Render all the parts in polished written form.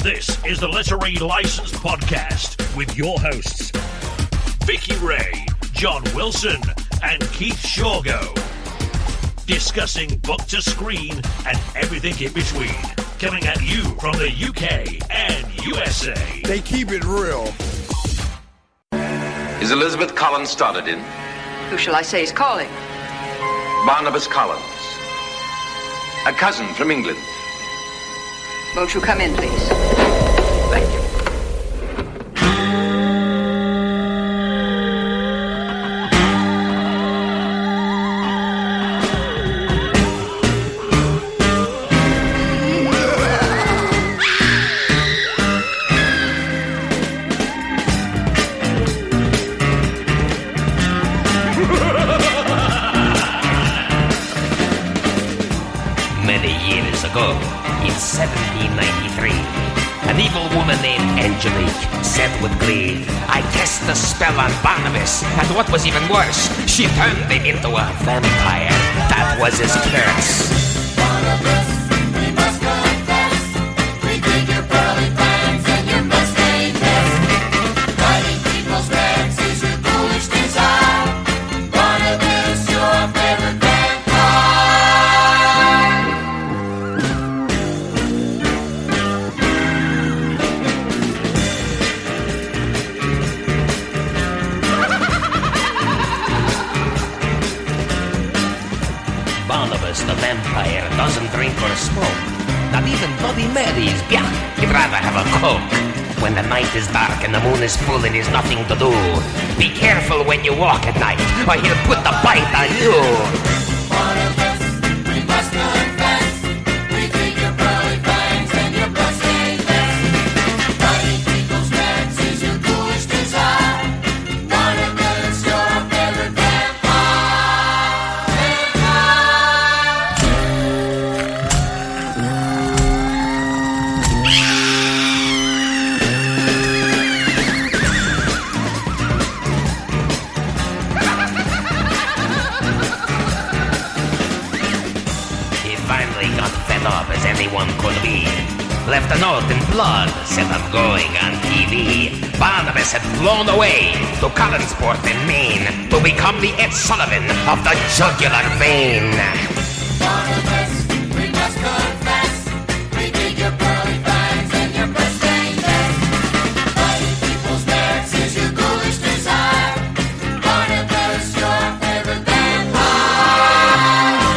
This is the Literary License Podcast with your hosts, Vicky Ray, John Wilson, and Keith Shorgo. Discussing book to screen and everything in between. Coming at you from the UK and USA. They keep it real. Is Elizabeth Collins started in? Who shall I say is calling? Barnabas Collins. A cousin from England. Won't you come in, please? Thank you. In 1793, an evil woman named Angelique said with glee, "I cast a spell on Barnabas, and what was even worse, she turned him into a vampire. That was his curse." Barnabas, we must confess, we dig your pearly fangs and your mustang vest. Biting people's backs is your foolish desire. Barnabas, your favorite vampire. Barnabas the vampire doesn't drink or smoke. Not even Bloody Marys, yeah, he'd rather have a Coke. When the night is dark and the moon is full and there's nothing to do, be careful when you walk at night, or he'll put the bite on you. Barnabas, we must confess, we dig your pearly fangs and your bloodstained vest. Biting people's backs is your foolish desire. Barnabas, your favorite Up as anyone could be. Left a note in blood, said I'm going on TV. Barnabas had flown away to Collinsport in Maine to become the Ed Sullivan of the jugular vein. Barnabas, we must confess, we dig your pearly fangs and your bloodstained vest. Biting people's backs is your ghoulish desire. Barnabas, your favorite vampire.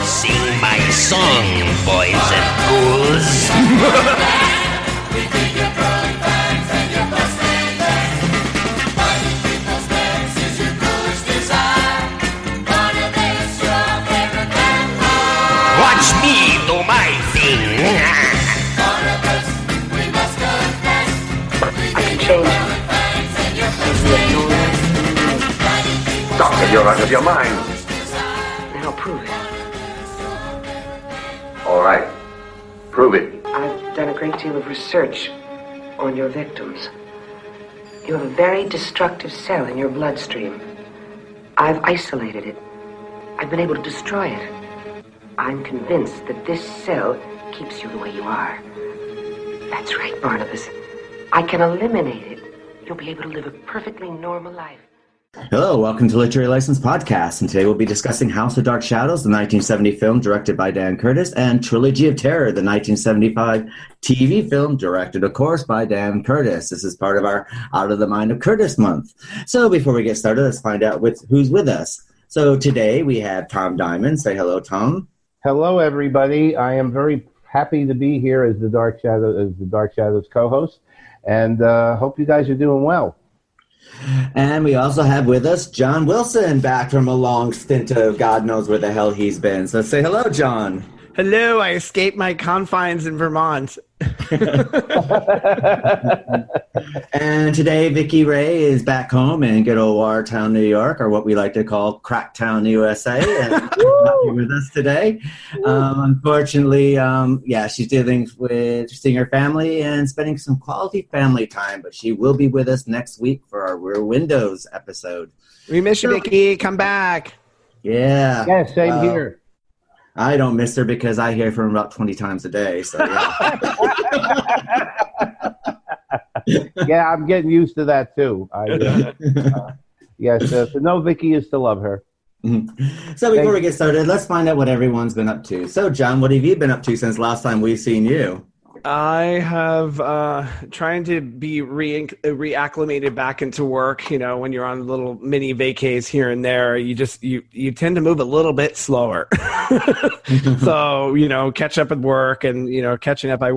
Sing my song, boys and ghouls. We dig your pearly fangs and your bloodstained vest. Biting people's backs is your ghoulish desire. Barnabas, your favorite vampire. Watch me do my thing. Barnabas, we must confess, we dig your pearly fangs and your bloodstained vest. Biting people's Doctor, you're out of your mind. Now prove it. All right. Prove it. I've done a great deal of research on your victims. You have a very destructive cell in your bloodstream. I've isolated it. I've been able to destroy it. I'm convinced that this cell keeps you the way you are. That's right, Barnabas. I can eliminate it. You'll be able to live a perfectly normal life. Hello, welcome to Literary License Podcast, and today we'll be discussing House of Dark Shadows, the 1970 film directed by Dan Curtis, and Trilogy of Terror, the 1975 TV film directed, of course, by Dan Curtis. This is part of our Out of the Mind of Curtis month. So before we get started, let's find out who's with us. So today we have Tom Diamond. Say hello, Tom. Hello, everybody. I am very happy to be here as the Dark Shadows co-host, and hope you guys are doing well. And we also have with us John Wilson, back from a long stint of God knows where the hell he's been. So say hello, John. Hello, I escaped my confines in Vermont. And today, Vicky Ray is back home in good old Wartown, New York, or what we like to call Cracktown, USA. And not here with us today. Unfortunately, she's dealing with seeing her family and spending some quality family time. But she will be with us next week for our Rear Windows episode. We miss you, Vicky. Come back. Yeah. Yeah, same here. I don't miss her because I hear from her about 20 times a day. So yeah. Yeah, I'm getting used to that too. Yes, to know Vicky is to love her. So before we get started, let's find out what everyone's been up to. So, John, what have you been up to since last time we've seen you? I have trying to be reacclimated back into work. You know, when you're on little mini vacays here and there, you tend to move a little bit slower. So, you know, catch up with work and, you know, catching up. I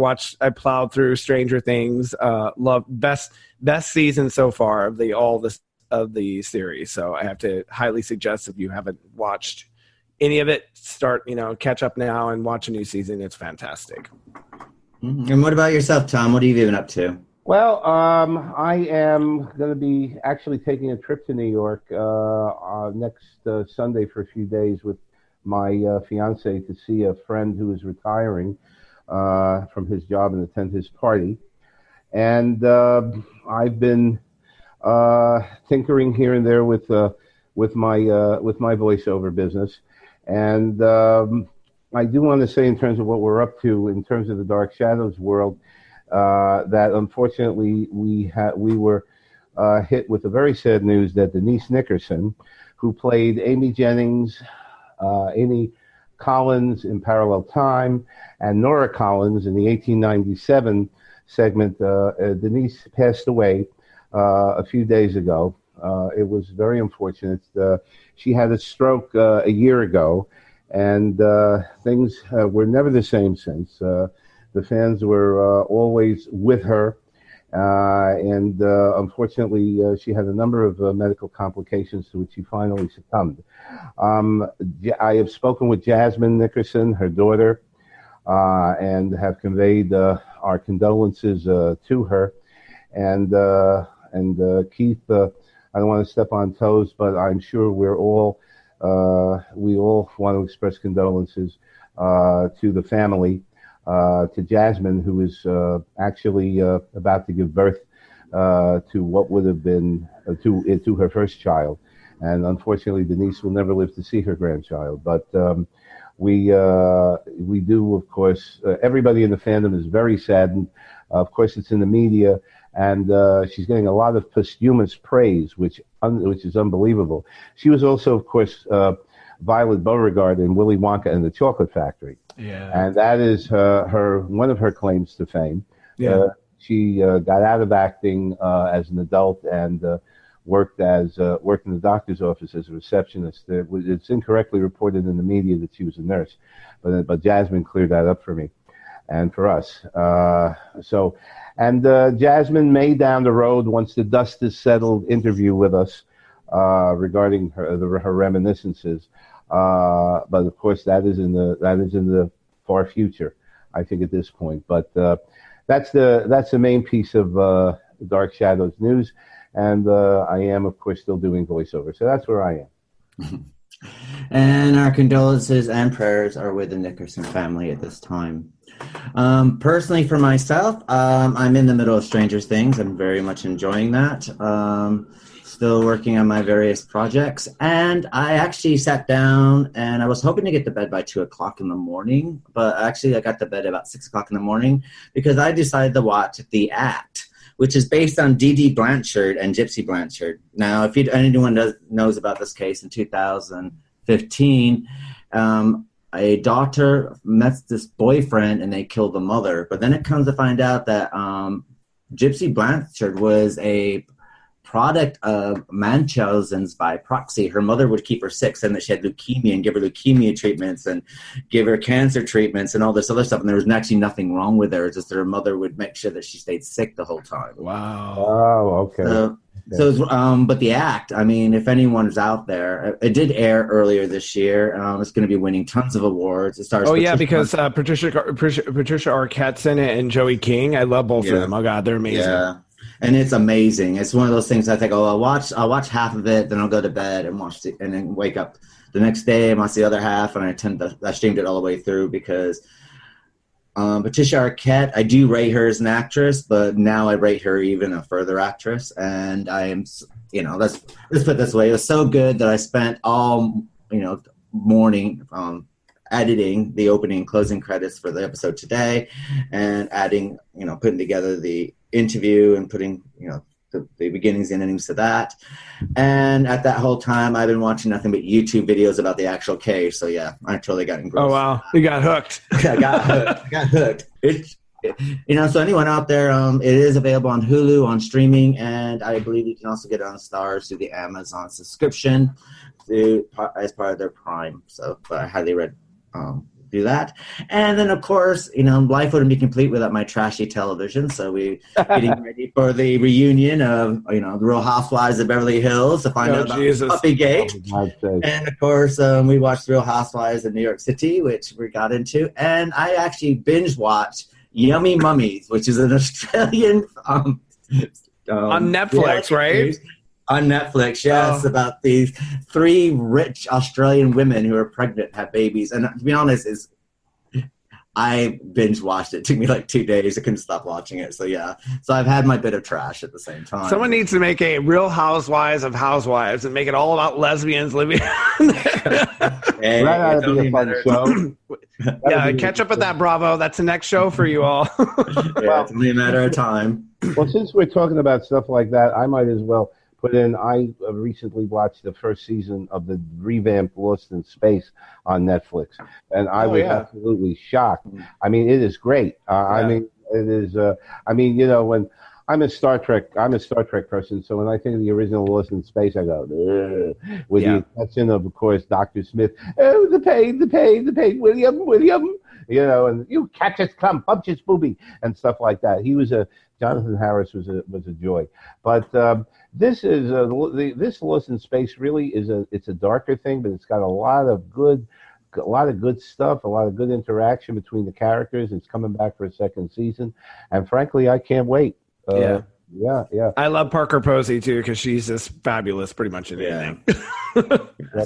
plowed through Stranger Things. Love best season so far of the series. So I have to highly suggest, if you haven't watched any of it, catch up now and watch a new season. It's fantastic. And what about yourself, Tom? What have you been up to? Well, I am going to be actually taking a trip to New York next Sunday for a few days with my fiance to see a friend who is retiring from his job and attend his party. And I've been tinkering here and there with my voiceover business, and I do want to say, in terms of what we're up to, in terms of the Dark Shadows world, that unfortunately we were hit with the very sad news that Denise Nickerson, who played Amy Jennings, Amy Collins in Parallel Time, and Nora Collins in the 1897 segment, Denise passed away a few days ago. It was very unfortunate. She had a stroke a year ago, and things were never the same since. The fans were always with her, and unfortunately, she had a number of medical complications to which she finally succumbed. I have spoken with Jasmine Nickerson, her daughter, and have conveyed our condolences to her. And Keith, I don't want to step on toes, but I'm sure we all want to express condolences to the family, to Jasmine, who is actually about to give birth to what would have been to her first child, and unfortunately Denise will never live to see her grandchild. But we do, of course. Everybody in the fandom is very saddened. Of course, it's in the media. And she's getting a lot of posthumous praise, which is unbelievable. She was also, of course, Violet Beauregard in Willy Wonka and the Chocolate Factory. Yeah. And that is one of her claims to fame. Yeah. She got out of acting as an adult and worked in the doctor's office as a receptionist. It's incorrectly reported in the media that she was a nurse, but Jasmine cleared that up for me and for us. And Jasmine may down the road, once the dust is settled, interview with us regarding her reminiscences. But of course, that is in the far future, I think, at this point. But that's the main piece of Dark Shadows news, and I am, of course, still doing voiceover. So that's where I am. And our condolences and prayers are with the Nickerson family at this time. Personally, for myself, I'm in the middle of Stranger Things. I'm very much enjoying that. Still working on my various projects. And I actually sat down and I was hoping to get to bed by 2 o'clock in the morning. But actually, I got to bed about 6 o'clock in the morning because I decided to watch The Act, which is based on Dee Blanchard and Gypsy Blanchard. Now, if anyone knows about this case, in 2015, a daughter met this boyfriend and they killed the mother. But then it comes to find out that Gypsy Blanchard was a product of Munchausen's by proxy. Her mother would keep her sick, saying that she had leukemia, and give her leukemia treatments and give her cancer treatments and all this other stuff. And there was actually nothing wrong with her. It's just that her mother would make sure that she stayed sick the whole time. Wow. Oh, okay. But The Act, I mean, if anyone is out there, it did air earlier this year. It's going to be winning tons of awards. It stars. Because Patricia Arquette's in it and Joey King. I love both of them. Oh God, they're amazing. Yeah, and it's amazing. It's one of those things I think, I'll watch half of it, then I'll go to bed and and then wake up the next day and watch the other half. And I streamed it all the way through because Patricia Arquette, I do rate her as an actress, but now I rate her even a further actress. And I am, let's put it this way. It was so good that I spent all, morning editing the opening and closing credits for the episode today and adding, putting together the interview and putting, the beginnings and endings to that. And at that whole time, I've been watching nothing but YouTube videos about the actual case. So yeah, I totally got engrossed. Oh wow, you got hooked. I got hooked. So anyone out there, it is available on Hulu, on streaming, and I believe you can also get it on Stars through the Amazon subscription as part of their Prime. So, but I highly do that. And then, of course, life wouldn't be complete without my trashy television. So we getting ready for the reunion of, the Real Housewives of Beverly Hills to find out about Puppygate. And, of course, we watched Real Housewives of New York City, which we got into. And I actually binge watched Yummy Mummies, which is an Australian on Netflix, right? On Netflix, yes, about these 3 rich Australian women who are pregnant, have babies. And to be honest, I binge watched it. It took me like 2 days. I couldn't stop watching it. So yeah. So I've had my bit of trash at the same time. Someone needs to make a Real Housewives of Housewives and make it all about lesbians living. Hey, that would be a fun show. Yeah, catch up with that, Bravo. That's the next show for you all. Yeah, it's only a matter of time. Well, since we're talking about stuff like that, I might as well put in, I recently watched the first season of the revamped Lost in Space on Netflix, and I was absolutely shocked. I mean, it is great. I mean, it is. When I'm a Star Trek person, so when I think of the original Lost in Space, I go, ugh, with the exception of course, Dr. Smith. Oh, the pain, William. And you catch his clump, bump his booby, and stuff like that. He was Jonathan Harris was a joy, but this is this Lost in Space really it's a darker thing, but it's got a lot of good stuff, a lot of good interaction between the characters. It's coming back for a second season, and frankly, I can't wait. Yeah. I love Parker Posey too because she's just fabulous, pretty much in anything.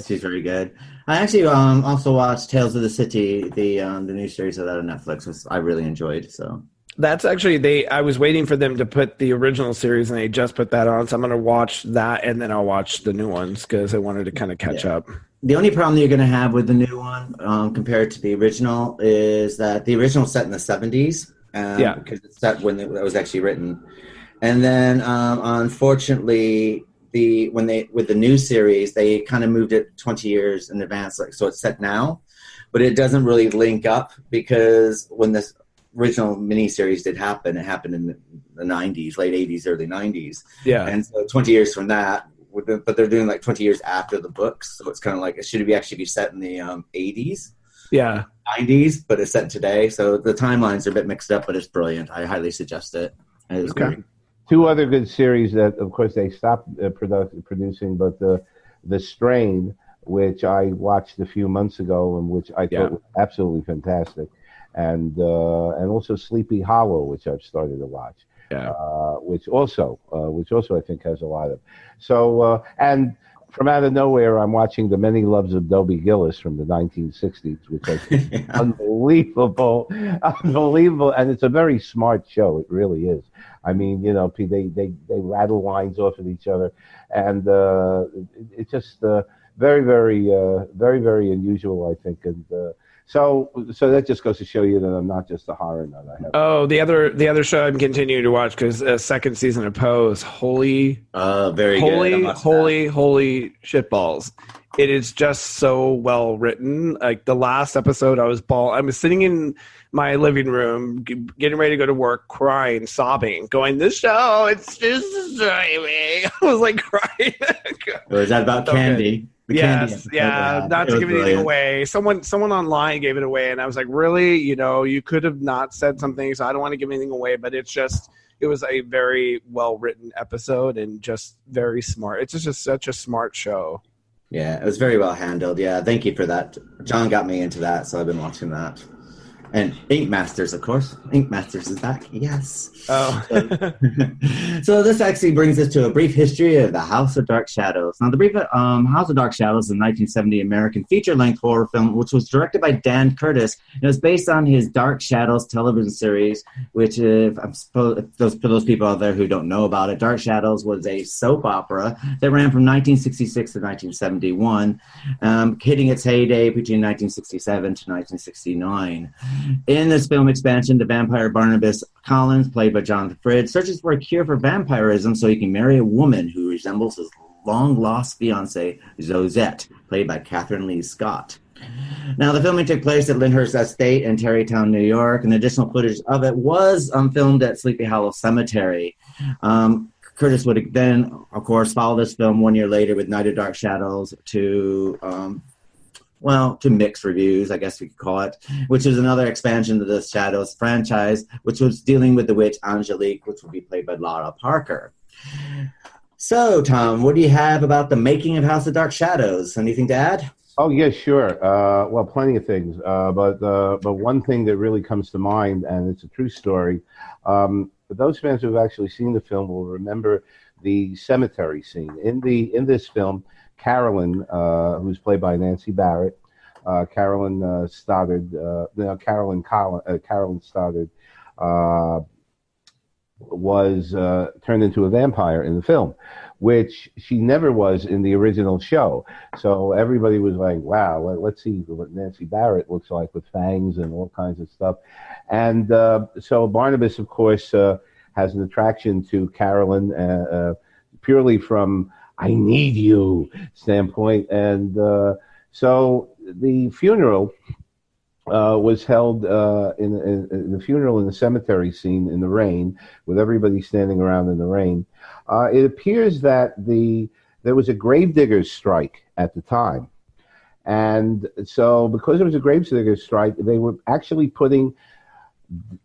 She's very good. I actually also watched Tales of the City, the new series of that on Netflix, which I really enjoyed. So that's actually I was waiting for them to put the original series, and they just put that on. So I'm going to watch that, and then I'll watch the new ones because I wanted to kind of catch up. The only problem that you're going to have with the new one compared to the original is that the original set in the 70s. Because it's set when it was actually written. And then, unfortunately, with the new series, they kind of moved it 20 years in advance, so it's set now, but it doesn't really link up because when this original miniseries did happen, it happened in the 90s, late 80s, early 90s. Yeah. And so 20 years from that, but they're doing like 20 years after the books, so it's kind of like it should actually be set in the 80s. Yeah. 90s, but it's set today, so the timelines are a bit mixed up, but it's brilliant. I highly suggest it. It's great. 2 other good series that, of course, they stopped producing, but the Strain, which I watched a few months ago, and which I thought was absolutely fantastic, and also Sleepy Hollow, which I've started to watch, which also I think has a lot of. So and from out of nowhere, I'm watching The Many Loves of Dobie Gillis from the 1960s, which is unbelievable, and it's a very smart show. It really is. I mean, they rattle lines off at each other, and it's just very, very, very, very unusual, I think. And so that just goes to show you that I'm not just a horror nut. The other show I'm continuing to watch because second season of Pose, holy shitballs! It is just so well written. Like the last episode, I was sitting in my living room, getting ready to go to work, crying, sobbing, going, "This show, it's just destroying me." I was like crying. Was that about Candy? Yes, not to give anything away. Someone online gave it away, and I was like, really? You could have not said something, so I don't want to give anything away, but it was a very well-written episode and just very smart. It's just such a smart show. Yeah, it was very well handled. Yeah, thank you for that. John got me into that, so I've been watching that. And Ink Masters, of course. Ink Masters is back. Yes. Oh. So this actually brings us to a brief history of the House of Dark Shadows. Now, the brief House of Dark Shadows is a 1970 American feature-length horror film, which was directed by Dan Curtis. It was based on his Dark Shadows television series, which, if those people out there who don't know about it, Dark Shadows was a soap opera that ran from 1966 to 1971, hitting its heyday between 1967 to 1969. In this film expansion, the vampire Barnabas Collins, played by Jonathan Frid, searches for a cure for vampirism so he can marry a woman who resembles his long-lost fiancée, Zozette, played by Kathryn Leigh Scott. Now, the filming took place at Lyndhurst Estate in Tarrytown, New York, and additional footage of it was filmed at Sleepy Hollow Cemetery. Curtis would then, of course, follow this film 1 year later with Night of Dark Shadows to mixed reviews, I guess we could call it, which is another expansion of the Shadows franchise, which was dealing with the witch Angelique, which would be played by Laura Parker. So, Tom, what do you have about the making of House of Dark Shadows? Anything to add? Oh, yeah, sure. Well, plenty of things. But one thing that really comes to mind, and it's a true story, but those fans who have actually seen the film will remember the cemetery scene. In this film, Karlen, who's played by Nancy Barrett, Karlen Stoddard, was turned into a vampire in the film, which she never was in the original show. So everybody was like, wow, let's see what Nancy Barrett looks like with fangs and all kinds of stuff. And so Barnabas, of course, has an attraction to Karlen purely from I need you standpoint. And so the funeral was held in the funeral in the cemetery scene in the rain, with everybody standing around in the rain. It appears that there was a gravedigger's strike at the time. And so because there was a gravedigger's strike, they were actually putting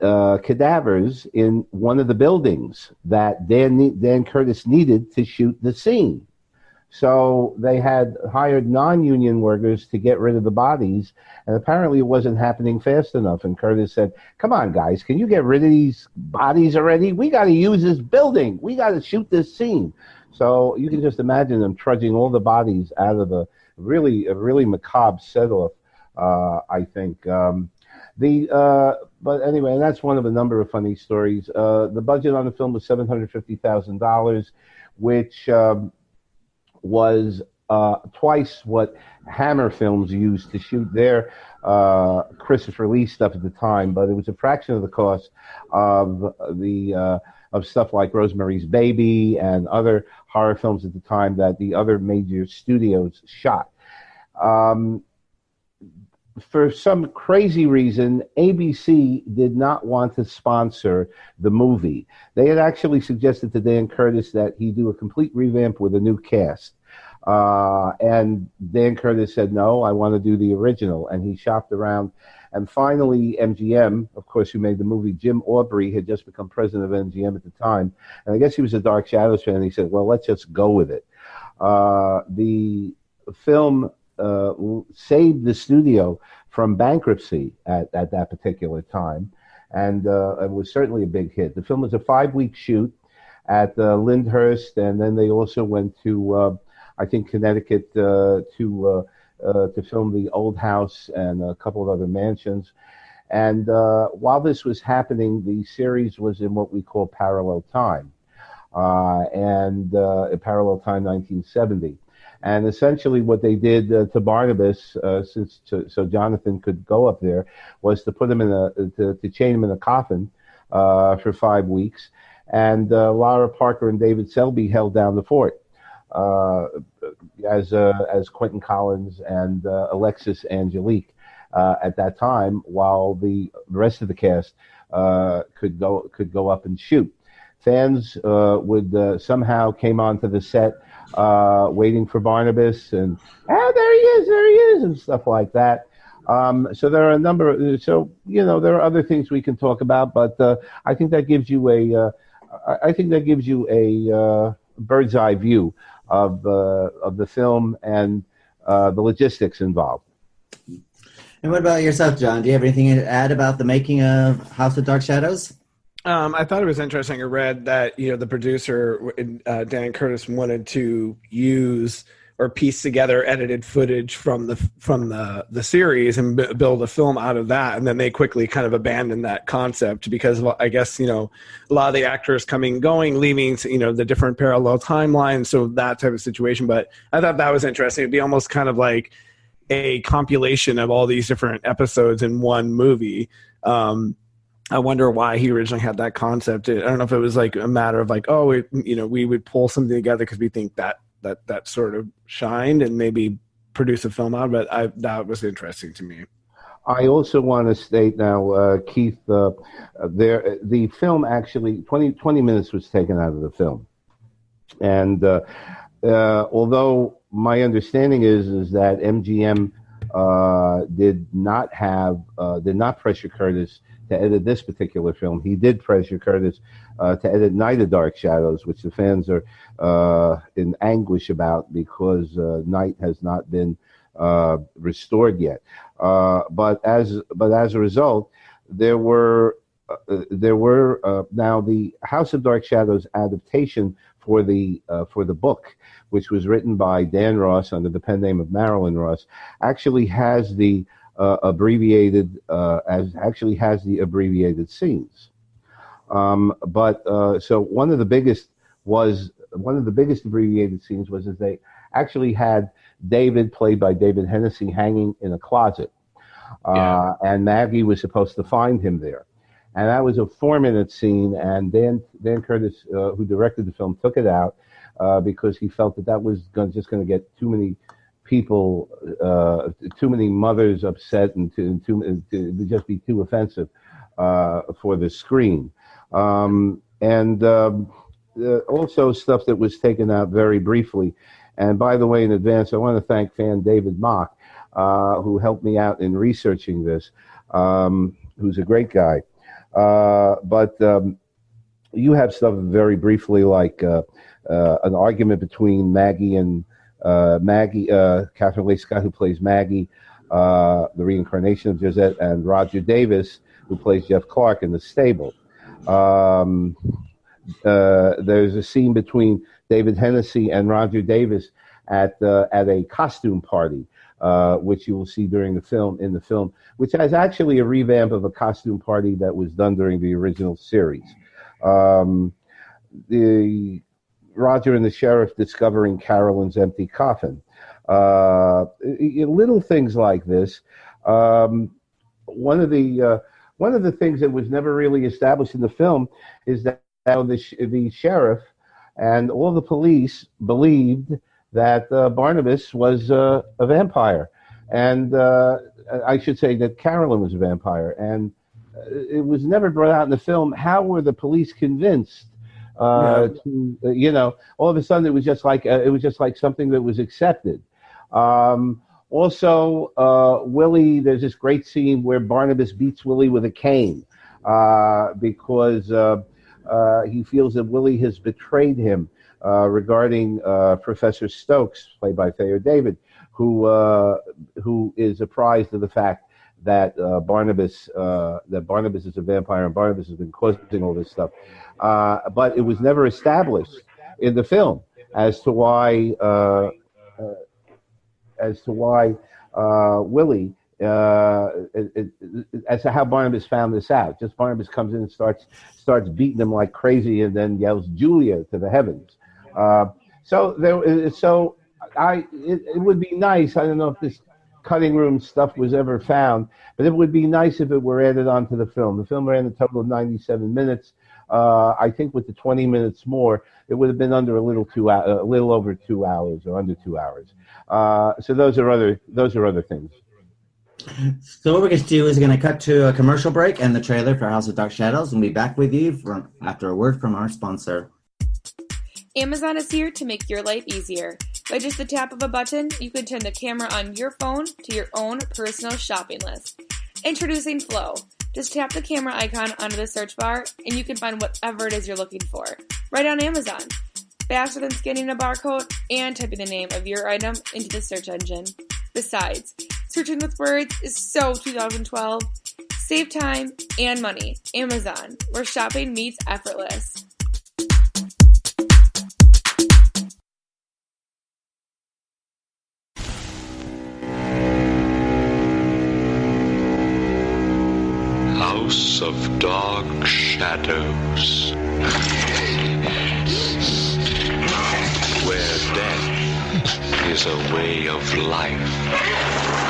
cadavers in one of the buildings that Dan Curtis needed to shoot the scene. So they had hired non-union workers to get rid of the bodies, and apparently it wasn't happening fast enough. And Curtis said, come on, guys, can you get rid of these bodies already? We got to use this building. We got to shoot this scene. So you can just imagine them trudging all the bodies out of a really macabre set-off, I think. But anyway, and that's one of a number of funny stories. The budget on the film was $750,000, which was twice what Hammer Films used to shoot their Christopher Lee stuff at the time, but it was a fraction of the cost of of stuff like Rosemary's Baby and other horror films at the time that the other major studios shot. For some crazy reason, ABC did not want to sponsor the movie. They had actually suggested to Dan Curtis that he do a complete revamp with a new cast. And Dan Curtis said, no, I want to do the original. And he shopped around. And finally, MGM, of course, who made the movie, Jim Aubrey, had just become president of MGM at the time. And I guess he was a Dark Shadows fan. And he said, well, let's just go with it. The film saved the studio from bankruptcy at that particular time, and it was certainly a big hit. The film was a 5-week shoot at Lyndhurst, and then they also went to, I think, Connecticut to film The Old House and a couple of other mansions. And while this was happening, the series was in what we call parallel time, parallel time 1970. And essentially what they did to Barnabas, so Jonathan could go up there, was to put him to chain him in a coffin for 5 weeks. And Laura Parker and David Selby held down the fort as Quentin Collins and Alexis Angelique at that time, while the rest of the cast could go up and shoot. Fans would somehow came onto the set waiting for Barnabas, and there he is, and stuff like that. So there are a number of, there are other things we can talk about, but I think that gives you a bird's eye view of the film and the logistics involved. And what about yourself, John? Do you have anything to add about the making of House of Dark Shadows? I thought it was interesting. I read that the producer Dan Curtis wanted to use or piece together edited footage from the series and build a film out of that, and then they quickly kind of abandoned that concept because I guess a lot of the actors coming and going, leaving the different parallel timelines, so that type of situation. But I thought that was interesting. It'd be almost kind of like a compilation of all these different episodes in one movie. I wonder why he originally had that concept. I don't know if it was like a matter of like, oh, we would pull something together because we think that sort of shined and maybe produce a film out. But that was interesting to me. I also want to state now, Keith, the film actually 20 minutes was taken out of the film, and although my understanding is that MGM did not pressure Curtis to edit this particular film. He did pressure Curtis to edit Night of Dark Shadows, which the fans are in anguish about because Night has not been restored yet. But as a result, there were now the House of Dark Shadows adaptation for the book, which was written by Dan Ross under the pen name of Marilyn Ross, actually has the abbreviated scenes. So one of the biggest abbreviated scenes was that they actually had David, played by David Hennessy, hanging in a closet, and Maggie was supposed to find him there. And that was a 4-minute scene, and Dan Curtis, who directed the film, took it out because he felt that was just going to get too many people, too many mothers upset, and to just be too offensive for the screen. Also stuff that was taken out very briefly. And by the way, in advance, I want to thank fan David Mock, who helped me out in researching this, who's a great guy. But you have stuff very briefly like an argument between Maggie, Kathryn Leigh Scott, who plays Maggie, the reincarnation of Josette, and Roger Davis, who plays Jeff Clark in the stable. There's a scene between David Hennessy and Roger Davis at a costume party, which you will see in the film, which has actually a revamp of a costume party that was done during the original series. The Roger and the sheriff discovering Carolyn's empty coffin. Little things like this. One of the things that was never really established in the film is that the sheriff and all the police believed that Barnabas was a vampire, and I should say that Karlen was a vampire, and it was never brought out in the film. How were the police convinced? All of a sudden it was just like something that was accepted. Also, Willie, there's this great scene where Barnabas beats Willie with a cane because he feels that Willie has betrayed him regarding Professor Stokes, played by Thayer David, who is apprised of the fact that Barnabas is a vampire and Barnabas has been causing all this stuff. But it was never established in the film as to why Willie, as to how Barnabas found this out. Just Barnabas comes in and starts beating him like crazy, and then yells Julia to the heavens. It would be nice. I don't know if this cutting room stuff was ever found, but it would be nice if it were added onto the film. The film ran a total of 97 minutes. I think with the 20 minutes more, it would have been under a little over 2 hours or under 2 hours. So those are other things. So what we're going to do is we're going to cut to a commercial break and the trailer for House of Dark Shadows, and we'll be back with you after a word from our sponsor. Amazon is here to make your life easier. By just the tap of a button, you can turn the camera on your phone to your own personal shopping list. Introducing Flow. Just tap the camera icon onto the search bar, and you can find whatever it is you're looking for, right on Amazon. Faster than scanning a barcode and typing the name of your item into the search engine. Besides, searching with words is so 2012. Save time and money. Amazon, where shopping meets effortless. House of Dark Shadows, where death is a way of life.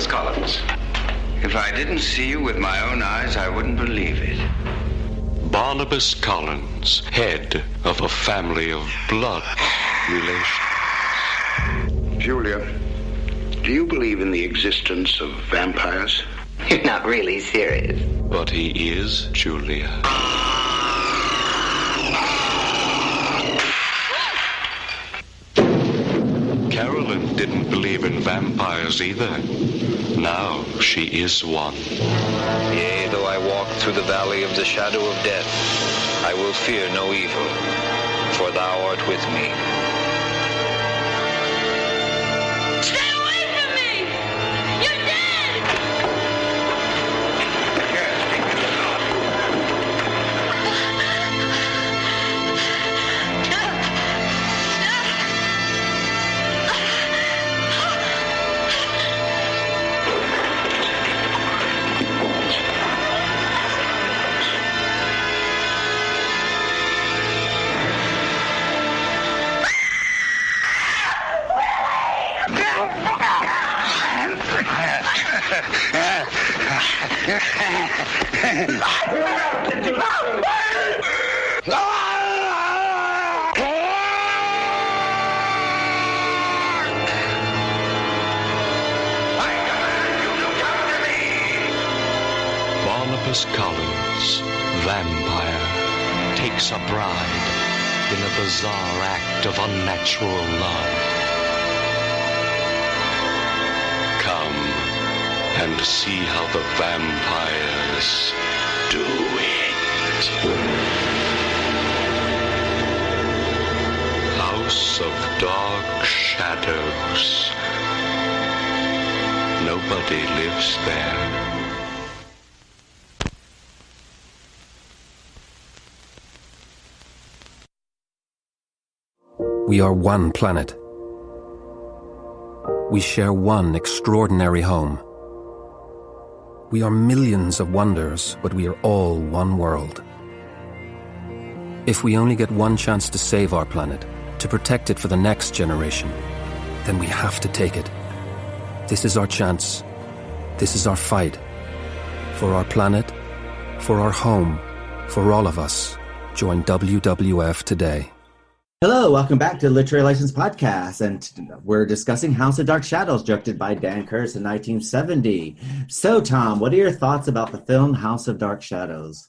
Barnabas Collins. If I didn't see you with my own eyes, I wouldn't believe it. Barnabas Collins, head of a family of blood relations. Julia, do you believe in the existence of vampires? You're not really serious. But he is, Julia. Karlen didn't believe in vampires either. Now she is one. Yea, though I walk through the valley of the shadow of death, I will fear no evil, for thou art with me. Stay away from me! You're dead! Barnabas Collins, vampire, takes a bride in a bizarre act of unnatural love. Come and see how the vampires do it. House of Dark Shadows. Nobody lives there. We are one planet. We share one extraordinary home. We are millions of wonders, but we are all one world. If we only get one chance to save our planet, to protect it for the next generation, then we have to take it. This is our chance. This is our fight. For our planet, for our home, for all of us. Join WWF today. Hello, welcome back to the Literary License Podcast, and we're discussing House of Dark Shadows, directed by Dan Curtis in 1970. So, Tom, what are your thoughts about the film House of Dark Shadows?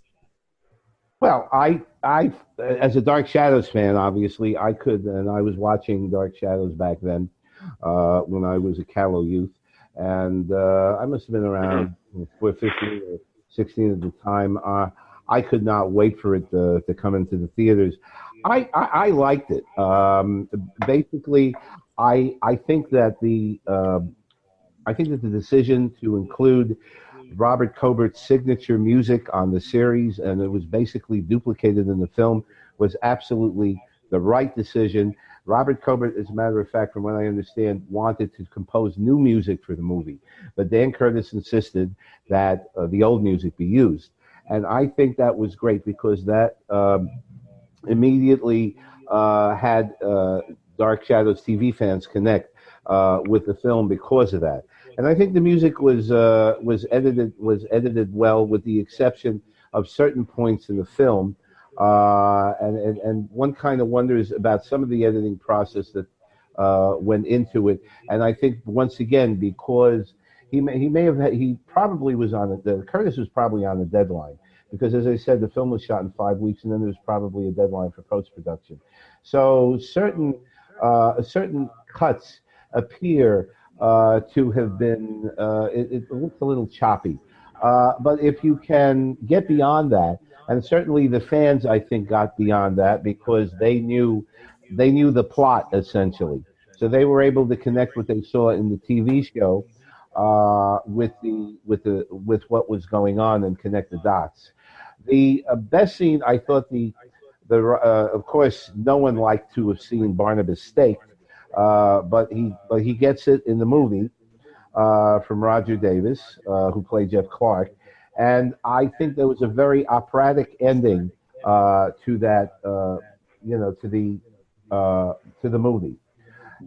Well, I, as a Dark Shadows fan, obviously, I was watching Dark Shadows back then when I was a callow youth, and I must have been around 15 or 16 at the time. I could not wait for it to come into the theaters. I liked it. Basically, I think that the decision to include Robert Cobert's signature music on the series, and it was basically duplicated in the film, was absolutely the right decision. Robert Cobert, as a matter of fact, from what I understand, wanted to compose new music for the movie, but Dan Curtis insisted that the old music be used, and I think that was great because that immediately had Dark Shadows TV fans connect with the film because of that. And I think the music was edited well, with the exception of certain points in the film. And one kind of wonders about some of the editing process that went into it. And I think once again, because he probably was Curtis was probably on a deadline. Because, as I said, the film was shot in 5 weeks, and then there was probably a deadline for post-production. So certain cuts appear to have been, it looks a little choppy. But if you can get beyond that, and certainly the fans, I think, got beyond that because they knew the plot, essentially. So they were able to connect what they saw in the TV show with what was going on and connect the dots. The best scene, I thought, of course, no one liked to have seen Barnabas staked, but he gets it in the movie from Roger Davis, who played Jeff Clark, and I think there was a very operatic ending to that, to the movie,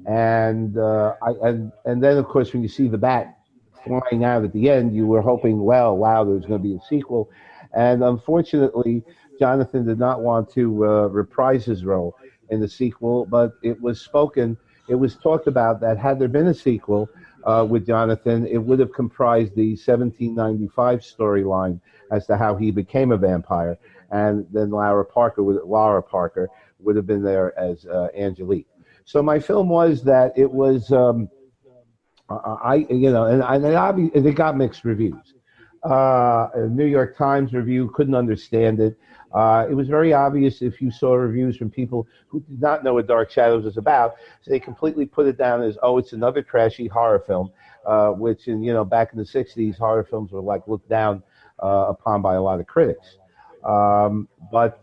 and then of course when you see the bat flying out at the end, you were hoping, well, wow, there's going to be a sequel. And unfortunately, Jonathan did not want to reprise his role in the sequel, but it was talked about that had there been a sequel with Jonathan, it would have comprised the 1795 storyline as to how he became a vampire, and then Laura Parker would have been there as Angelique. So my film was that it was, and it got mixed reviews. A New York Times review couldn't understand it. It was very obvious if you saw reviews from people who did not know what Dark Shadows was about. So they completely put it down as, oh, it's another trashy horror film, which, back in the 60s, horror films were like looked down upon by a lot of critics. But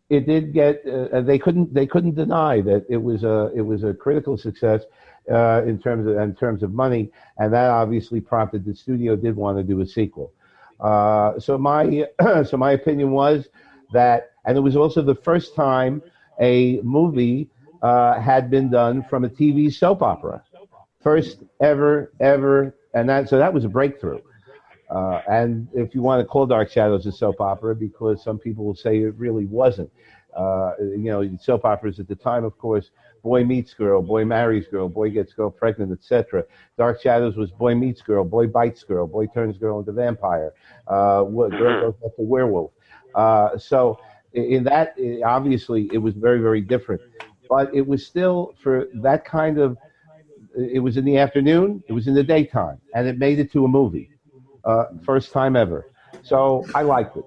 it did get. They couldn't deny that it was a critical success in terms of money, and that obviously prompted the studio did want to do a sequel. So my opinion was that, and it was also the first time a movie had been done from a TV soap opera, first ever, and that was a breakthrough. And if you want to call Dark Shadows a soap opera, because some people will say it really wasn't. Soap operas at the time, of course, boy meets girl, boy marries girl, boy gets girl pregnant, etc. Dark Shadows was boy meets girl, boy bites girl, boy turns girl into vampire, girl goes up to werewolf. So in that, obviously, it was very, very different. But it was still, for that kind of, it was in the afternoon, it was in the daytime, and it made it to a movie. First time ever. So I liked it.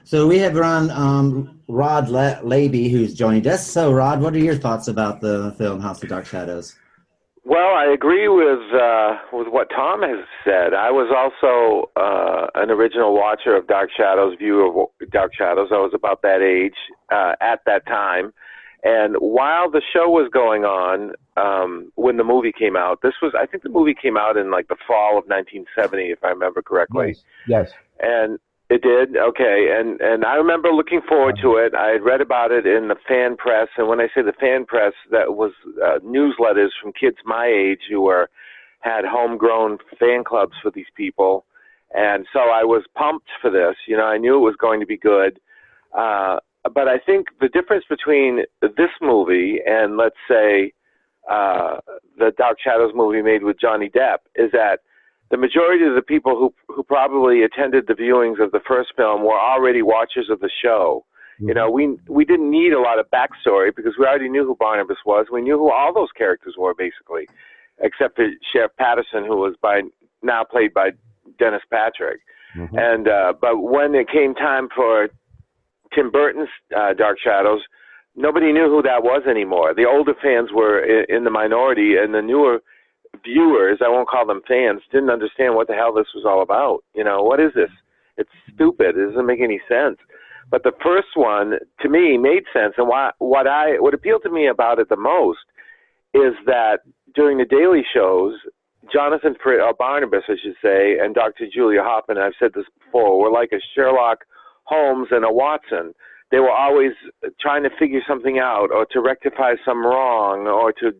So we have Rod Laby, who's joined us. So, Rod, what are your thoughts about the film House of Dark Shadows? Well, I agree with what Tom has said. I was also an original watcher of Dark Shadows, viewer of Dark Shadows. I was about that age at that time. And while the show was going on, when the movie came out, I think the movie came out in like the fall of 1970, if I remember correctly. Yes. And it did? Okay. And I remember looking forward to it. I had read about it in the fan press. And when I say the fan press, that was newsletters from kids my age who had homegrown fan clubs for these people. And so I was pumped for this. I knew it was going to be good. But I think the difference between this movie and, let's say, the Dark Shadows movie made with Johnny Depp is that the majority of the people who probably attended the viewings of the first film were already watchers of the show. Mm-hmm. We didn't need a lot of backstory because we already knew who Barnabas was. We knew who all those characters were, basically, except for Sheriff Patterson, who was now played by Dennis Patrick. Mm-hmm. And but when it came time for Tim Burton's Dark Shadows, nobody knew who that was anymore. The older fans were in the minority, and the newer viewers, I won't call them fans, didn't understand what the hell this was all about. What is this? It's stupid. It doesn't make any sense. But the first one, to me, made sense. And what appealed to me about it the most is that during the daily shows, Jonathan Frid, or Barnabas, I should say, and Dr. Julia Hoffman, I've said this before, were like a Sherlock Holmes and a Watson. They were always trying to figure something out, or to rectify some wrong, or to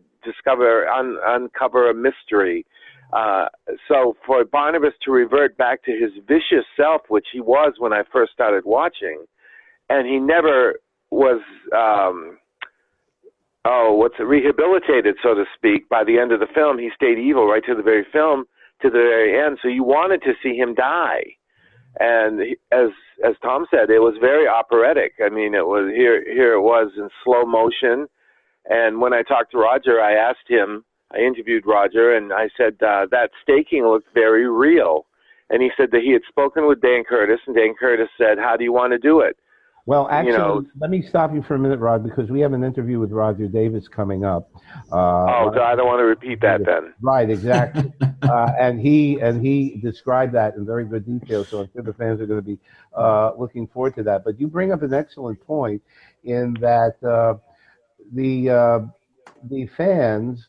uncover a mystery. So for Barnabas to revert back to his vicious self, which he was when I first started watching, and he never was, rehabilitated, so to speak. By the end of the film, he stayed evil right to the very end. So you wanted to see him die. And as Tom said, it was very operatic. I mean, it was here it was in slow motion. And when I talked to Roger, I interviewed Roger, and I said that staking looked very real. And he said that he had spoken with Dan Curtis, and Dan Curtis said, "How do you want to do it?" Well, actually, let me stop you for a minute, Rod, because we have an interview with Roger Davis coming up. I don't want to repeat that then. Right, exactly. And he described that in very good detail, so I'm sure the fans are going to be looking forward to that. But you bring up an excellent point in that the fans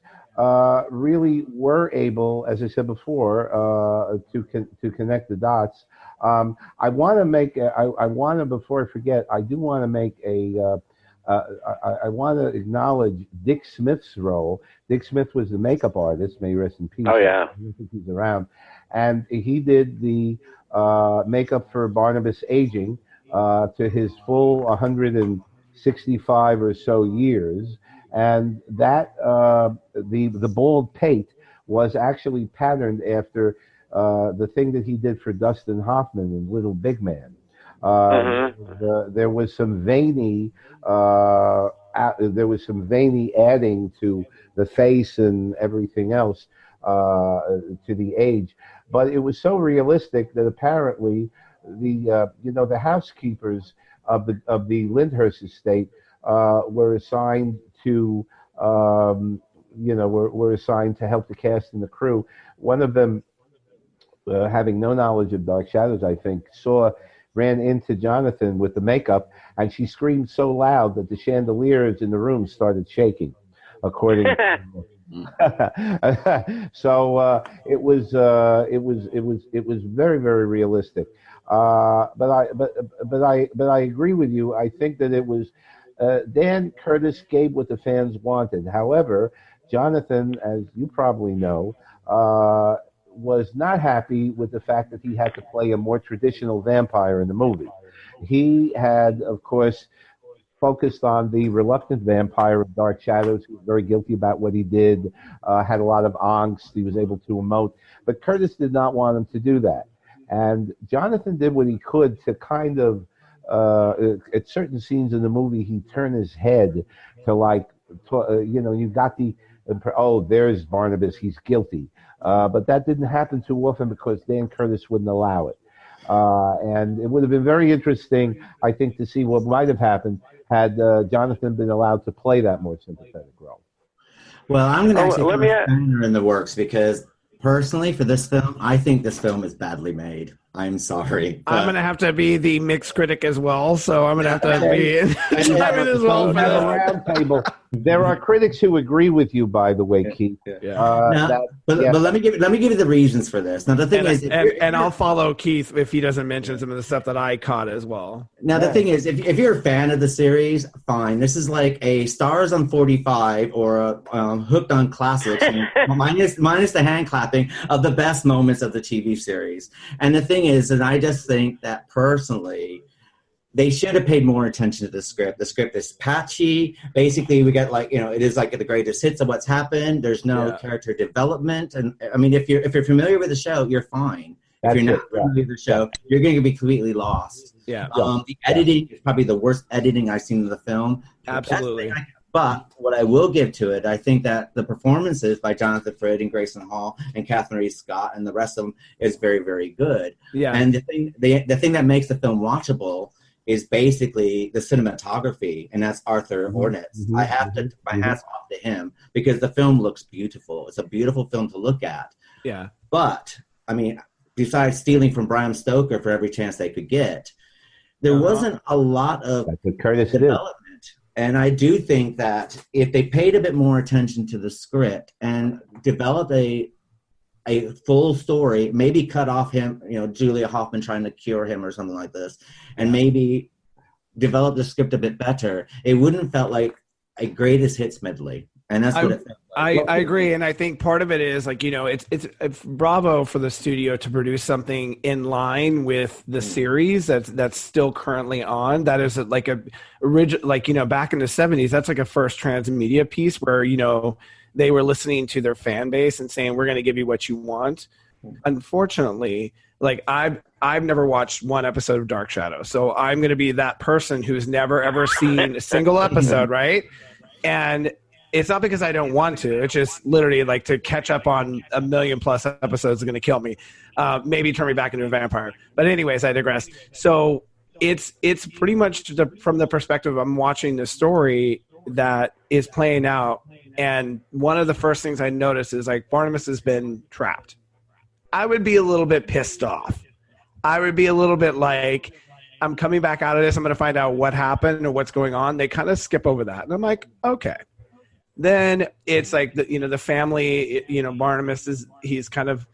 really were able, as I said before, to connect the dots. I want to make. Before I forget, I do want to make I want to acknowledge Dick Smith's role. Dick Smith was the makeup artist. May he rest in peace. Oh, yeah. I don't think he's around. And he did the makeup for Barnabas aging to his full 165 or so years. And that the bald pate was actually patterned after the thing that he did for Dustin Hoffman in Little Big Man. There was some veiny adding to the face and everything else to the age, but it was so realistic that apparently the housekeepers of the Lyndhurst estate were assigned to were assigned to help the cast and the crew. One of them, having no knowledge of Dark Shadows, I think, ran into Jonathan with the makeup, and she screamed so loud that the chandeliers in the room started shaking, according to so it was very, very realistic. But I agree with you. I think that it was Dan Curtis gave what the fans wanted. However, Jonathan, as you probably know, was not happy with the fact that he had to play a more traditional vampire in the movie. He had, of course, focused on the reluctant vampire of Dark Shadows, who was very guilty about what he did, had a lot of angst, he was able to emote. But Curtis did not want him to do that. And Jonathan did what he could to kind of, at certain scenes in the movie, he turned his head to you got there's Barnabas, he's guilty. But that didn't happen too often because Dan Curtis wouldn't allow it. And it would have been very interesting, I think, to see what might have happened had Jonathan been allowed to play that more sympathetic role. Well, I'm going to actually put a spanner in the works because personally, for this film, I think this film is badly made. I'm sorry. I'm going to have to be the mixed critic as well, so I'm going to have to be in as well. There are critics who agree with you, by the way, Keith. But let me give you the reasons for this. Now the thing is, I'll follow Keith if he doesn't mention some of the stuff that I caught as well. Now the thing is, if you're a fan of the series, fine. This is like a Stars on 45 or a Hooked on Classics, minus the hand clapping of the best moments of the TV series. And the thing is, and I just think that personally, they should have paid more attention to the script. The script is patchy. Basically, we get it is like the greatest hits of what's happened. There's no character development. And I mean, if you're familiar with the show, you're fine. If you're not familiar with the show, you're going to be completely lost. The editing is probably the worst editing I've seen in the film. Absolutely. But what I will give to it, I think that the performances by Jonathan Frid and Grayson Hall and Kathryn Leigh Scott and the rest of them is very, very good. Yeah. And the thing that makes the film watchable is basically the cinematography, and that's Arthur Ornitz. I have to my hats off to him because the film looks beautiful. It's a beautiful film to look at. Yeah. But I mean, besides stealing from Bram Stoker for every chance they could get, there wasn't a lot of development. And I do think that if they paid a bit more attention to the script and developed a full story, maybe cut off him, Julia Hoffman trying to cure him or something like this, and maybe develop the script a bit better, it wouldn't felt like a greatest hits medley. And that's what it felt like. I agree, and I think part of it is it's bravo for the studio to produce something in line with the series that's still currently on. That is like a original, back in the 70s. That's like a first transmedia piece where they were listening to their fan base and saying, "We're going to give you what you want." Unfortunately, I've never watched one episode of Dark Shadow, so I'm going to be that person who's never ever seen a single episode, right? And it's not because I don't want to. It's just literally to catch up on 1 million plus episodes is going to kill me. Maybe turn me back into a vampire. But anyways, I digress. So it's pretty much from the perspective I'm watching the story that is playing out. And one of the first things I noticed is Barnabas has been trapped. I would be a little bit pissed off. I would be a little bit like, I'm coming back out of this. I'm going to find out what happened or what's going on. They kind of skip over that. And I'm like, okay. Then it's the family, Barnabas he's kind of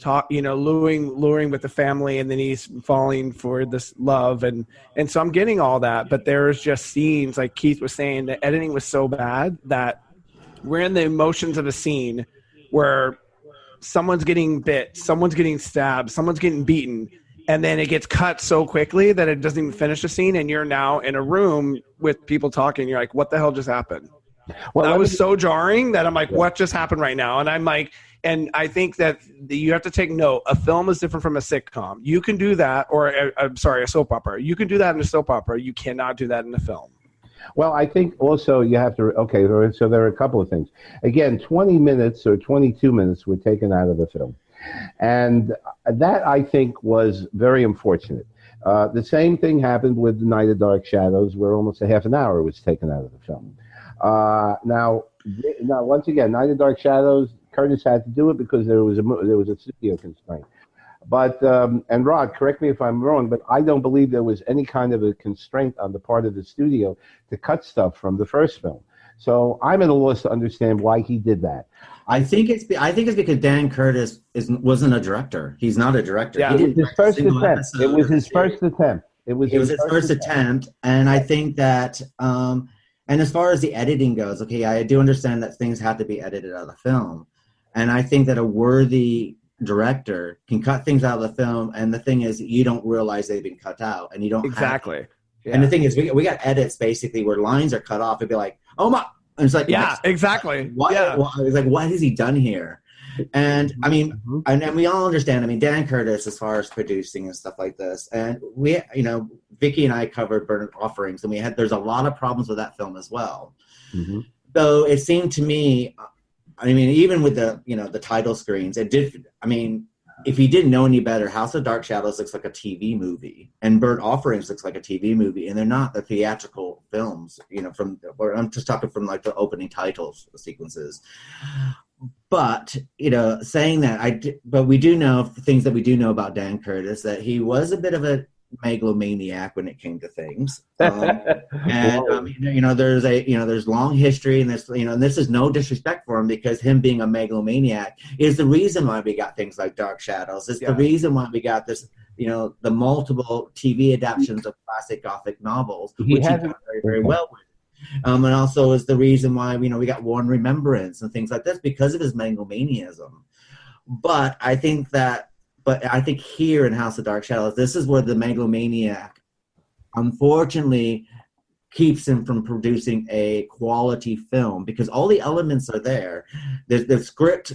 luring with the family, and then he's falling for this love, and so I'm getting all that. But there's just scenes, like Keith was saying, the editing was so bad that we're in the emotions of a scene where someone's getting bit, someone's getting stabbed, someone's getting beaten, and then it gets cut so quickly that it doesn't even finish the scene, and you're now in a room with people talking. You're like, what the hell just happened? Well, that was so jarring that I'm like, what just happened right now? And I'm like, and I think that you have to take note. A film is different from a sitcom. You can do that, or a soap opera. You can do that in a soap opera. You cannot do that in a film. Well, I think also you have to, so there are a couple of things. Again, 20 minutes or 22 minutes were taken out of the film. And that, I think, was very unfortunate. The same thing happened with The Night of Dark Shadows, where almost a half an hour was taken out of the film. Now, once again, Night of Dark Shadows, Curtis had to do it because there was a studio constraint. But, and Rod, correct me if I'm wrong, but I don't believe there was any kind of a constraint on the part of the studio to cut stuff from the first film. So I'm at a loss to understand why he did that. I think it's because Dan Curtis wasn't a director. He's not a director. Yeah, it was his first attempt. It was his first attempt. It was his first attempt. And I think that, and as far as the editing goes, okay, I do understand that things have to be edited out of the film. And I think that a worthy director can cut things out of the film, and the thing is, you don't realize they've been cut out, and you don't exactly. Yeah. And the thing is, we got edits basically where lines are cut off. It'd be like, oh my, and it's like, yeah, exactly. What? Yeah. Well, I was like, what has he done here? And I mean, and we all understand. I mean, Dan Curtis, as far as producing and stuff like this, and we, Vicky and I covered Burnt Offerings, and there's a lot of problems with that film as well. Mm-hmm. So it seemed to me. I mean, even with the title screens, it did. I mean, if you didn't know any better, House of Dark Shadows looks like a TV movie, and Burnt Offerings looks like a TV movie, and they're not the theatrical films. I'm just talking from like the opening titles sequences. But saying that, but we do know things that we do know about Dan Curtis, that he was a bit of a megalomaniac when it came to things, there's long history, and this is no disrespect for him, because him being a megalomaniac is the reason why we got things like Dark Shadows. It's the reason why we got this, the multiple TV adaptations of classic Gothic novels, which he done very, very well with. And also is the reason why we got War and Remembrance and things like this, because of his megalomaniaism. But I think here in House of Dark Shadows, this is where the megalomaniac, unfortunately, keeps him from producing a quality film, because all the elements are there. The script,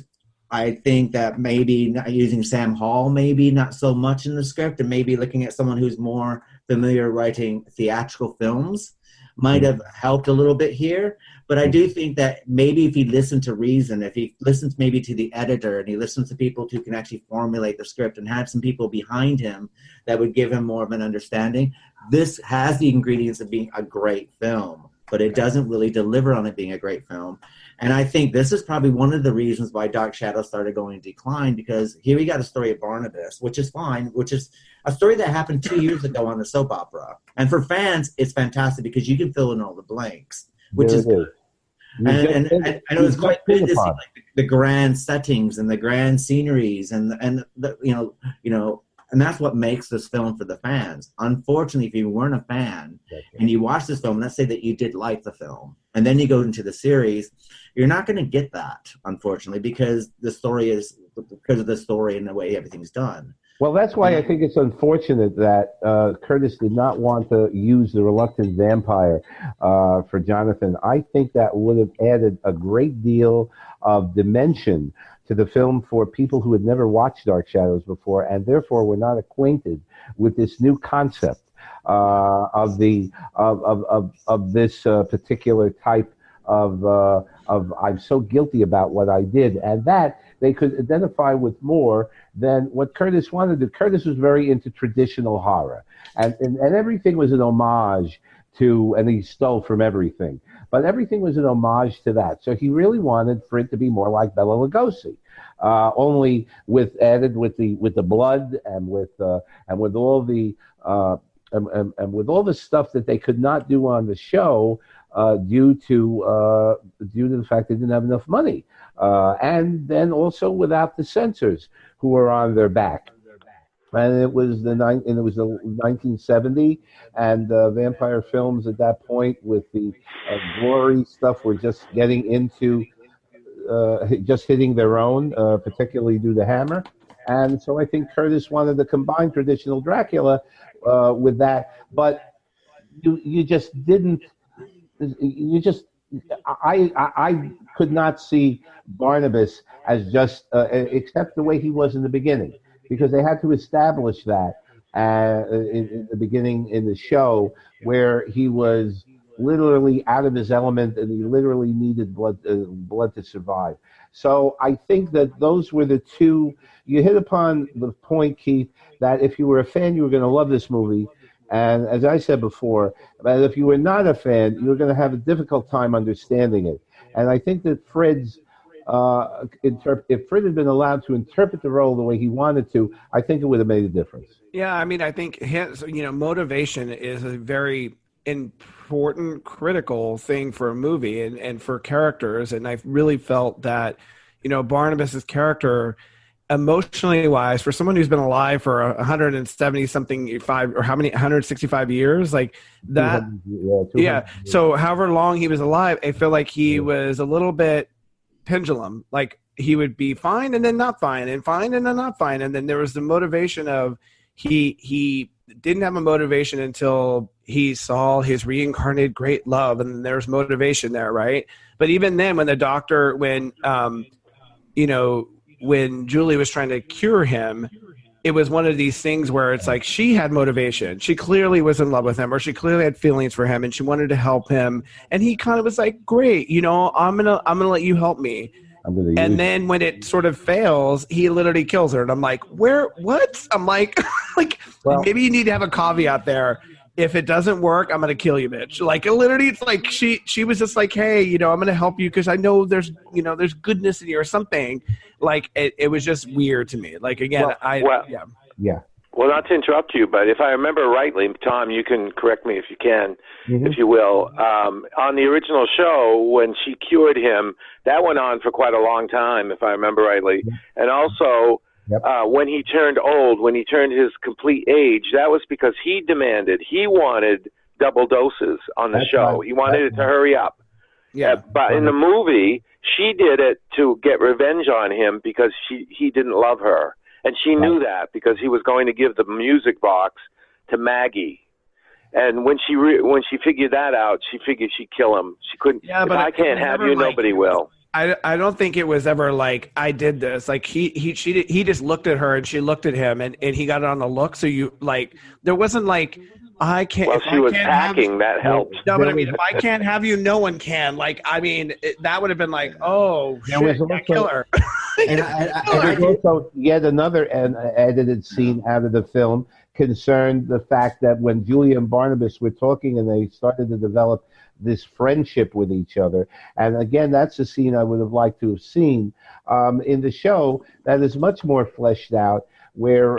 I think that maybe not using Sam Hall, maybe not so much in the script, and maybe looking at someone who's more familiar writing theatrical films might have helped a little bit here. But I do think that maybe if he listened to reason, if he listens maybe to the editor, and he listens to people who can actually formulate the script, and had some people behind him that would give him more of an understanding, this has the ingredients of being a great film, but it doesn't really deliver on it being a great film. And I think this is probably one of the reasons why Dark Shadows started going in decline, because here we got a story of Barnabas, which is fine, which is a story that happened 2 years ago on a soap opera. And for fans, it's fantastic because you can fill in all the blanks, which is good. And I know it's quite good to see like the grand settings and the grand sceneries and that's what makes this film for the fans. Unfortunately, if you weren't a fan and you watch this film, let's say that you did like the film, and then you go into the series, you're not going to get that, unfortunately, because of the story and the way everything's done. Well, that's why I think it's unfortunate that Curtis did not want to use the reluctant vampire for Jonathan. I think that would have added a great deal of dimension to the film for people who had never watched Dark Shadows before, and therefore were not acquainted with this new concept of this particular type of I'm so guilty about what I did, and that they could identify with more than what Curtis wanted to do. Curtis was very into traditional horror, and everything was an homage to, and he stole from everything, but everything was an homage to that. So he really wanted for it to be more like Bela Lugosi, only added with the blood and with all the and with all the stuff that they could not do on the show. due to the fact they didn't have enough money, and then also without the censors who were on their back. And it was the 1970, and vampire films at that point with the gory stuff were just getting into, just hitting their own, particularly due to Hammer. And so I think Curtis wanted to combine traditional Dracula with that, but you just didn't. I could not see Barnabas as just, except the way he was in the beginning, because they had to establish that in the beginning in the show, where he was literally out of his element and he literally needed blood to survive. So I think that those were the two. You hit upon the point, Keith, that if you were a fan, you were going to love this movie. And as I said before, but if you were not a fan, you were going to have a difficult time understanding it. And I think that Frid's, if Frid had been allowed to interpret the role the way he wanted to, I think it would have made a difference. Yeah, I mean, I think his, motivation is a very important, critical thing for a movie and for characters. And I really felt that, Barnabas's character, emotionally wise, for someone who's been alive for 165 years, like that. Yeah. So however long he was alive, I feel like he was a little bit pendulum. Like he would be fine and then not fine and fine and then not fine. And then there was the motivation of he didn't have a motivation until he saw his reincarnated great love. And then there's motivation there. Right. But even then when the doctor, when Julie was trying to cure him, it was one of these things where it's like she had motivation. She clearly was in love with him, or she clearly had feelings for him, and she wanted to help him. And he kind of was like, "Great, I'm gonna let you help me." And then when it sort of fails, he literally kills her. And I'm like, what? I'm like, maybe you need to have a caveat there. If it doesn't work, I'm going to kill you, bitch. Like, literally, it's like she was just like, hey, I'm going to help you because I know there's goodness in you or something. Like, it was just weird to me. Like, again, yeah. Well, not to interrupt you, but if I remember rightly, Tom, you can correct me if you can, if you will. On the original show, when she cured him, that went on for quite a long time, if I remember rightly. And also, when he turned old, when he turned his complete age, that was because he wanted double doses on the show. He wanted it to hurry up. Yeah. But in the movie, she did it to get revenge on him because he didn't love her. And she knew that because he was going to give the music box to Maggie. And when she figured that out, she figured she'd kill him. She couldn't. Yeah, but if I can't have you, nobody will. I don't think it was ever like I did this. Like he just looked at her and she looked at him and he got it on the look. So there wasn't like I can't. Well, she was packing. That helped. No, but I mean, if I can't have you, no one can. Like, I mean, that would have been like, oh shit, kill her. And there's also yet another edited scene out of the film concerned the fact that when Julia and Barnabas were talking and they started to develop this friendship with each other. And again, that's a scene I would have liked to have seen in the show that is much more fleshed out, where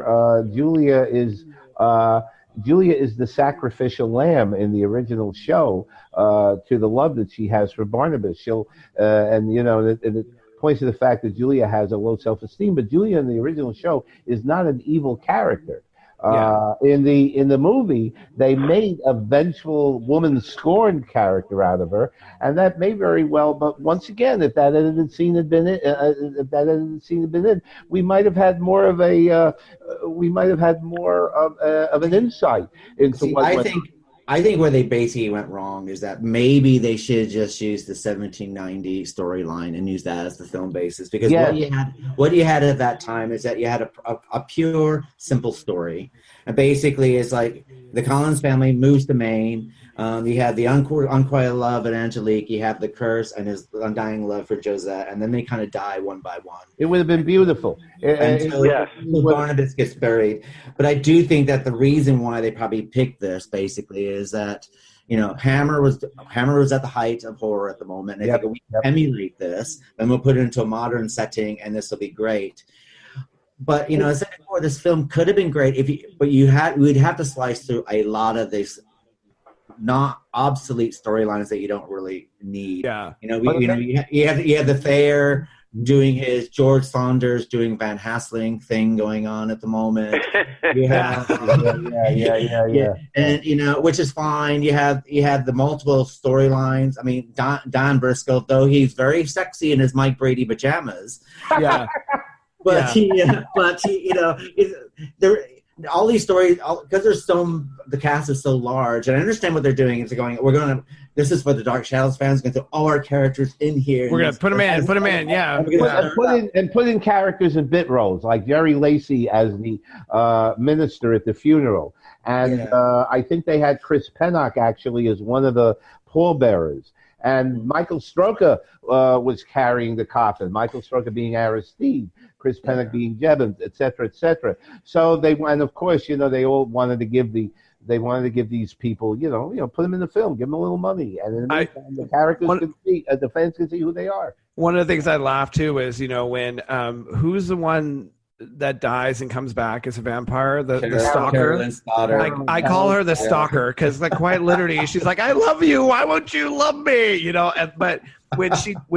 Julia is the sacrificial lamb in the original show to the love that she has for Barnabas. It points to the fact that Julia has a low self-esteem, but Julia in the original show is not an evil character. In the movie, they made a vengeful woman scorned character out of her, and that may very well. But once again, if that edited scene had been in, we might have had more of an insight into what. I think where they basically went wrong is that maybe they should have just used the 1790 storyline and used that as the film basis, because what you had at that time is that you had a pure, simple story. And basically it's like the Collins family moves to Maine. You have the unquiet love at Angelique. You have the curse and his undying love for Josette. And then they kind of die one by one. It would have been beautiful. Until Barnabas gets buried. But I do think that the reason why they probably picked this basically is that, Hammer was at the height of horror at the moment. And they think we emulate this, then we'll put it into a modern setting and this will be great. But, as I said before, this film could have been great we'd have to slice through a lot of this not obsolete storylines that you don't really need. Yeah. You have the Fair doing his George Saunders doing Van Hassling thing going on at the moment. You have, yeah. And which is fine. You have the multiple storylines. I mean, Don Briscoe, though he's very sexy in his Mike Brady pajamas. Yeah. But all these stories, because the cast is so large, and I understand what they're doing. Is they're going, this is for the Dark Shadows fans, going to throw all our characters in here. We're going to put them in, yeah. And put in characters in bit roles, like Jerry Lacey as the minister at the funeral. And I think they had Chris Pennock actually as one of the pallbearers. And Michael Stroker was carrying the coffin. Michael Stroker being Aristide, Chris Pennock being Jevons, et cetera, et cetera. So and of course, they all wanted to give these people, put them in the film, give them a little money, and in the meantime, the characters can see, the fans can see who they are. One of the things I laughed too is, when who's the one that dies and comes back as a vampire, the stalker. I call her the stalker because, quite literally, she's like, "I love you. Why won't you love me?" But when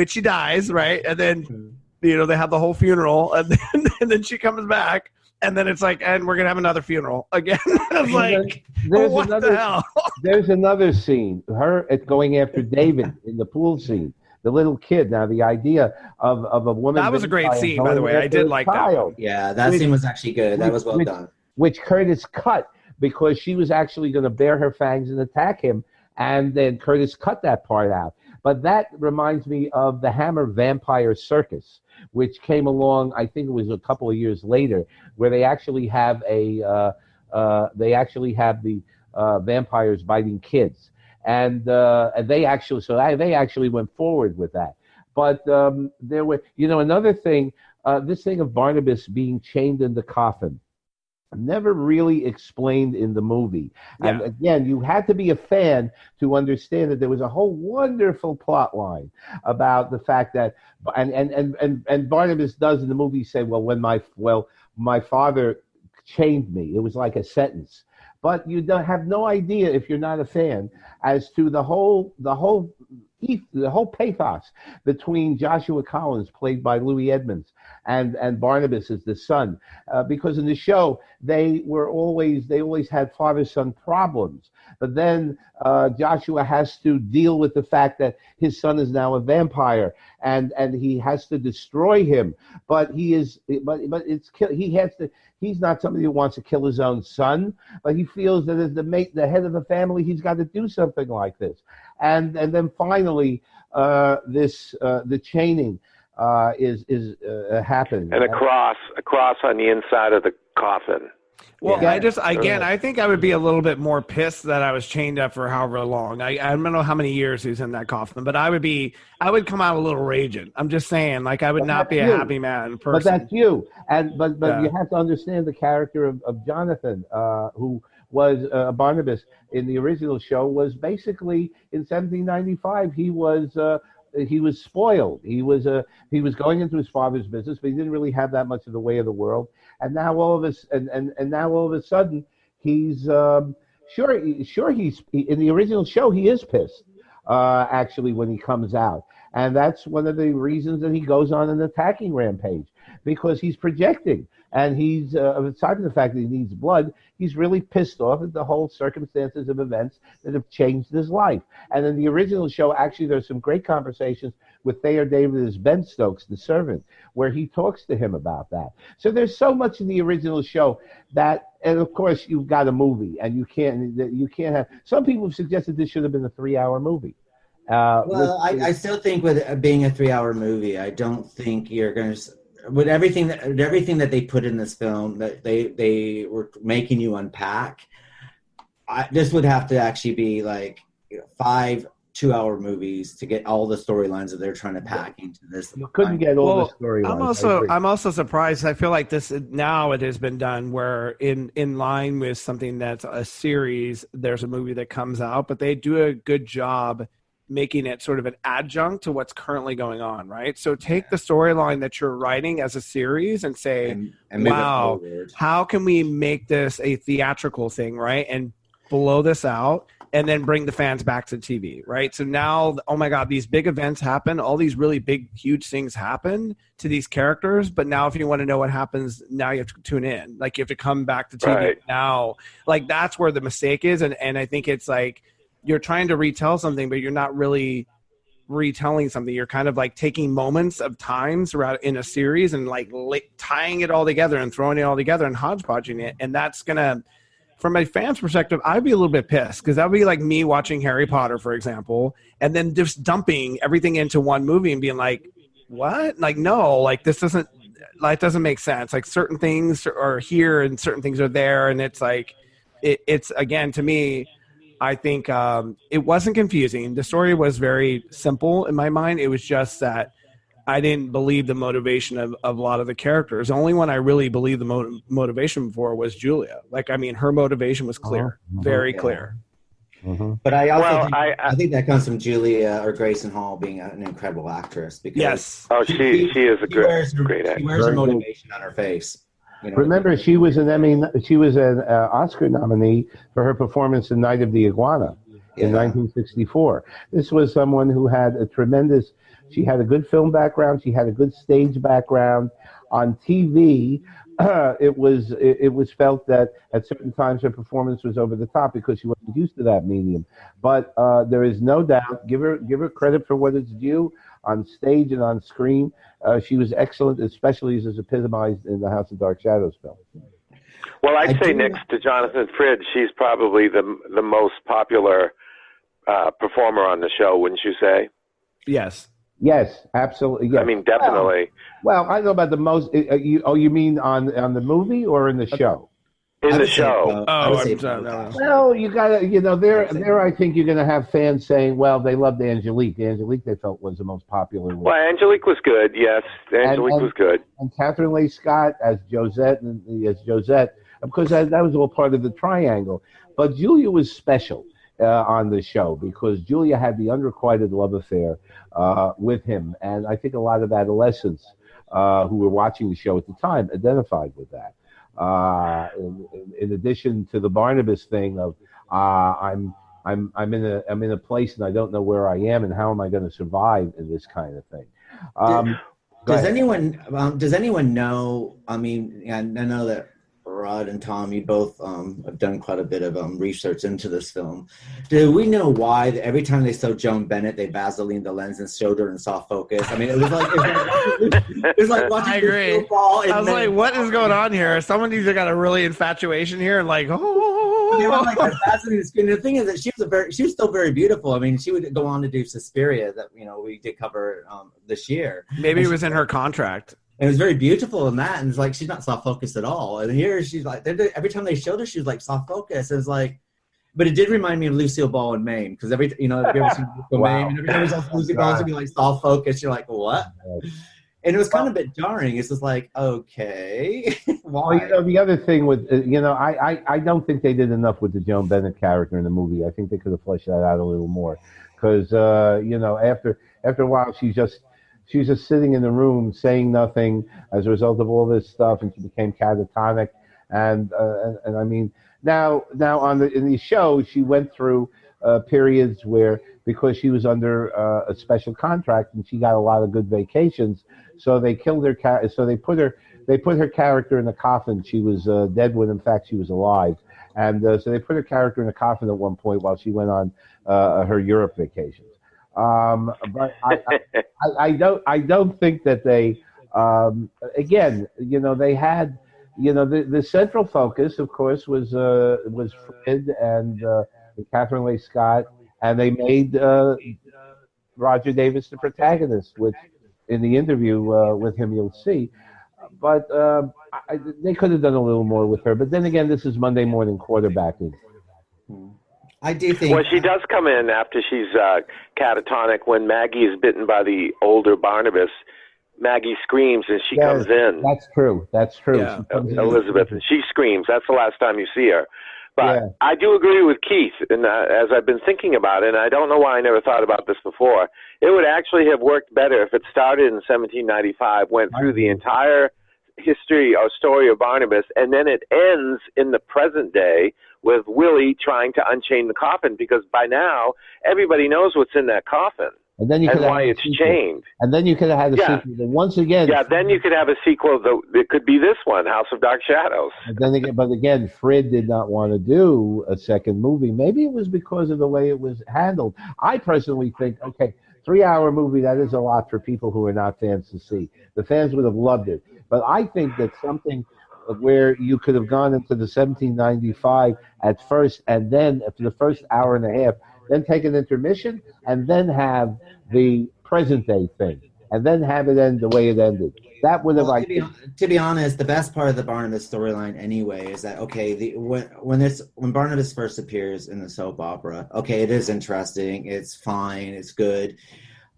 she dies, right, and then they have the whole funeral, and then she comes back, and then it's like, and we're gonna have another funeral again. It's like, what the hell? There's another scene, her going after David in the pool scene. The little kid. Now, the idea of a woman. That was a great scene, by the way. I did like that. Yeah, that scene was actually good. That was well done. Which Curtis cut because she was actually going to bare her fangs and attack him, and then Curtis cut that part out. But that reminds me of the Hammer Vampire Circus, which came along. I think it was a couple of years later, where they actually have the vampires biting kids. And they actually went forward with that. But there were, another thing, this thing of Barnabas being chained in the coffin, never really explained in the movie. Yeah. And again, you had to be a fan to understand that there was a whole wonderful plot line about the fact that, and Barnabas does in the movie say, my father chained me. It was like a sentence. But you don't have no idea, if you're not a fan, as to the whole pathos between Joshua Collins, played by Louis Edmonds, and Barnabas as the son, because in the show they always had father-son problems. But then Joshua has to deal with the fact that his son is now a vampire, and he has to destroy him. But he's not somebody who wants to kill his own son, but he feels that as the head of the family, he's got to do something like this. And then finally, the chaining happens. And a cross on the inside of the coffin. Well, yeah. I think I would be a little bit more pissed that I was chained up for however long. I don't know how many years he was in that coffin, but I would come out a little raging. I'm just saying, I would not be a happy man person. But that's you. But you have to understand the character of Jonathan, who was Barnabas in the original show, was basically in 1795. He was spoiled. He was going into his father's business, but he didn't really have that much of the way of the world. And now all of a sudden, he's sure he's in the original show he is pissed actually when he comes out, and that's one of the reasons that he goes on an attacking rampage, because he's projecting. And he's, aside from the fact that he needs blood, he's really pissed off at the whole circumstances of events that have changed his life. And in the original show, actually, there's some great conversations with Thayer David as Ben Stokes, the servant, where he talks to him about that. So there's so much in the original show that, and of course, you've got a movie, and you can't have. Some people have suggested this should have been a 3-hour movie. I still think with it being a 3-hour movie, I don't think you're going to. With everything that they put in this film, that they were making you unpack, this would have to actually be 5 2-hour movies to get all the storylines that they're trying to pack into this. You couldn't get all the storylines. I'm also surprised. I feel like this now it has been done where in line with something that's a series, there's a movie that comes out, but they do a good job making it sort of an adjunct to what's currently going on, right? So take the storyline that you're writing as a series and say, and wow, how can we make this a theatrical thing, right? And blow this out and then bring the fans back to TV, right? So now, oh my God, these big events happen. All these really big, huge things happen to these characters. But now if you want to know what happens, now you have to tune in. Like you have to come back to TV now. Like that's where the mistake is. And I think it's like you're trying to retell something, but you're not really retelling something. You're kind of like taking moments of times throughout in a series and like tying it all together and throwing it all together and hodgepodging it. And that's going to, from a fan's perspective, I'd be a little bit pissed because that would be like me watching Harry Potter, for example, and then just dumping everything into one movie and being like, what? Like, no, like this doesn't make sense. Like certain things are here and certain things are there. And it's like, it's again, to me, I think it wasn't confusing. The story was very simple in my mind. It was just that I didn't believe the motivation of a lot of the characters. The only one I really believed the motivation for was Julia. Like, I mean, her motivation was clear, very clear. But I also I think that comes from Julia or Grayson Hall being an incredible actress. Because she is a great actress. She wears her motivation on her face. You know, remember, she was an Oscar nominee for her performance in Night of the Iguana in 1964. This was someone who had she had a good film background. She had a good stage background. On TV, it was felt that at certain times her performance was over the top because she wasn't used to that medium. But there is no doubt, give her credit for what it's due. On stage and on screen, she was excellent, especially as epitomized in the House of Dark Shadows film. Well, I'd say next to Jonathan Frid, she's probably the most popular performer on the show, wouldn't you say? Yes, absolutely. Yes. I mean, definitely. Well, I don't know about the most. You mean on the movie or in the show? In the show. Well, you gotta, there. I think you're gonna have fans saying, "Well, they loved Angelique. Angelique, they felt was the most popular one." Well, Angelique was good. Yes, Angelique was good. And Kathryn Leigh Scott as Josette, because that was all part of the triangle. But Julia was special on the show because Julia had the unrequited love affair with him, and I think a lot of adolescents who were watching the show at the time identified with that. In addition to the Barnabas thing of I'm in a place and I don't know where I am and how am I going to survive in this kind of thing. Does anyone know? I mean, I know that Rod and Tom, you both have done quite a bit of research into this film. Do we know why every time they showed Joan Bennett, they Vaseline the lens and showed her in soft focus? I mean, it was like watching I agree. I was like, what is going on here? Someone either got a really infatuation here and like, They were like Vaseline skin. The thing is that she was still very beautiful. I mean, she would go on to do Suspiria that we did cover this year. Maybe it was in her contract. And it was very beautiful in that, and it's like she's not soft focused at all. And here she's like, every time they showed her, she was like soft focus. It was like, but it did remind me of Lucille Ball in Maine because have you ever seen Lucille Maine? And every time you saw Lucille Ball, she'd be like soft focus. You're like, what? And it was kind of a bit jarring. It's just like, okay, why? Well, the other thing with I don't think they did enough with the Joan Bennett character in the movie. I think they could have fleshed that out a little more because after a while she's just sitting in the room saying nothing as a result of all this stuff, and she became catatonic. And I mean, now in the show, she went through periods where, because she was under a special contract and she got a lot of good vacations, so they killed her. So they put her character in a coffin. She was dead when in fact she was alive, and so they put her character in a coffin at one point while she went on her Europe vacations. But I don't think that they, again, they had, the central focus, of course, was Frid and Kathryn Leigh Scott, and they made Roger Davis the protagonist, which in the interview with him you'll see. But they could have done a little more with her. But then again, this is Monday morning quarterbacking. I do think. Well, she does come in after she's catatonic. When Maggie is bitten by the older Barnabas, Maggie screams and she comes in. That's true. Yeah. Elizabeth, and she screams. That's the last time you see her. But I do agree with Keith, and as I've been thinking about it, and I don't know why I never thought about this before, it would actually have worked better if it started in 1795, went through the entire history or story of Barnabas, and then it ends in the present day with Willie trying to unchain the coffin, because by now everybody knows what's in that coffin And then you could why have it's chained. And then you could have had a sequel. But once again, then you could have a sequel that could be this one, House of Dark Shadows. But again, Frid did not want to do a second movie. Maybe it was because of the way it was handled. I personally think, okay, 3-hour movie, that is a lot for people who are not fans to see. The fans would have loved it. But I think that something where you could have gone into the 1795 at first, and then after the first hour and a half, then take an intermission, and then have the present day thing, and then have it end the way it ended. That would have to be honest, the best part of the Barnabas storyline anyway is that, okay, when Barnabas first appears in the soap opera, okay, it is interesting, it's fine, it's good,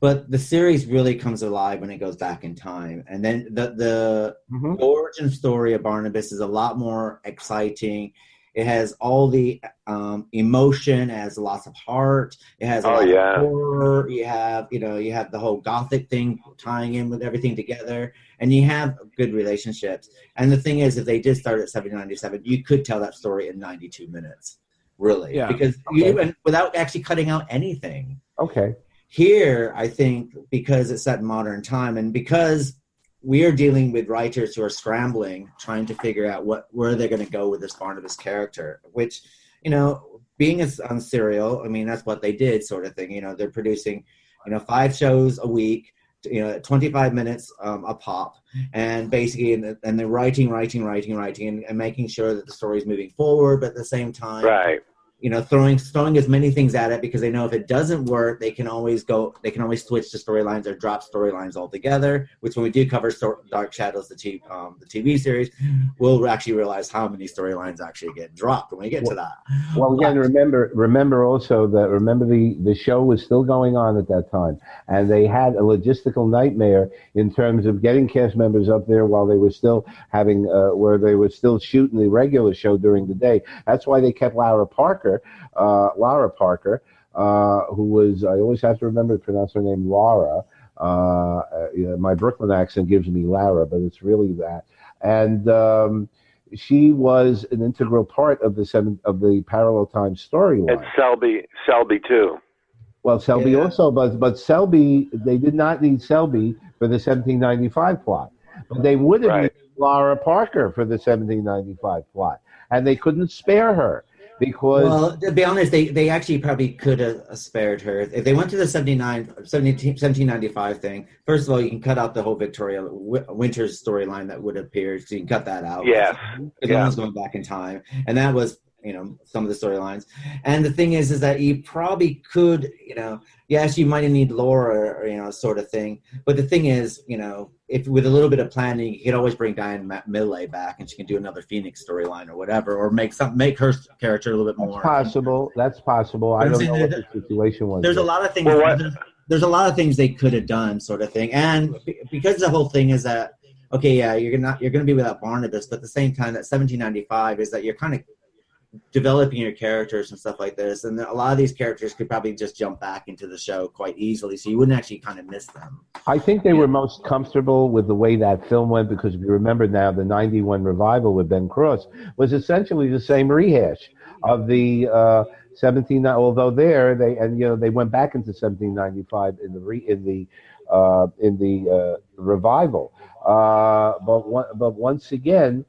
but the series really comes alive when it goes back in time. And then the origin story of Barnabas is a lot more exciting. It has all the emotion, it has lots of heart, it has a lot of horror. You have the whole gothic thing tying in with everything together, and you have good relationships. And the thing is, if they did start at 1797, you could tell that story in 92 minutes, really, because and without actually cutting out anything. Okay. Here, I think, because it's set in modern time, and because we are dealing with writers who are scrambling, trying to figure out where they're going to go with this Barnabas character, which, being on Serial, I mean, that's what they did, sort of thing. They're producing, 5 shows a week, 25 minutes a pop, and basically, and they're writing, and making sure that the story is moving forward, but at the same time, throwing as many things at it, because they know if it doesn't work, they can always switch to storylines or drop storylines altogether, which when we do cover Dark Shadows, the TV series, we'll actually realize how many storylines actually get dropped when we get to that. Well, again, remember also that the show was still going on at that time, and they had a logistical nightmare in terms of getting cast members up there while they were still having, where they were still shooting the regular show during the day. That's why they kept Lara Parker, who was, I always have to remember to pronounce her name Laura. My Brooklyn accent gives me Lara, but it's really that. And she was an integral part of the parallel time storyline. And Selby too. Well, Selby also, but Selby, they did not need Selby for the 1795 plot. But they would have needed Lara Parker for the 1795 plot. And they couldn't spare her. Because, well, to be honest, they actually probably could have spared her. If they went to the 1795 thing, first of all, you can cut out the whole Victoria Winters storyline that would have appeared, so you can cut that out. Yes. Because no one's going back in time. And that was, some of the storylines. And the thing is that you probably could, yes, you might need Laura, or, sort of thing. But the thing is, if with a little bit of planning, you could always bring Diane Millay back, and she can do another Phoenix storyline or whatever, or make her character a little bit more. That's possible. I don't know what the situation was. There's a lot of things. There's a lot of things they could have done, sort of thing. And because the whole thing is that, okay, yeah, you're going to be without Barnabas, but at the same time, that 1795 is that you're kind of developing your characters and stuff like this, and a lot of these characters could probably just jump back into the show quite easily, so you wouldn't actually kind of miss them. I think they were most comfortable with the way that film went, because if you remember now, the 91 revival with Ben Cross was essentially the same rehash of the 17, although they went back into 1795 in the revival, but once again,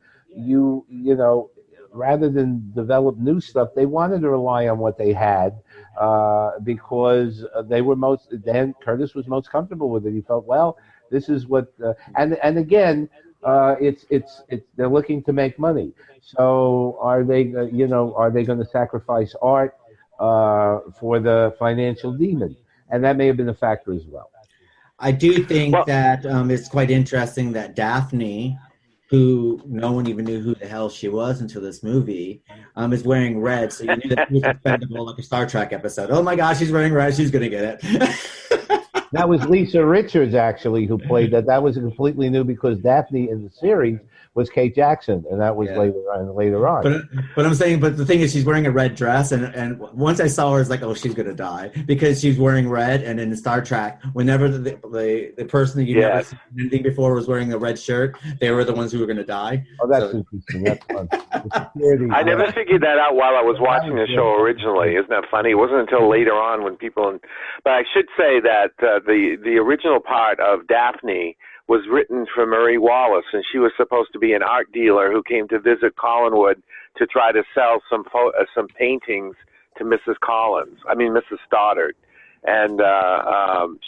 rather than develop new stuff, they wanted to rely on what they had, because Dan Curtis was most comfortable with it. He felt, well, this is what, and again, they're looking to make money. So are they going to sacrifice art for the financial demon? And that may have been a factor as well. I do think that it's quite interesting that Daphne, who no one even knew who the hell she was until this movie, is wearing red, so you knew that she was expendable, like a Star Trek episode. Oh my gosh, she's wearing red, she's going to get it. That was Lisa Richards, actually, who played that. That was completely new, because Daphne in the series was Kate Jackson, and that was later on. But I'm saying, but the thing is, she's wearing a red dress, and once I saw her, it's like, oh, she's gonna die because she's wearing red. And in Star Trek, whenever the person that you never seen anything before was wearing a red shirt, they were the ones who were gonna die. Oh, that's interesting. That's fun. I never figured that out while I was watching the show originally. Isn't that funny? It wasn't until later on when people. But I should say that the original part of Daphne was written for Marie Wallace, and she was supposed to be an art dealer who came to visit Collinwood to try to sell some paintings to Mrs. Stoddard. And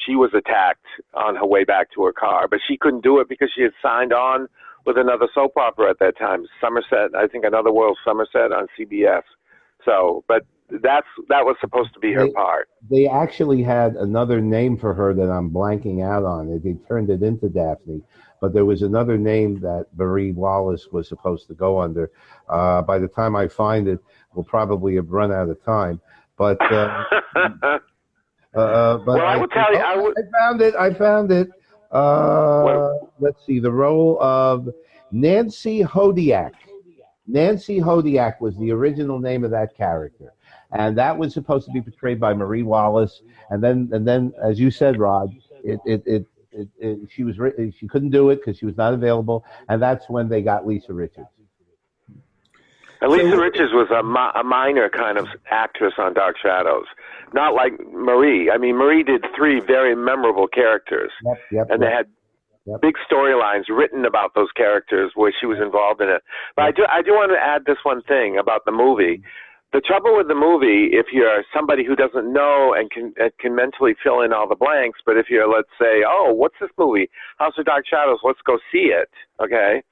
she was attacked on her way back to her car, but she couldn't do it because she had signed on with another soap opera at that time, Somerset, I think Another World Somerset on CBS. So, but that was supposed to be her part. They actually had another name for her that I'm blanking out on. They turned it into Daphne, but there was another name that Marie Wallace was supposed to go under. By the time I find it, we'll probably have run out of time. But well, I would tell you, I found it. Let's see, the role of Nancy Hodiak. Nancy Hodiak was the original name of that character, and that was supposed to be portrayed by Marie Wallace. And then, as you said, Rod, she couldn't do it because she was not available, and that's when they got Lisa Richards. And Lisa Richards was a minor kind of actress on Dark Shadows, not like Marie. I mean, Marie did 3 very memorable characters, and they had big storylines written about those characters where she was involved in it. But I do want to add this one thing about the movie. The trouble with the movie, if you're somebody who doesn't know and can mentally fill in all the blanks, but if you're, let's say, oh, what's this movie? House of Dark Shadows, let's go see it, okay?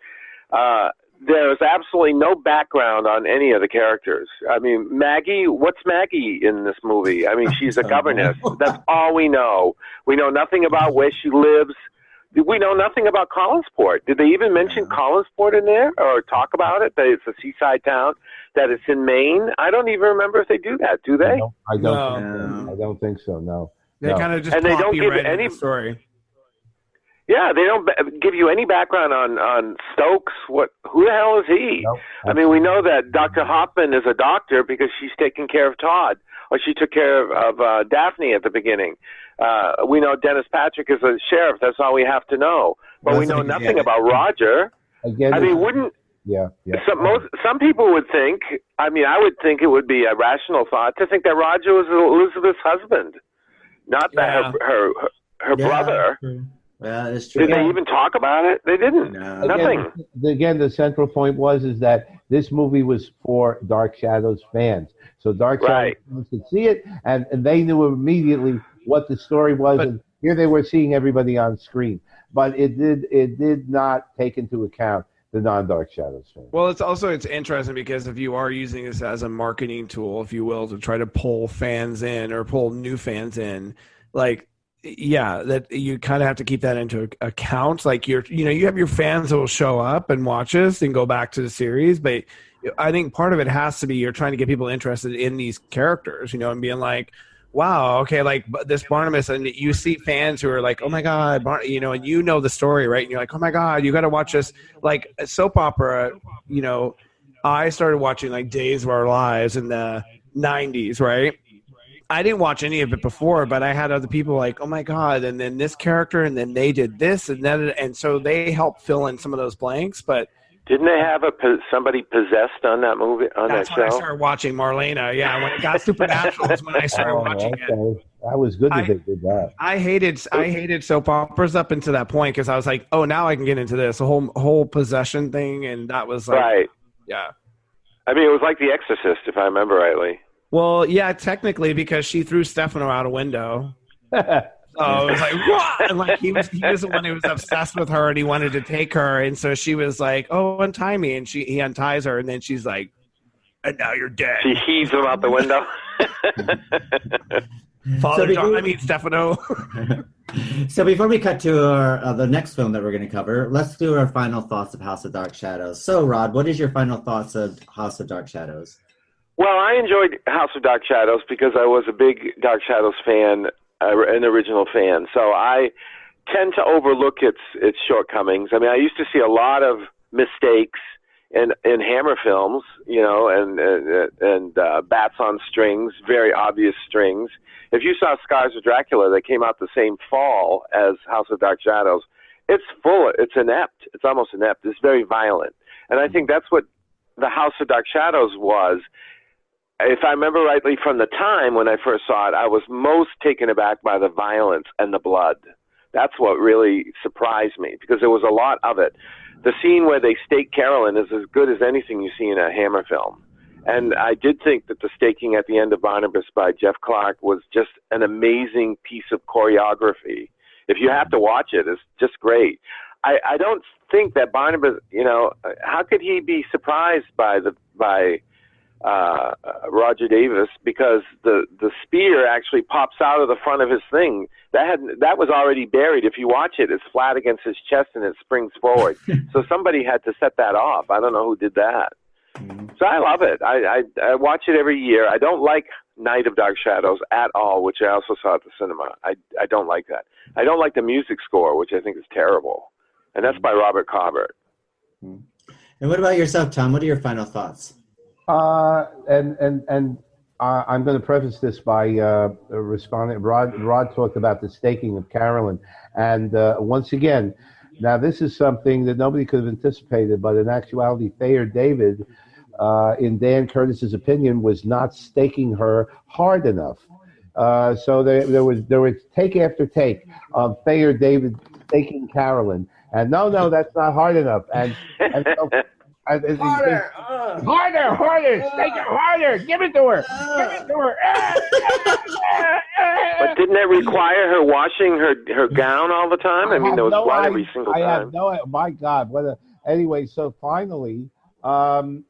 There's absolutely no background on any of the characters. I mean, Maggie, what's Maggie in this movie? I mean, she's a governess. That's all we know. We know nothing about where she lives. We know nothing about Collinsport. Did they even mention Collinsport in there or talk about it, that it's a seaside town, that it's in Maine? I don't even remember if they do that, do they? I don't think so, no. They kind of just and they don't give any story. Yeah, they don't give you any background on Stokes. Who the hell is he? Nope. I mean, we know that Dr. Hoffman is a doctor because she's taking care of Todd, or she took care of Daphne at the beginning. We know Dennis Patrick is a sheriff. That's all we have to know. But we know nothing about Roger. Again, I mean, wouldn't... Yeah. Some people would think, I mean, I would think it would be a rational thought to think that Roger was Elizabeth's husband, not that her brother. Yeah, that's true. Did they even talk about it? They didn't. No. Nothing. Again, the central point is that this movie was for Dark Shadows fans. So Dark Shadows fans could see it, and they knew immediately what the story was. And here they were seeing everybody on screen. But it did not take into account the non-Dark Shadows fans. Well, it's interesting because if you are using this as a marketing tool, if you will, to try to pull fans in or pull new fans in, like, yeah, that you kind of have to keep that into account. Like you have your fans that will show up and watch us and go back to the series, but I think part of it has to be you're trying to get people interested in these characters, and being like, wow, okay, like this Barnabas, and you see fans who are like, oh my God, and you know the story, right? And you're like, oh my God, you got to watch this. Like a soap opera, I started watching like Days of Our Lives in the 90s, right? I didn't watch any of it before, but I had other people like, oh my God, and then this character, and then they did this, and then, and so they helped fill in some of those blanks. But didn't they have somebody possessed on that movie, on that show? That's when I started watching Marlena. Yeah, when it got Supernatural is when I started watching it. That was good that they did that. I hated soap operas up until that point because I was like, oh, now I can get into this, the whole possession thing, and that was like, right. Yeah. I mean, it was like The Exorcist, if I remember rightly. Well, yeah, technically, because she threw Stefano out a window. So it was like, what? And like he was the one who was obsessed with her, and he wanted to take her, and so she was like, "Oh, untie me," and he unties her, and then she's like, "And now you're dead." She heaves him out the window. Stefano. So before we cut to the next film that we're going to cover, let's do our final thoughts of House of Dark Shadows. So, Rod, what is your final thoughts of House of Dark Shadows? Well, I enjoyed House of Dark Shadows because I was a big Dark Shadows fan, an original fan. So I tend to overlook its shortcomings. I mean, I used to see a lot of mistakes in Hammer films, and Bats on Strings, very obvious strings. If you saw Scars of Dracula that came out the same fall as House of Dark Shadows, it's inept. It's almost inept. It's very violent. And I think that's what the House of Dark Shadows was. If I remember rightly from the time when I first saw it, I was most taken aback by the violence and the blood. That's what really surprised me, because there was a lot of it. The scene where they stake Karlen is as good as anything you see in a Hammer film. And I did think that the staking at the end of Barnabas by Jeff Clark was just an amazing piece of choreography. If you have to watch it, it's just great. I don't think that Barnabas, how could he be surprised by Roger Davis, because the spear actually pops out of the front of his thing. That was already buried. If you watch it, it's flat against his chest and it springs forward. So somebody had to set that off. I don't know who did that. So I love it. I watch it every year. I don't like Night of Dark Shadows at all, which I also saw at the cinema. I don't like that. I don't like the music score, which I think is terrible. And that's by Robert Cobbert. And what about yourself, Tom? What are your final thoughts? I'm going to preface this by responding. Rod talked about the staking of Karlen, and once again, now this is something that nobody could have anticipated, but in actuality, Thayer David, in Dan Curtis's opinion, was not staking her hard enough. So there was take after take of Thayer David staking Karlen, and no, that's not hard enough, and so. Harder, stake it harder, give it to her. But didn't that require her washing her gown all the time? I mean, there was blood every single time. I have no idea. My God, anyway, so finally,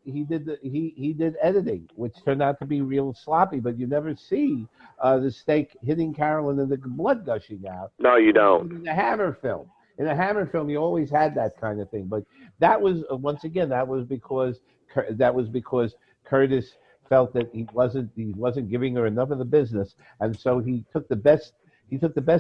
he did editing, which turned out to be real sloppy, but you never see the stake hitting Karlen and the blood gushing out. No, you don't. In the Hammer film. In a Hammer film, you always had that kind of thing, but that was because Curtis felt that he wasn't giving her enough of the business, and so he took the best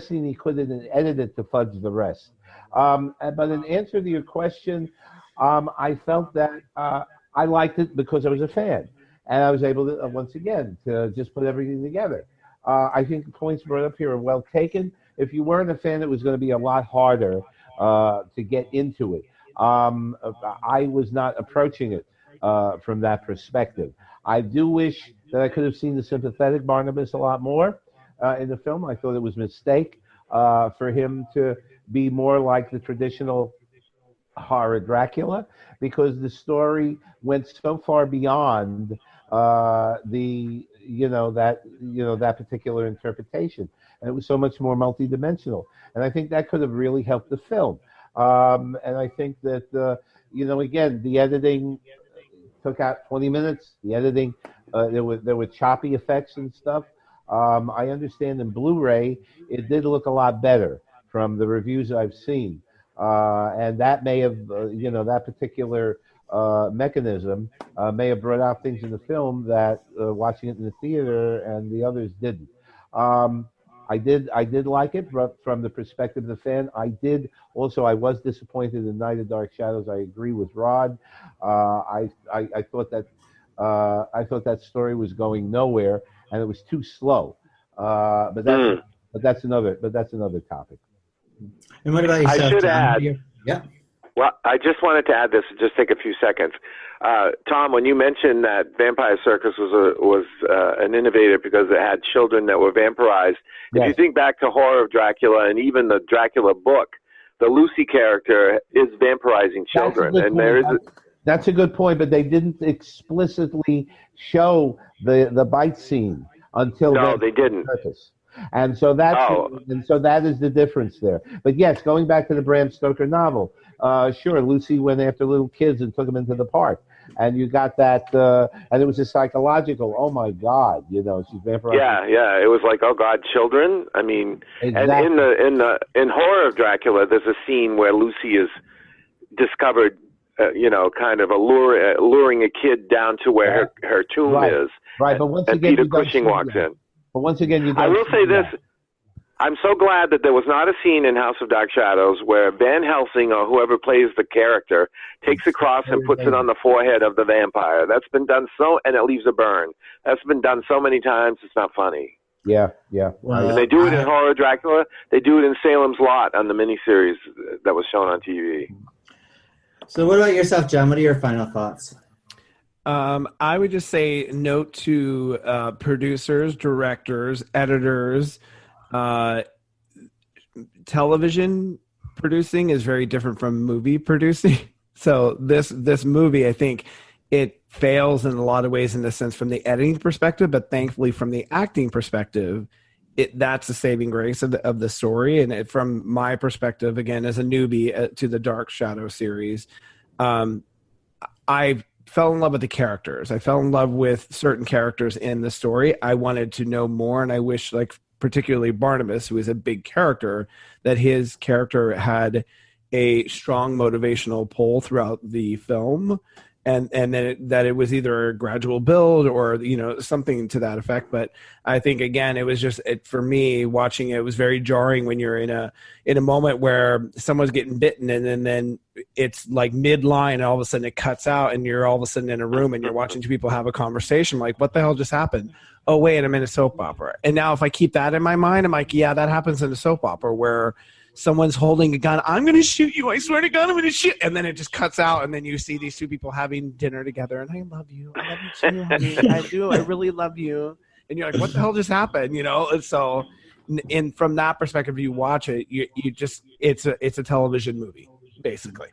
scene he could and edited it to fudge the rest. But in answer to your question, I felt that I liked it because I was a fan, and I was able to once again to just put everything together. I think the points brought up here are well taken. If you weren't a fan, it was going to be a lot harder to get into it. I was not approaching it from that perspective. I do wish that I could have seen the sympathetic Barnabas a lot more in the film. I thought it was a mistake for him to be more like the traditional horror Dracula, because the story went so far beyond that particular interpretation, and it was so much more multidimensional. And I think that could have really helped the film. And I think that again, the editing took out 20 minutes. The editing, there were choppy effects and stuff. I understand in Blu-ray it did look a lot better from the reviews I've seen, and that may have that particular mechanism may have brought out things in the film that watching it in the theater and the others didn't. I did like it from the perspective of the fan. I was disappointed in Night of Dark Shadows. I agree with Rod. I thought that story was going nowhere and it was too slow. But that's another topic. And what about yourself? I should add. Yeah. Well, I just wanted to add this. Just take a few seconds. Tom, when you mentioned that Vampire Circus was an innovator because it had children that were vampirized, if you think back to Horror of Dracula and even the Dracula book, the Lucy character is vampirizing children, That's a good point, but they didn't explicitly show the bite scene until they didn't. Purpose. And so that is the difference there. But yes, going back to the Bram Stoker novel, sure, Lucy went after little kids and took them into the park, and you got that, and it was a psychological. Oh my God, she's vampirized. Yeah, it was like, oh God, children. I mean, exactly. And in Horror of Dracula, there's a scene where Lucy is discovered, kind of luring a kid down to where her tomb is. Right, but once and again, Peter Cushing walks in. But once again, I will say this. I'm so glad that there was not a scene in House of Dark Shadows where Van Helsing or whoever plays the character takes a cross and puts it on the forehead of the vampire. That's been done and it leaves a burn. That's been done so many times, it's not funny. Yeah. Well, And they do it in Horror Dracula. They do it in Salem's Lot on the miniseries that was shown on TV. So what about yourself, John? What are your final thoughts? I would just say note to producers, directors, editors, television producing is very different from movie producing. So this movie, I think it fails in a lot of ways in the sense from the editing perspective, but thankfully from the acting perspective, that's the saving grace of the story. And from my perspective, again, as a newbie to the Dark Shadow series, I fell in love with the characters. I fell in love with certain characters in the story. I wanted to know more, and I wish, like particularly Barnabas, who is a big character, that his character had a strong motivational pull throughout the film, and then that it was either a gradual build or something to that effect. But I think again, it was just for me watching it was very jarring when you're in a moment where someone's getting bitten and then it's like mid-line and all of a sudden it cuts out and you're all of a sudden in a room and you're watching two people have a conversation like, what the hell just happened? Oh wait, I'm in a soap opera. And now if I keep that in my mind, I'm like, yeah, that happens in a soap opera where someone's holding a gun. I'm going to shoot you. I swear to God, I'm going to shoot. And then it just cuts out. And then you see these two people having dinner together. And I love you. I love you too, honey. I do. I really love you. And you're like, what the hell just happened? And so from that perspective, you watch it, you just, it's a television movie, basically.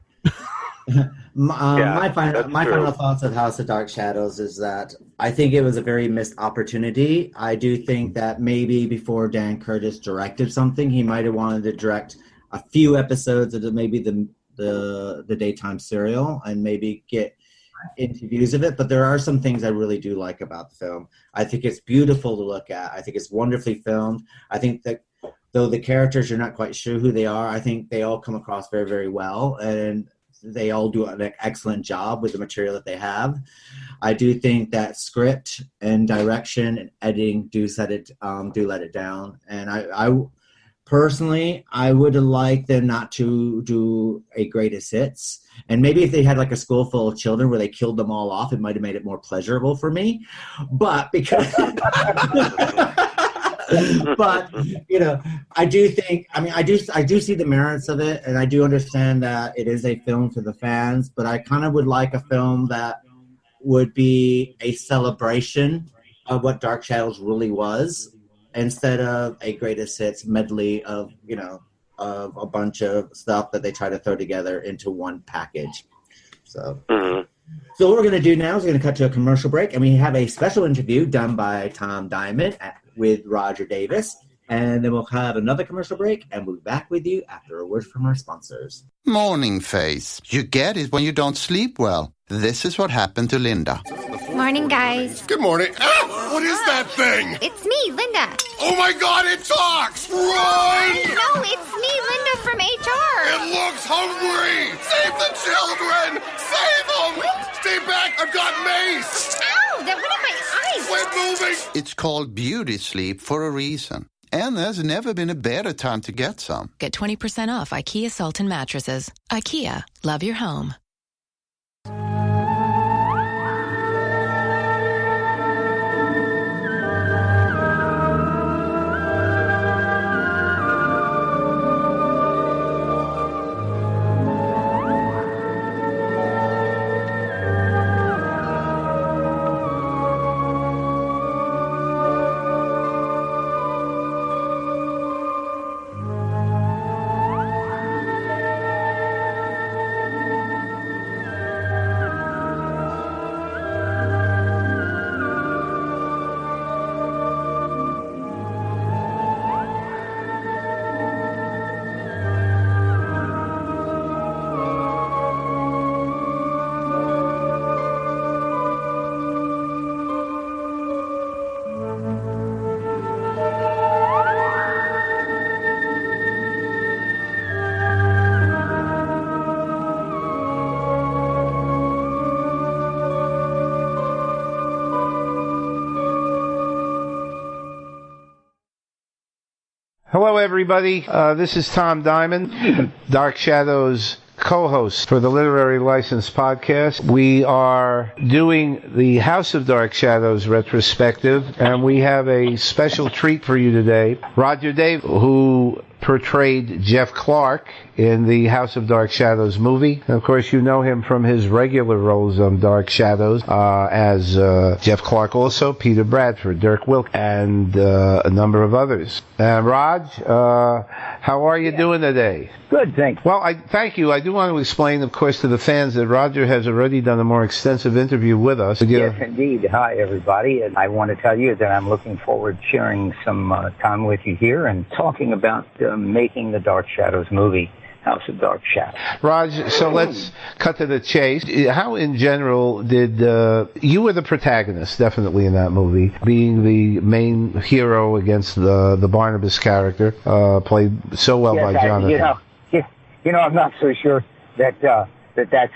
My final thoughts of House of Dark Shadows is that I think it was a very missed opportunity. I do think that maybe before Dan Curtis directed something, he might have wanted to direct a few episodes of maybe the daytime serial and maybe get interviews of it. But there are some things I really do like about the film. I think it's beautiful to look at. I think it's wonderfully filmed. I think that though the characters, you're not quite sure who they are, I think they all come across very, very well. And they all do an excellent job with the material that they have. I do think that script and direction and editing do let it down. And I personally, I would like them not to do a greatest hits. And maybe if they had like a school full of children where they killed them all off, it might have made it more pleasurable for me. But because... But I do think. I mean, I do see the merits of it, and I do understand that it is a film for the fans. But I kind of would like a film that would be a celebration of what Dark Shadows really was, instead of a greatest hits medley of of a bunch of stuff that they try to throw together into one package. So. Mm-hmm. So what we're going to do now is we're going to cut to a commercial break, and we have a special interview done by Tom Diamond with Roger Davis, and then we'll have another commercial break, and we'll be back with you after a word from our sponsors. Morning face. You get it when you don't sleep well. This is what happened to Linda. Morning, guys. Good morning. Ah, what is that thing? It's me, Linda. Oh my God, it talks! Run! No, it's me, Linda from HR. It looks hungry! Save the children! Save them! What? Stay back, I've got mace! Ow, that went in my eyes. Quit moving! It's called beauty sleep for a reason. And there's never been a better time to get some. Get 20% off IKEA Sultan mattresses. IKEA, love your home. Hello, everybody. This is Tom Diamond, Dark Shadows co-host for the Literary License podcast. We are doing the House of Dark Shadows retrospective, and we have a special treat for you today. Roger Dave, who portrayed Jeff Clark in the House of Dark Shadows movie. And of course, you know him from his regular roles on Dark Shadows as Jeff Clark, also Peter Bradford, Dirk Wilk, and a number of others. And Raj, how are you doing today? Good, thanks. Well, thank you. I do want to explain, of course, to the fans that Roger has already done a more extensive interview with us. Yes, indeed. Hi, everybody. And I want to tell you that I'm looking forward to sharing some time with you here and talking about making the Dark Shadows movie, House of Dark Shadows. Raj, so let's cut to the chase. How, in general, did you were the protagonist, definitely, in that movie, being the main hero against the Barnabas character, played so well by Jonathan. I'm not so sure that that's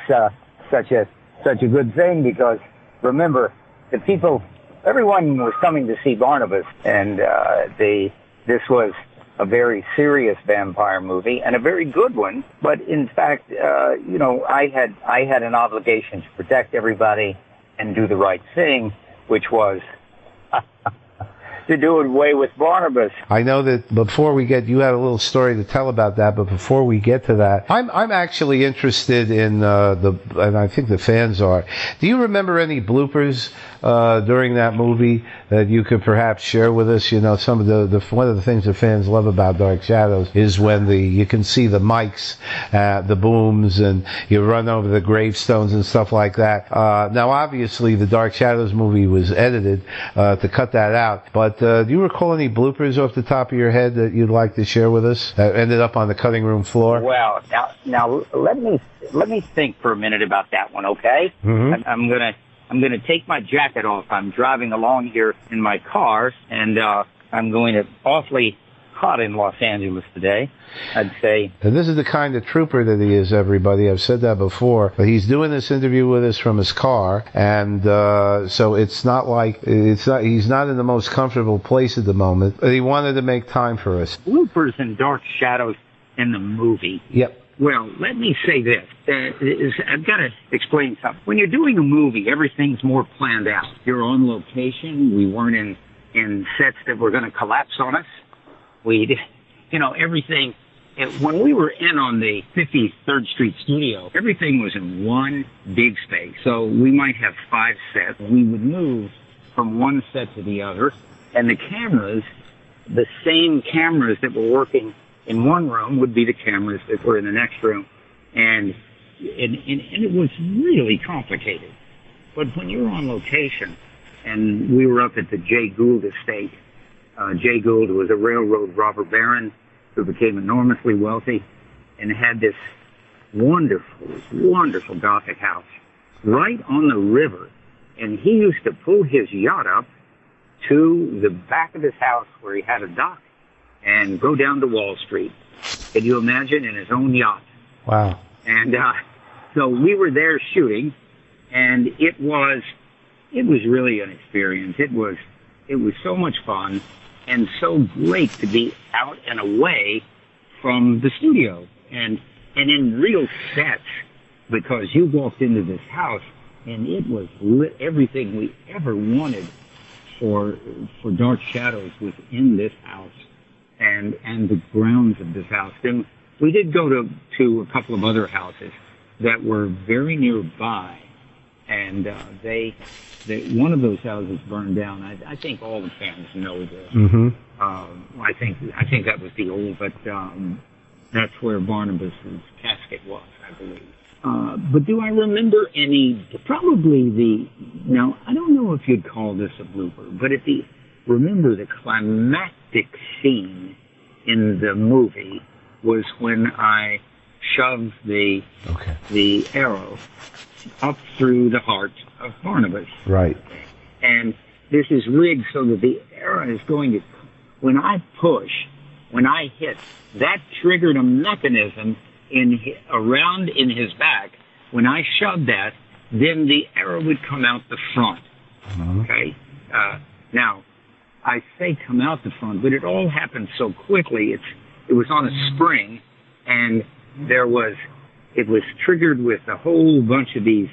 such a good thing, because remember, everyone was coming to see Barnabas, and this was a very serious vampire movie and a very good one. But in fact, I had an obligation to protect everybody and do the right thing, which was to do away with Barnabas. I know that before we get, you had a little story to tell about that, but before we get to that, I'm actually interested in and I think the fans are. Do you remember any bloopers during that movie that you could perhaps share with us? You know, some of one of the things that fans love about Dark Shadows is when you can see the mics, the booms, and you run over the gravestones and stuff like that. Now, obviously, the Dark Shadows movie was edited to cut that out, but do you recall any bloopers off the top of your head that you'd like to share with us that ended up on the cutting room floor? Well, now let me think for a minute about that one, okay? Mm-hmm. I'm gonna take my jacket off. I'm driving along here in my car, and I'm going to awfully hot in Los Angeles today, I'd say. And this is the kind of trooper that he is, everybody. I've said that before. But he's doing this interview with us from his car, and so it's not like he's not in the most comfortable place at the moment. But he wanted to make time for us. Bloopers and Dark Shadows in the movie. Yep. Well, let me say this. I've got to explain something. When you're doing a movie, everything's more planned out. You're on location. We weren't in sets that were going to collapse on us. Everything. When we were in on the 53rd Street studio, everything was in one big space. So we might have 5 sets. We would move from one set to the other, and the cameras, the same cameras that were working in one room would be the cameras that were in the next room. And it was really complicated. But when you're on location, and we were up at the Jay Gould estate, Jay Gould was a railroad robber baron who became enormously wealthy and had this wonderful, wonderful Gothic house right on the river. And he used to pull his yacht up to the back of his house where he had a dock and go down to Wall Street. Can you imagine? In his own yacht. Wow. And so we were there shooting, and it was really an experience. It was so much fun and so great to be out and away from the studio and in real sets, because you walked into this house and it was lit. Everything we ever wanted for Dark Shadows was in this house and the grounds of this house. Then we did go to a couple of other houses that were very nearby, and one of those houses burned down. I think all the fans know this. Mm-hmm. I think that was the old, but that's where Barnabas' casket was, I believe. But do I remember any? Now I don't know if you'd call this a blooper, but remember the climactic scene in the movie was when I shoved the arrow up through the heart of Barnabas. Right. And this is rigged so that the arrow is going to, when I hit, that triggered a mechanism around in his back. When I shoved that, then the arrow would come out the front. Mm-hmm. Okay? Now, I say come out the front, but it all happened so quickly. It was on a spring, and it was triggered with a whole bunch of these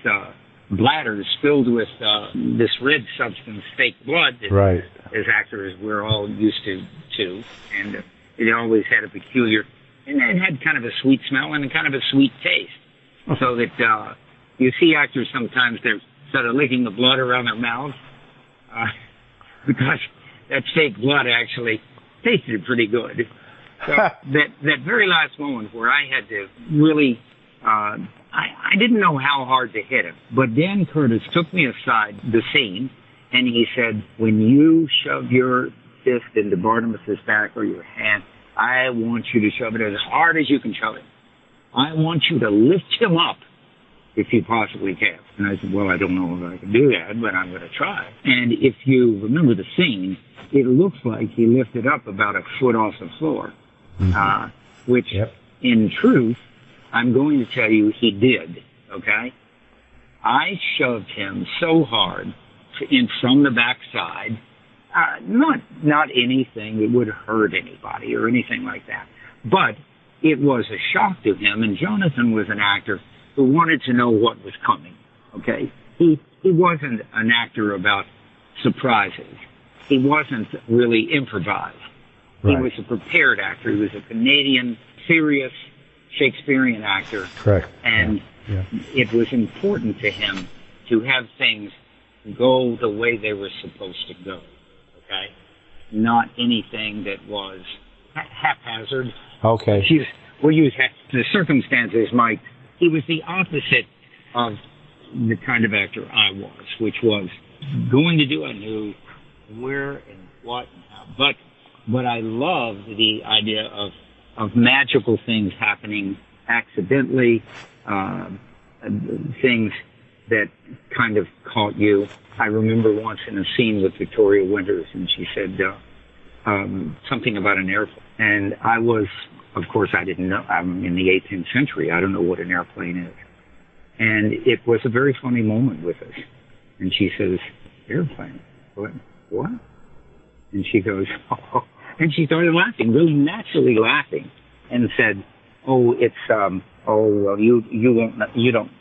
bladders filled with this red substance, fake blood, that, right, as actors we're all used to, and it always had a peculiar, and it had kind of a sweet smell and kind of a sweet taste, so that you see actors sometimes they're sort of licking the blood around their mouths, because that fake blood actually tasted pretty good. So that very last moment where I had to really, I didn't know how hard to hit him, but Dan Curtis took me aside the scene, and he said, when you shove your fist into Barnabas's back or your hand, I want you to shove it as hard as you can shove it. I want you to lift him up if you possibly can. And I said, well, I don't know if I can do that, but I'm going to try. And if you remember the scene, it looks like he lifted up about a foot off the floor, which in truth, I'm going to tell you he did, okay? I shoved him so hard from the backside, not anything that would hurt anybody or anything like that, but it was a shock to him, and Jonathan was an actor who wanted to know what was coming, okay? He wasn't an actor about surprises. He wasn't really improvised. Right. He was a prepared actor. He was a Canadian, serious Shakespearean actor. Correct. And it was important to him to have things go the way they were supposed to go, okay? Not anything that was haphazard. Okay. We'll use the circumstances, Mike. He was the opposite of the kind of actor I was, which was going to do, I knew where and what and how. But I loved the idea of magical things happening accidentally, things that kind of caught you. I remember once in a scene with Victoria Winters, and she said something about an airplane. And I was, of course, I didn't know. I'm in the 18th century. I don't know what an airplane is. And it was a very funny moment with us. And she says, airplane? What? And she goes, oh. And she started laughing, really naturally laughing, and said, oh, it's, well,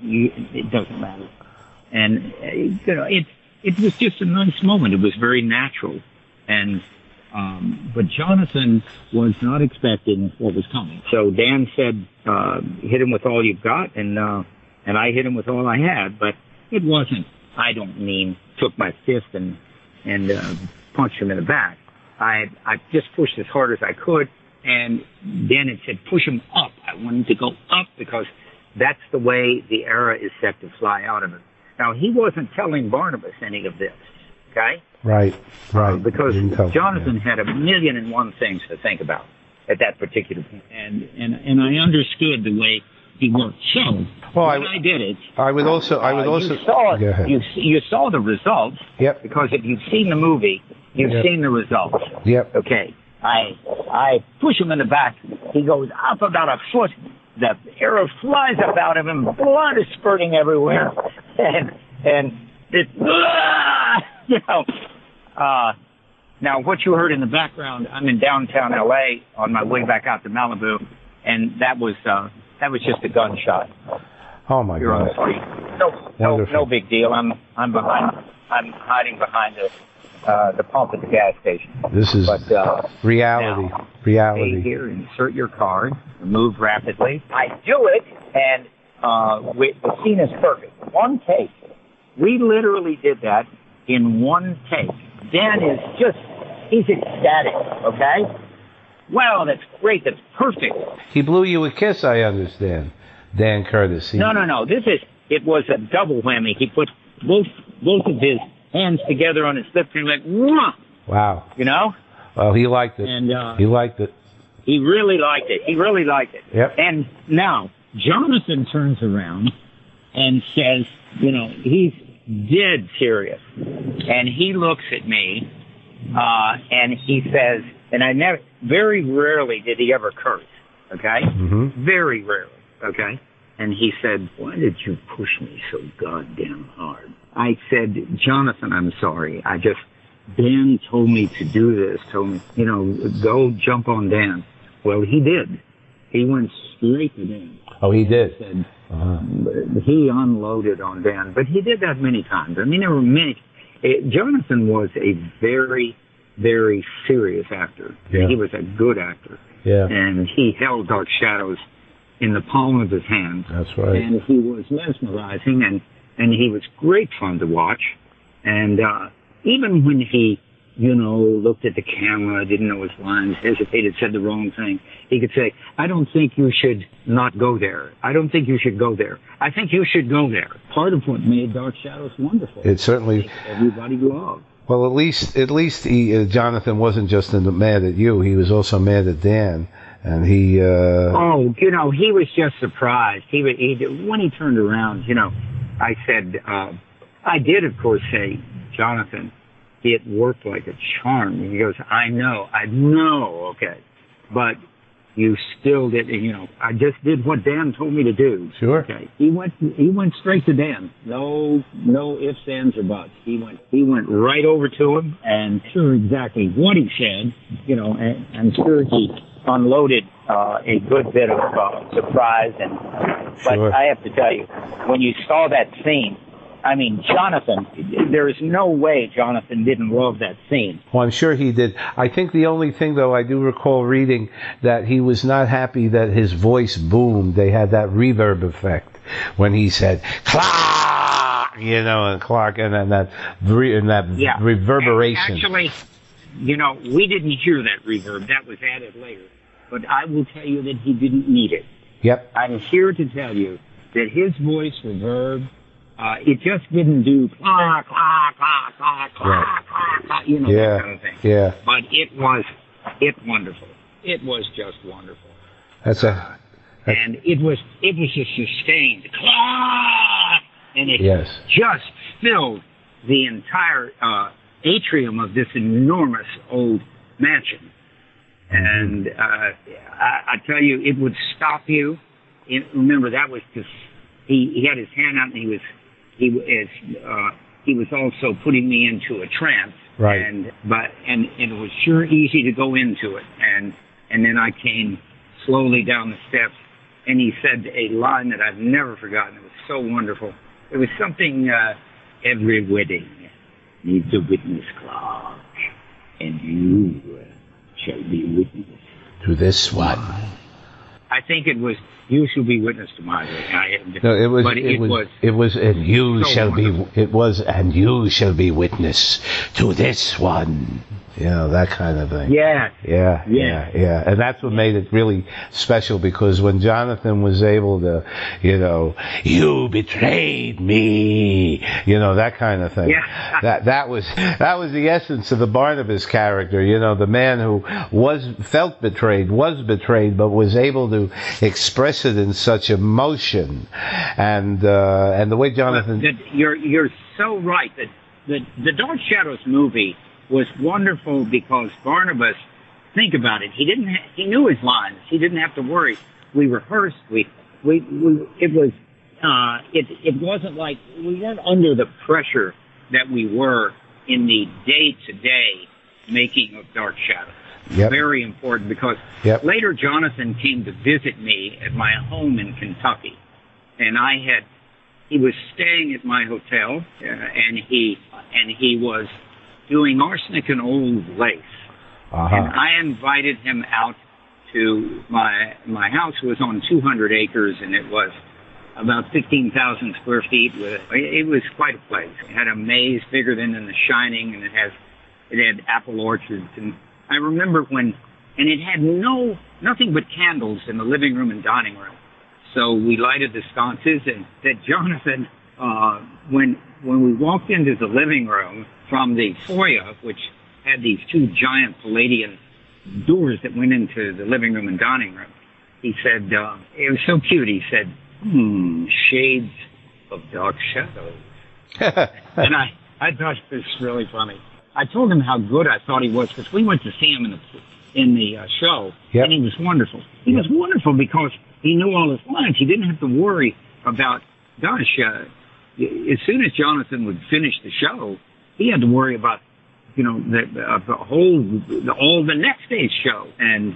it doesn't matter. And, it was just a nice moment. It was very natural. And, but Jonathan was not expecting what was coming. So Dan said, hit him with all you've got, and I hit him with all I had, but it wasn't, I don't mean, took my fist and punched him in the back. I just pushed as hard as I could, and then it said push him up. I wanted to go up because that's the way the arrow is set to fly out of it. Now, he wasn't telling Barnabas any of this, okay? Right. Because Jonathan had 1,000,001 things to think about at that particular point. And I understood the way he worked. So, when I did it, I would also. You saw the results. Yep. Because if you've seen the movie, you've seen the results. Yep. Okay. I push him in the back. He goes up about a foot. The arrow flies up out of him. Blood is spurting everywhere. And it, now what you heard in the background, I'm in downtown LA on my way back out to Malibu, and that was just a gunshot. Oh my God! No big deal. I'm hiding behind the pump at the gas station. This is reality. Now, reality. Stay here, insert your card, move rapidly. I do it, and the scene is perfect. One take. We literally did that in one take. Dan is he's ecstatic, okay? Wow, that's great, that's perfect. He blew you a kiss, I understand. Dan Curtis. No. It was a double whammy. He put both of his hands together on his lips and went, wah! Wow. You know? Well, he liked it. And, he liked it. He really liked it. Yep. And now, Jonathan turns around and says, he's dead serious. And he looks at me, and he says, and very rarely did he ever curse, okay? Mm-hmm. Very rarely, okay? And he said, why did you push me so goddamn hard? I said, Jonathan, I'm sorry. Dan told me to do this, told me, go jump on Dan. Well, he did. He went straight to Dan. Oh, he did? Said, he unloaded on Dan, but he did that many times. I mean, there were many. Jonathan was a very, very serious actor. Yeah. He was a good actor. Yeah. And he held Dark Shadows in the palm of his hand. That's right. And he was mesmerizing, and he was great fun to watch. And even when he, looked at the camera, didn't know his lines, hesitated, said the wrong thing, he could say, I don't think you should not go there. I don't think you should go there. I think you should go there. Part of what made Dark Shadows wonderful. It certainly... Everybody loved. Well, at least Jonathan wasn't just mad at you. He was also mad at Dan. And he... he was just surprised. When he turned around, I said... I did, of course, say, Jonathan, it worked like a charm. And he goes, I know, okay. But you still did, I just did what Dan told me to do. Sure. Okay. He went straight to Dan. No ifs, ands, or buts. He went right over to him and sure exactly what he said, and sure he unloaded a good bit of surprise. But Sure. I have to tell you, when you saw that scene, I mean, Jonathan, there is no way Jonathan didn't love that scene. Well, I'm sure he did. I think the only thing, though, I do recall reading that he was not happy that his voice boomed. They had that reverb effect when he said, Clark, and Clark, and then that reverberation. Actually, we didn't hear that reverb. That was added later. But I will tell you that he didn't need it. Yep. I'm here to tell you that his voice reverb, it just didn't do claw, claw, claw, claw, claw, claw, claw, that kind of thing. Yeah. But it wonderful. It was just wonderful. And it was a sustained claw, and it just filled the entire atrium of this enormous old mansion. And I tell you, it would stop you. Remember, that was just he had his hand out, and he was also putting me into a trance. Right. And it was sure easy to go into it. And then I came slowly down the steps, and he said a line that I've never forgotten. It was so wonderful. It was something, every wedding needs a witness clock, and you shall be witness to this one. I think it was, you shall be witness to my wedding. No, it was, and you so shall wonderful. and you shall be witness to this one. That kind of thing. Yeah. Yeah. And that's what made it really special, because when Jonathan was able to, you betrayed me, that kind of thing. Yeah. That was the essence of the Barnabas character, the man who felt betrayed, was betrayed, but was able to express it in such emotion. And the way Jonathan... You're so right that the Dark Shadows movie was wonderful because Barnabas, think about it, he knew his lines. He didn't have to worry. We rehearsed. It wasn't like we weren't under the pressure that we were in the day-to-day making of Dark Shadows. Yep. Very important, because later Jonathan came to visit me at my home in Kentucky, and he was staying at my hotel, and he was doing arsenic and old lace. And I invited him out to my house. Was on 200 acres, and it was about 15,000 square feet. It was quite a place. It had a maze bigger than in The Shining, and it had apple orchards. And I remember and it had nothing but candles in the living room and dining room. So we lighted the sconces, and that Jonathan, when we walked into the living room from the foyer, which had these two giant Palladian doors that went into the living room and dining room, he said, it was so cute, he said, shades of Dark Shadows. And I thought it was really funny. I told him how good I thought he was, because we went to see him in the show, and he was wonderful. He was wonderful because he knew all his lines. He didn't have to worry about, as soon as Jonathan would finish the show, he had to worry about all the next day's show. And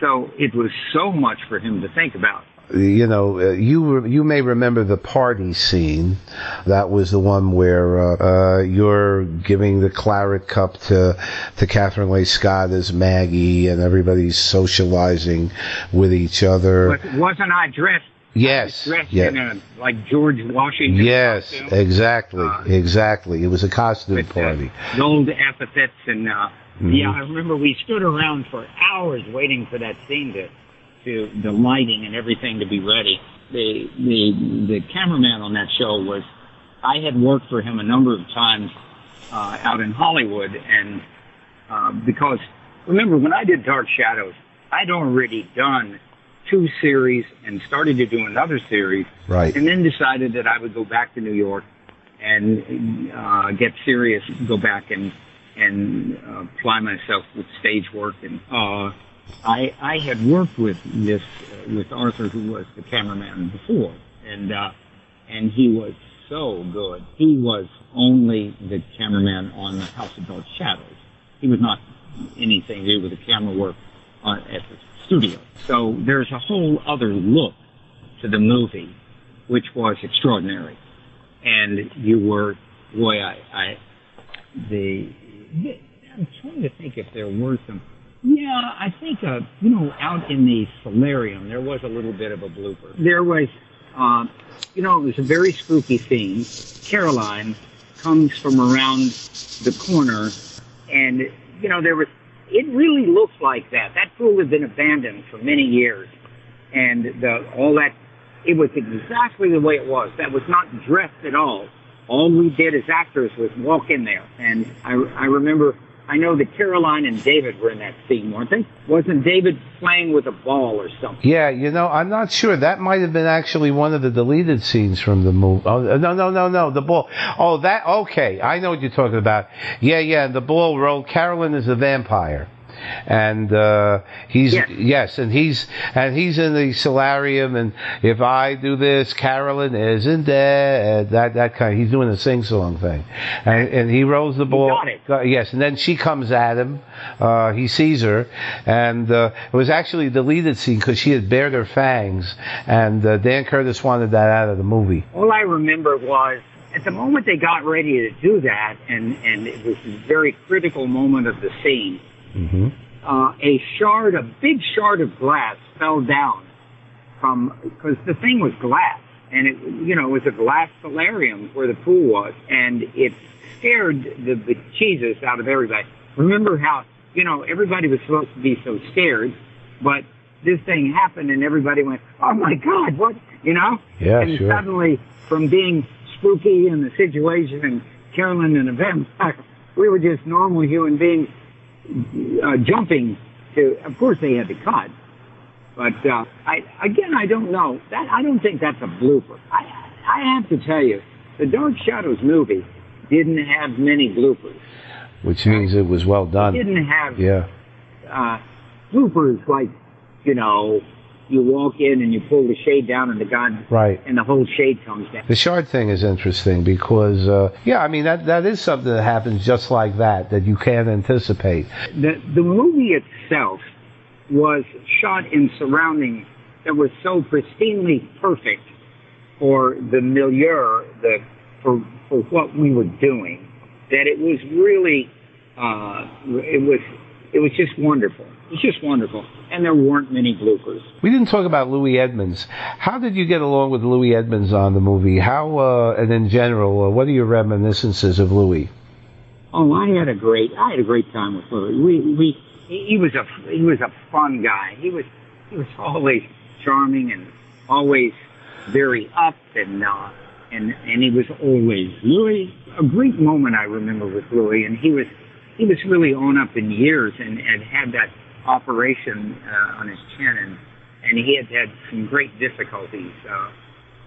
so it was so much for him to think about. You may remember the party scene. That was the one where you're giving the claret cup to Kathryn Leigh Scott as Maggie, and everybody's socializing with each other. But wasn't I dressed? Yes. Dressed in like George Washington. Yes, costume? exactly. It was a costume with, party. Gold epithets and yeah, I remember we stood around for hours waiting for that scene to the lighting and everything to be ready. The cameraman on that show was, I had worked for him a number of times out in Hollywood, and because remember when I did Dark Shadows, I'd already done 2 series and started to do another series, right? And then decided that I would go back to New York and get serious, go back and apply myself with stage work. And I had worked with Arthur, who was the cameraman before, and he was so good. He was only the cameraman on the House of Dark Shadows. He was not anything to do with the camera work at the studio. So there's a whole other look to the movie, which was extraordinary. And you were, boy, I'm trying to think if there were some. Yeah, I think, out in the solarium, there was a little bit of a blooper. There was, it was a very spooky scene. Caroline comes from around the corner, and, it really looked like that. That pool had been abandoned for many years, and it was exactly the way it was. That was not dressed at all. All we did as actors was walk in there, and I remember... I know that Caroline and David were in that scene, weren't they? Wasn't David playing with a ball or something? Yeah, I'm not sure. That might have been actually one of the deleted scenes from the movie. Oh, no, the ball. Oh, that, okay. I know what you're talking about. Yeah, the ball rolled. Karlen is a vampire. And he's in the solarium, and if I do this, Karlen isn't dead. That kind of, he's doing a sing-song thing, and he rolls the ball. Yes, and then she comes at him. He sees her, and it was actually a deleted scene because she had bared her fangs, and Dan Curtis wanted that out of the movie. All I remember was at the moment they got ready to do that, and it was a very critical moment of the scene. Mm-hmm. A big shard of glass fell down because the thing was glass, and it was a glass solarium where the pool was, and it scared the bejesus out of everybody. Remember how, everybody was supposed to be so scared, but this thing happened and everybody went, oh my God, what, Yeah, and sure. Suddenly, from being spooky in the situation and Karlen and a vampire, we were just normal human beings jumping to, of course they had to cut, but I don't know. I don't think that's a blooper. I have to tell you, the Dark Shadows movie didn't have many bloopers. Which means it was well done. It didn't have bloopers like, you walk in and you pull the shade down and and the whole shade comes down. The shard thing is interesting because, that is something that happens just like that you can't anticipate. The movie itself was shot in surroundings that were so pristinely perfect for the milieu, for what we were doing, that it was really, it was just wonderful. It was just wonderful. And there weren't many bloopers. We didn't talk about Louis Edmonds. How did you get along with Louis Edmonds on the movie? How, and in general, what are your reminiscences of Louis? Oh, I had a great time with Louis. He was a fun guy. He was always charming and always very up, and he was always Louis. A great moment I remember with Louis, and he was really on up in years and had that operation on his chin, and he had some great difficulties.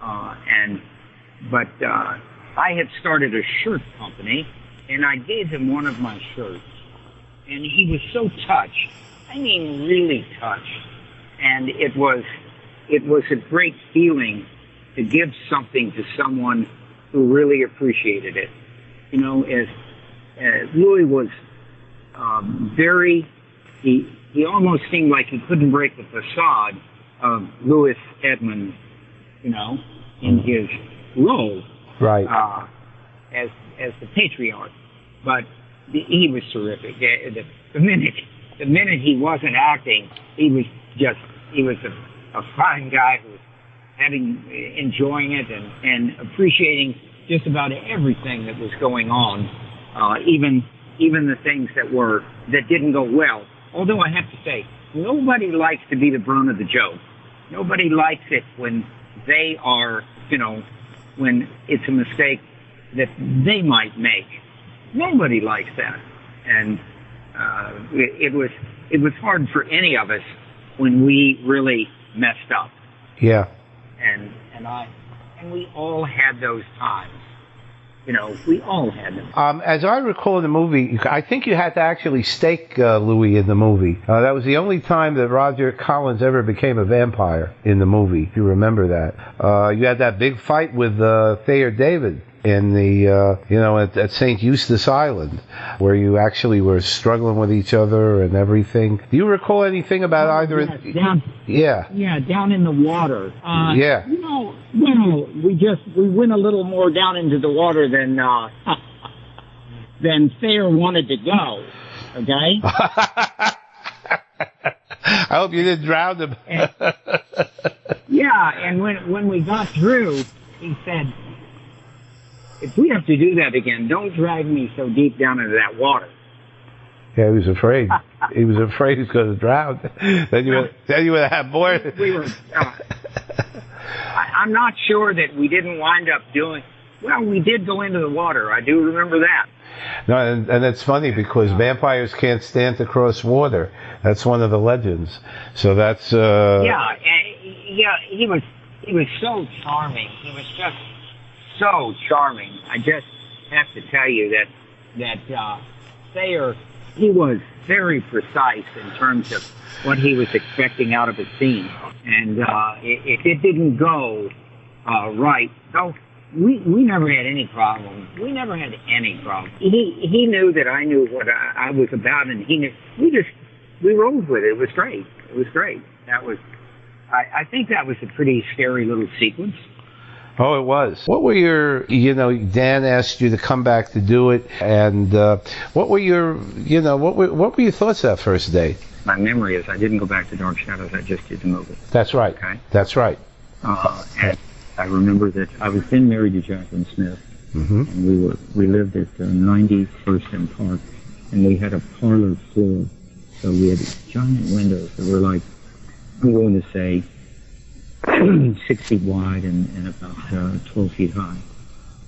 But I had started a shirt company, and I gave him one of my shirts, and he was so touched. I mean, really touched. And it was a great feeling to give something to someone who really appreciated it. Louis was he almost seemed like he couldn't break the facade of Louis Edmund, in his role, right, as the patriarch. But he was terrific. The minute he wasn't acting, he was a fine guy who was enjoying it and appreciating just about everything that was going on, even the things that didn't go well. Although I have to say, nobody likes to be the brunt of the joke. Nobody likes it when they are, when it's a mistake that they might make. Nobody likes that, and it was hard for any of us when we really messed up. Yeah. And we all had those times. We all had them. As I recall in the movie, I think you had to actually stake Louis in the movie. That was the only time that Roger Collins ever became a vampire in the movie, if you remember that. You had that big fight with Thayer David in the, at St. Eustace Island, where you actually were struggling with each other and everything. Do you recall anything about either? Yes, down in the water. Yeah. We went a little more down into the water than Thayer wanted to go. Okay. I hope you didn't drown him. And when we got through, he said, "If we have to do that again, don't drag me so deep down into that water." Yeah, he was afraid. He was afraid he was going to drown. Then you would have more. We were. I'm not sure that we didn't wind up doing. Well, we did go into the water. I do remember that. No, and it's funny because vampires can't stand to cross water. That's one of the legends. So that's. He was so charming. He was just so charming. I just have to tell you that Thayer, he was very precise in terms of what he was expecting out of a scene, and if it didn't go right, so we never had any problem. We never had any problem. He knew that I knew what I was about, and he knew. We rolled with it. It was great. It was great. That was. I think that was a pretty scary little sequence. Oh, it was. What were your, Dan asked you to come back to do it, and what were your, what were your thoughts that first day? My memory is I didn't go back to Dark Shadows. I just did the movie. That's right. Okay. That's right. And I remember that I was then married to Jacqueline Smith, and we lived at 91st and Park, and we had a parlor floor, so we had giant windows that were like, I'm going to say, 6 feet wide and about 12 feet high.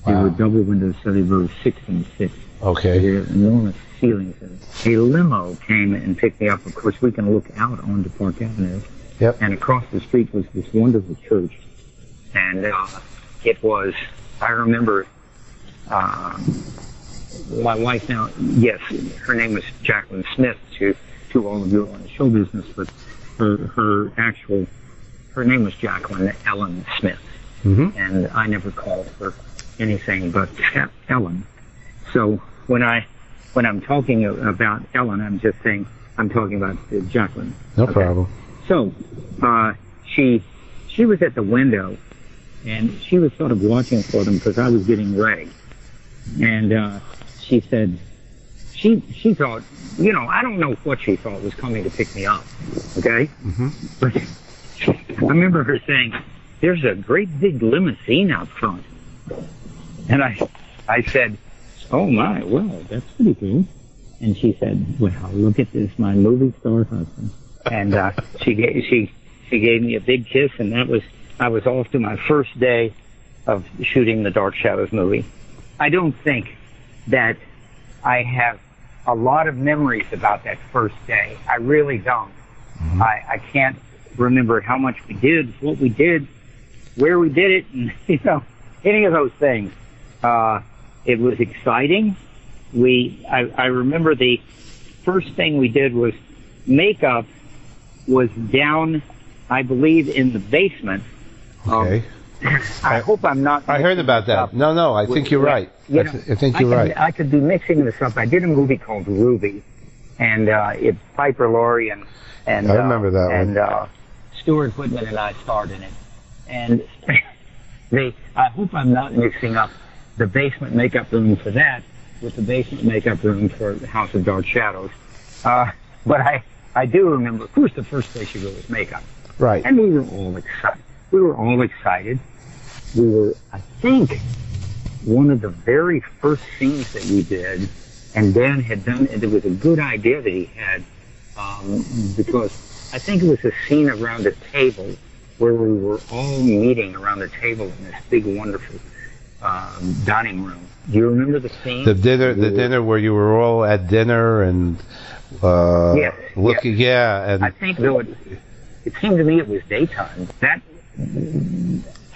Wow. They were double windows, so they were 6 and 6. Okay. They had enormous ceilings. A limo came and picked me up. Of course, we can look out onto Park Avenue. Yep. And across the street was this wonderful church. And it was, I remember, my wife now, yes, her name was Jacqueline Smith to all of you on the show business, but her name was Jacqueline Ellen Smith, and I never called her anything but Ellen. So when I'm talking about Ellen, I'm just saying I'm talking about Jacqueline. No problem. So she was at the window, and she was sort of watching for them because I was getting ready, and she said she thought, I don't know what she thought was coming to pick me up, okay? But I remember her saying, "There's a great big limousine out front." And I said, "Oh my, well, that's pretty cool." And she said, "Well, look at this, my movie star husband." And she gave me a big kiss, and I was off to my first day of shooting the Dark Shadows movie. I don't think that I have a lot of memories about that first day. I really don't. I can't remember how much we did, what we did, where we did it, and any of those things. It was exciting. I remember the first thing we did was makeup was down, I believe, in the basement of I hope I'm not. I heard about that. No, I think you're right. I think you're right. I could be mixing this up. I did a movie called Ruby, and it's Piper Laurie and I remember that one. And Stuart Whitman and I starred in it. And I hope I'm not mixing up the basement makeup room for that with the basement makeup room for House of Dark Shadows. But I do remember, of course, the first place you go is makeup. Right. And we were all excited. We were, I think, one of the very first scenes that we did, and Dan had done, and it was a good idea that he had, because I think it was a scene around a table where we were all meeting around the table in this big, wonderful dining room. Do you remember the scene? The dinner where you were all at dinner and looking. Yes. Yeah, and I think though it seemed to me it was daytime.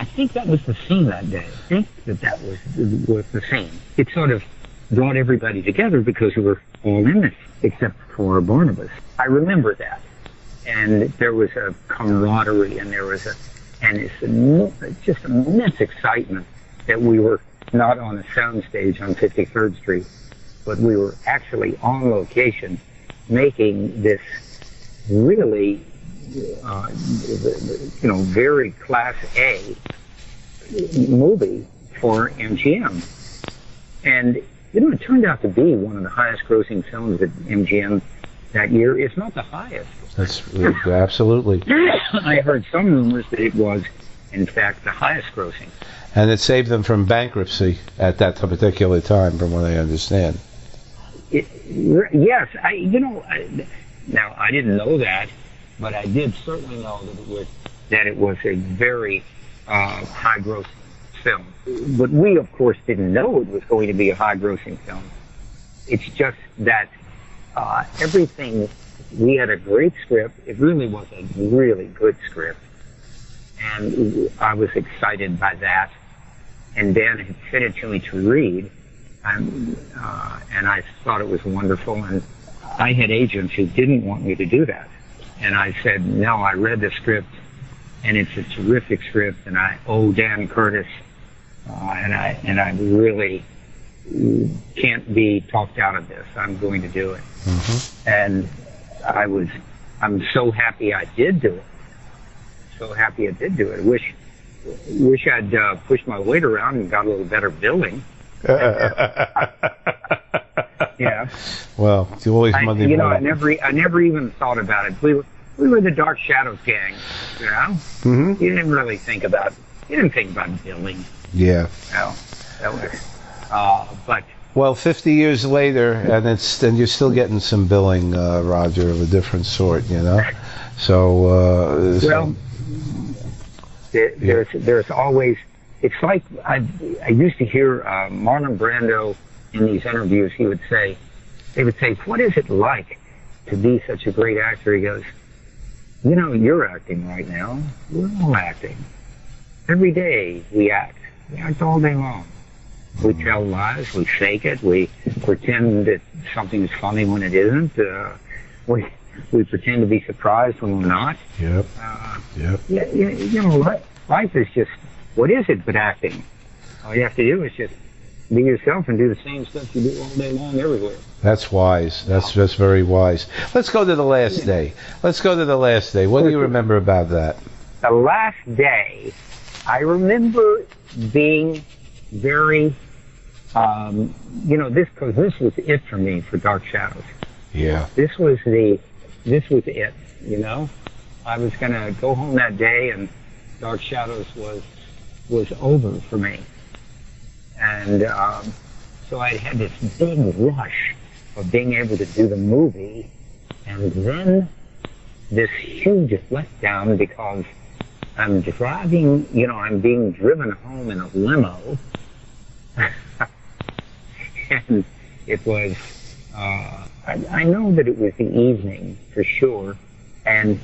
I think that was the scene that day. I think that was the scene. It sort of brought everybody together because we were all in it, except for Barnabas. I remember that. And there was a camaraderie, and there was just immense excitement that we were not on a soundstage on 53rd Street, but we were actually on location making this really, very Class A movie for MGM. And, it turned out to be one of the highest grossing films at MGM that year, if not the highest. That's absolutely. I heard some rumors that it was, in fact, the highest grossing. And it saved them from bankruptcy at that particular time, from what I understand. Yes, now I didn't know that, but I did certainly know that it was a very high-grossing film. But we, of course, didn't know it was going to be a high-grossing film. It's just that everything. We had a great script. It really was a really good script. And I was excited by that. And Dan had sent it to me to read. And I thought it was wonderful. And I had agents who didn't want me to do that. And I said, no, I read the script. And it's a terrific script. And I owe Dan Curtis. And I really can't be talked out of this. I'm going to do it. Mm-hmm. And I'm so happy I did do it. So happy I did do it. Wish I'd pushed my weight around and got a little better billing. Yeah. Well, it's always Monday morning. I never even thought about it. We were the Dark Shadows gang. Mm-hmm. You didn't really think about billing. Yeah. That was, but. Well, 50 years later, and you're still getting some billing, Roger, of a different sort, So. Well, there's always. It's like I used to hear Marlon Brando in these interviews. They would say, "What is it like to be such a great actor?" He goes, "You're acting right now. We're all acting. Every day we act. We act all day long. We tell lies. We fake it. We pretend that something's funny when it isn't. We pretend to be surprised when we're not. Yep. Life is just, what is it but acting? All you have to do is just be yourself and do the same stuff you do all day long everywhere." That's wise. That's just very wise. Let's go to the last day. What do you remember about that? The last day, I remember being very, this was it for me for Dark Shadows. Yeah. This was it, I was going to go home that day and Dark Shadows was over for me. And so I had this big rush of being able to do the movie, and then this huge letdown because I'm driving, I'm being driven home in a limo. And it was, I know that it was the evening for sure, and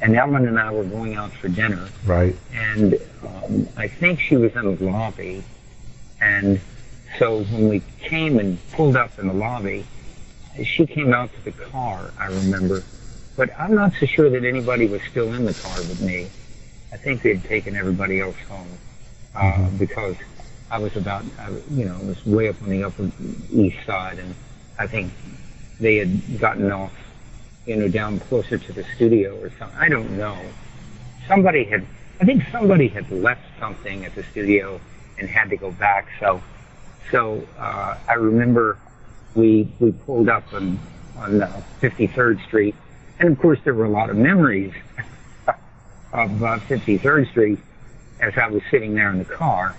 Ellen and I were going out for dinner. Right. And I think she was in the lobby, and so when we came and pulled up in the lobby, she came out to the car, I remember, but I'm not so sure that anybody was still in the car with me. I think they had taken everybody else home. because I was was way up on the Upper East Side, and I think they had gotten off, down closer to the studio or something. I don't know. I think somebody had left something at the studio and had to go back. So I remember we pulled up on 53rd Street, and of course there were a lot of memories of 53rd Street as I was sitting there in the car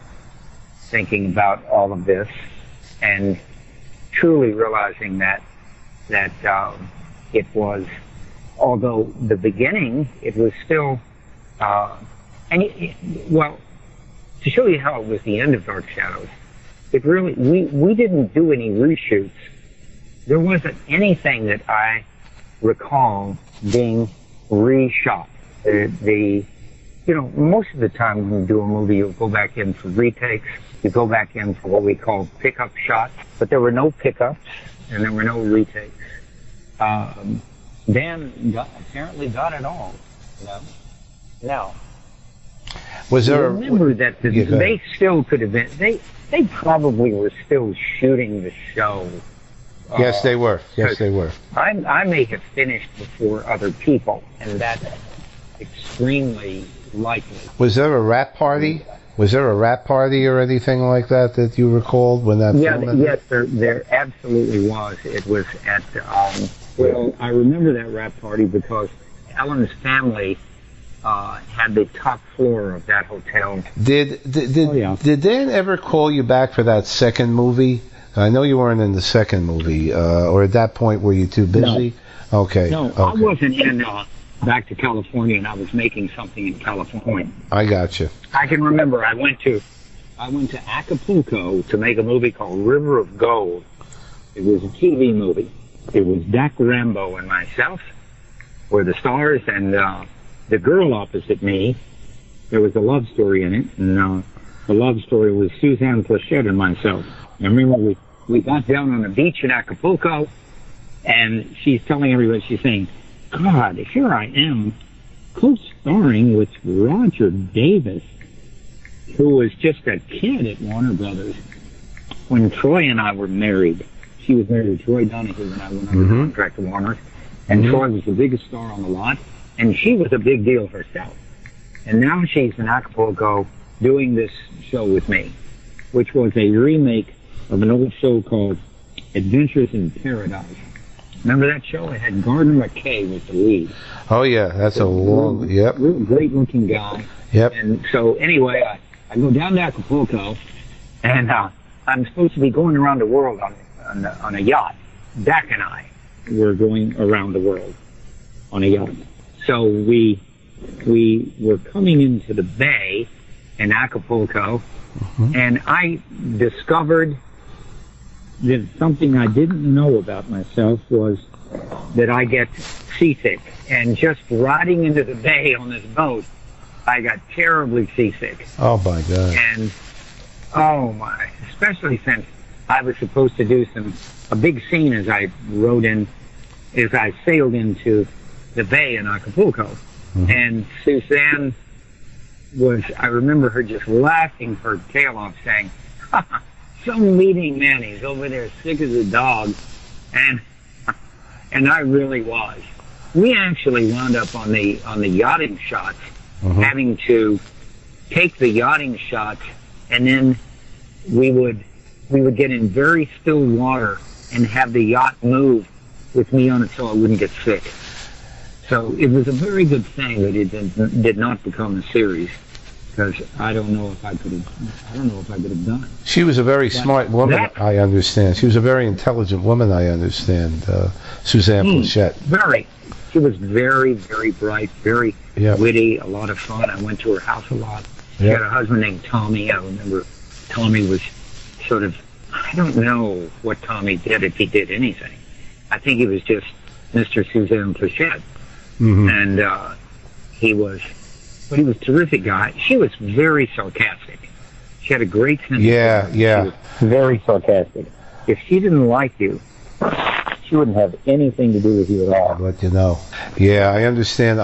thinking about all of this and truly realizing that it was, although the beginning, it was still, to show you how it was the end of Dark Shadows, it really, we didn't do any reshoots. There wasn't anything that I recall being reshot. Most of the time when you do a movie, you'll go back in for retakes. You go back in for what we call pickup shots, but there were no pickups and there were no retakes. Dan apparently got it all. Now, was there? Remember that they still could have been. They probably were still shooting the show. Yes, they were. Yes, they were. I may have finished before other people, and that's extremely likely. Was there a rap party? Was there a rap party or anything like that you recalled when that? Yes, there absolutely was. It was at. I remember that rap party because Ellen's family had the top floor of that hotel. Did Dan ever call you back for that second movie? I know you weren't in the second movie, or at that point were you too busy? No. Okay. No, okay. I wasn't in back to California, and I was making something in California. I got you. I can remember I went to Acapulco to make a movie called River of Gold. It was a TV movie. It was Dak Rambo and myself were the stars, and the girl opposite me, there was a love story in it, and the love story was Suzanne Plachette and myself. I remember we got down on the beach in Acapulco, and she's telling everybody, she's saying, God, here I am, co-starring with Roger Davis, who was just a kid at Warner Brothers when Troy and I were married. She was married to Troy Donahue when I went under contract to Warner, and Troy was the biggest star on the lot, and she was a big deal herself. And now she's in Acapulco doing this show with me, which was a remake of an old show called Adventures in Paradise. Remember that show? It had Gardner McKay was the lead. Oh yeah, that's a long. Yep. Great looking guy. Yep. And so anyway, I go down to Acapulco, and I'm supposed to be going around the world on a yacht. Dak and I were going around the world on a yacht. So we were coming into the bay in Acapulco, and I discovered that something I didn't know about myself was that I get seasick. And just riding into the bay on this boat, I got terribly seasick. Oh my God. And oh my, especially since I was supposed to do a big scene as I sailed into the bay in Acapulco. And Suzanne I remember her just laughing her tail off, saying, some leading man, he's over there sick as a dog. And I really was. We actually wound up on the yachting shots, having to take the yachting shots, and then we would get in very still water and have the yacht move with me on it so I wouldn't get sick. So it was a very good thing that it did not become a series, because I don't know if I could have done it. She was a very smart woman, I understand. She was a very intelligent woman, I understand. Suzanne Plachette. Very. She was very, very bright, very witty, a lot of fun. I went to her house a lot. She had a husband named Tommy. I remember Tommy was sort of, I don't know what Tommy did, if he did anything. I think he was just Mr. Suzanne Plachette. And he was a terrific guy. She was very sarcastic. She had a great sense of humor. She was very sarcastic. If she didn't like you, she wouldn't have anything to do with you at all. But you know, I understand.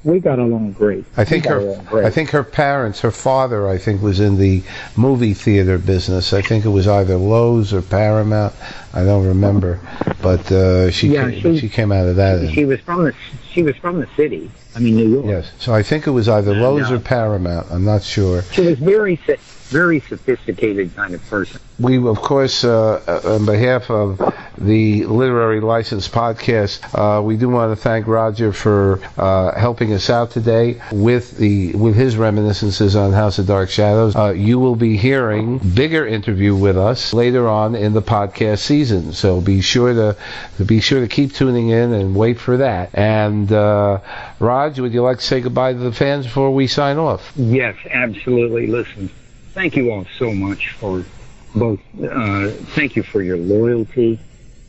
We we got along great. I think her parents, her father, I think, was in the movie theater business. I think it was either Lowe's or Paramount. I don't remember, but she came out of that. She was from the city. I mean, New York. Yes, so I think it was either Lowe's or Paramount. I'm not sure. She was very sophisticated kind of person. We, of course, on behalf of the Literary License Podcast, we do want to thank Roger for helping us out today with his reminiscences on House of Dark Shadows. You will be hearing bigger interview with us later on in the podcast season, so be sure to keep tuning in and wait for that. And Raj, would you like to say goodbye to the fans before we sign off? Yes, absolutely. Listen, thank you all so much for both. Thank you for your loyalty,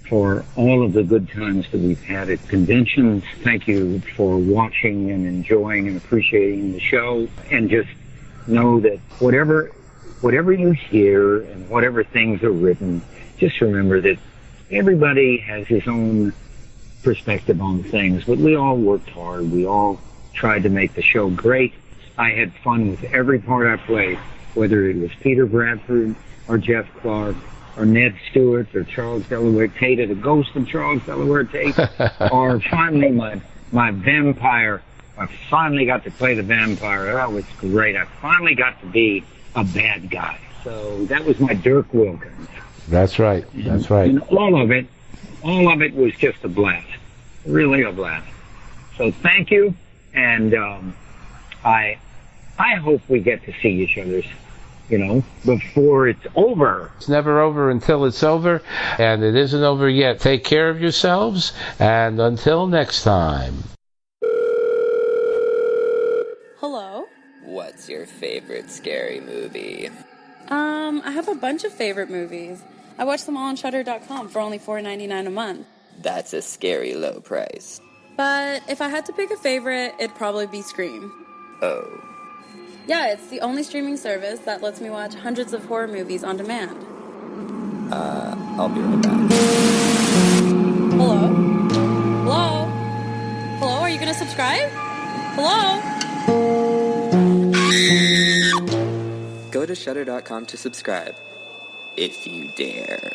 for all of the good times that we've had at conventions. Thank you for watching and enjoying and appreciating the show. And just know that whatever you hear and whatever things are written, just remember that everybody has his own perspective on things, but we all worked hard. We all tried to make the show great. I had fun with every part I played, whether it was Peter Bradford or Jeff Clark or Ned Stewart or Charles Delaware Tate, or the ghost of Charles Delaware Tate, or finally my vampire. I finally got to play the vampire. That was great. I finally got to be a bad guy. So that was my Dirk Wilkins. That's right. That's right. And all of it was just a blast. Really a blast. So thank you, and I hope we get to see each other's, before it's over. It's never over until it's over, and it isn't over yet. Take care of yourselves, and until next time. Hello? What's your favorite scary movie? I have a bunch of favorite movies. I watch them all on Shudder.com for only $4.99 a month. That's a scary low price. But if I had to pick a favorite, it'd probably be Scream. Oh. Yeah, it's the only streaming service that lets me watch hundreds of horror movies on demand. I'll be right back. Hello? Hello? Hello, are you gonna subscribe? Hello? Go to Shudder.com to subscribe. If you dare.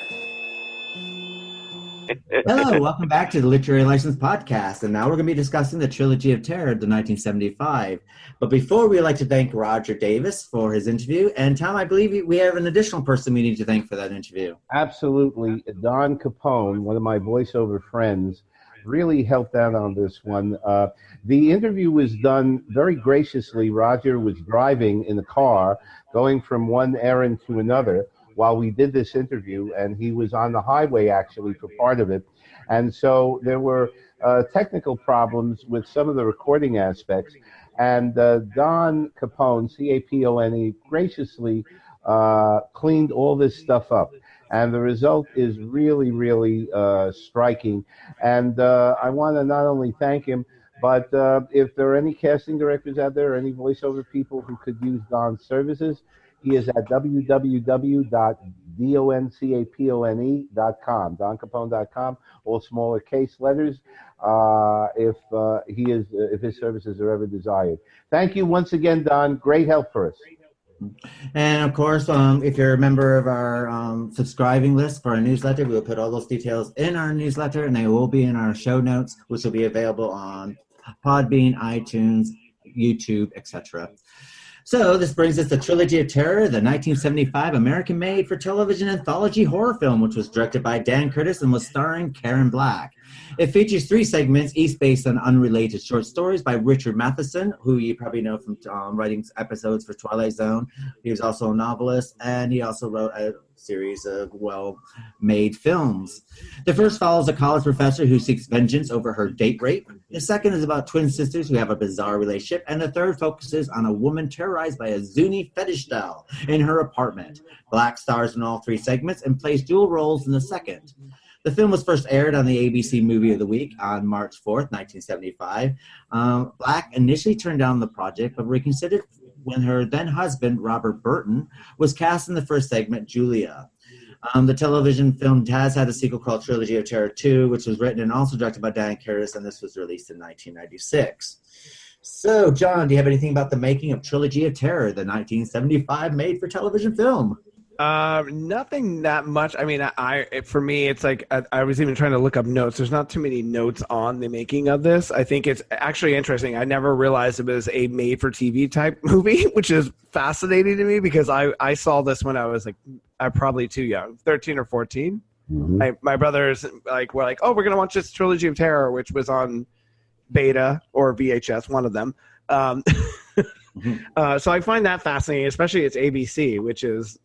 Hello, welcome back to the Literary License Podcast, and now we're going to be discussing the Trilogy of Terror, the 1975. But before, we'd like to thank Roger Davis for his interview, and Tom, I believe we have an additional person we need to thank for that interview. Absolutely. Don Capone, one of my voiceover friends, really helped out on this one. The interview was done very graciously. Roger was driving in the car, going from one errand to another while we did this interview, and he was on the highway actually for part of it. And so there were technical problems with some of the recording aspects, and Don Capone, C-A-P-O-N-E, graciously cleaned all this stuff up. And the result is really, really striking. And I want to not only thank him, but if there are any casting directors out there, or any voiceover people who could use Don's services, he is at www.doncapone.com, doncapone.com, all smaller case letters, if his services are ever desired. Thank you once again, Don. Great help for us. And of course, if you're a member of our subscribing list for our newsletter, we'll put all those details in our newsletter, and they will be in our show notes, which will be available on Podbean, iTunes, YouTube, etc. So this brings us to Trilogy of Terror, the 1975 American-made for television anthology horror film, which was directed by Dan Curtis and was starring Karen Black. It features 3 segments, each based on unrelated short stories by Richard Matheson, who you probably know from writing episodes for Twilight Zone. He was also a novelist, and he also wrote a series of well-made films. The first follows a college professor who seeks vengeance over her date rape. The second is about twin sisters who have a bizarre relationship. And the third focuses on a woman terrorized by a Zuni fetish doll in her apartment. Black stars in all 3 segments and plays dual roles in the second. The film was first aired on the ABC Movie of the Week on March 4th, 1975. Black initially turned down the project, but reconsidered when her then-husband, Robert Burton, was cast in the first segment, Julia. The television film has had a sequel called Trilogy of Terror 2, which was written and also directed by Dan Curtis, and this was released in 1996. So, John, do you have anything about the making of Trilogy of Terror, the 1975 made-for-television film? Nothing that much. I mean, for me, it's like I was even trying to look up notes. There's not too many notes on the making of this. I think it's actually interesting. I never realized it was a made-for-TV type movie, which is fascinating to me because I saw this when I was like probably too young, 13 or 14. Mm-hmm. My brothers were like, oh, we're gonna watch this Trilogy of Terror, which was on Beta or VHS, one of them. So I find that fascinating, especially it's ABC, which is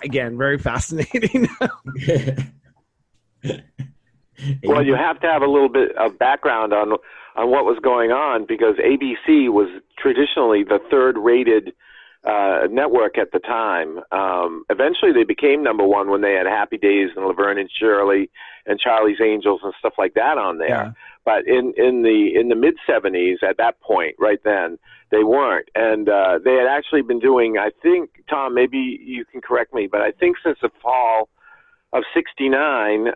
again very fascinating. Well, you have to have a little bit of background on what was going on because ABC was traditionally the third-rated network at the time. Eventually, they became number one when they had Happy Days and Laverne and Shirley and Charlie's Angels and stuff like that on there. Yeah. But in the mid '70s, at that point, right then, they weren't, and they had actually been doing. I think, Tom, maybe you can correct me, but I think since the fall of '69,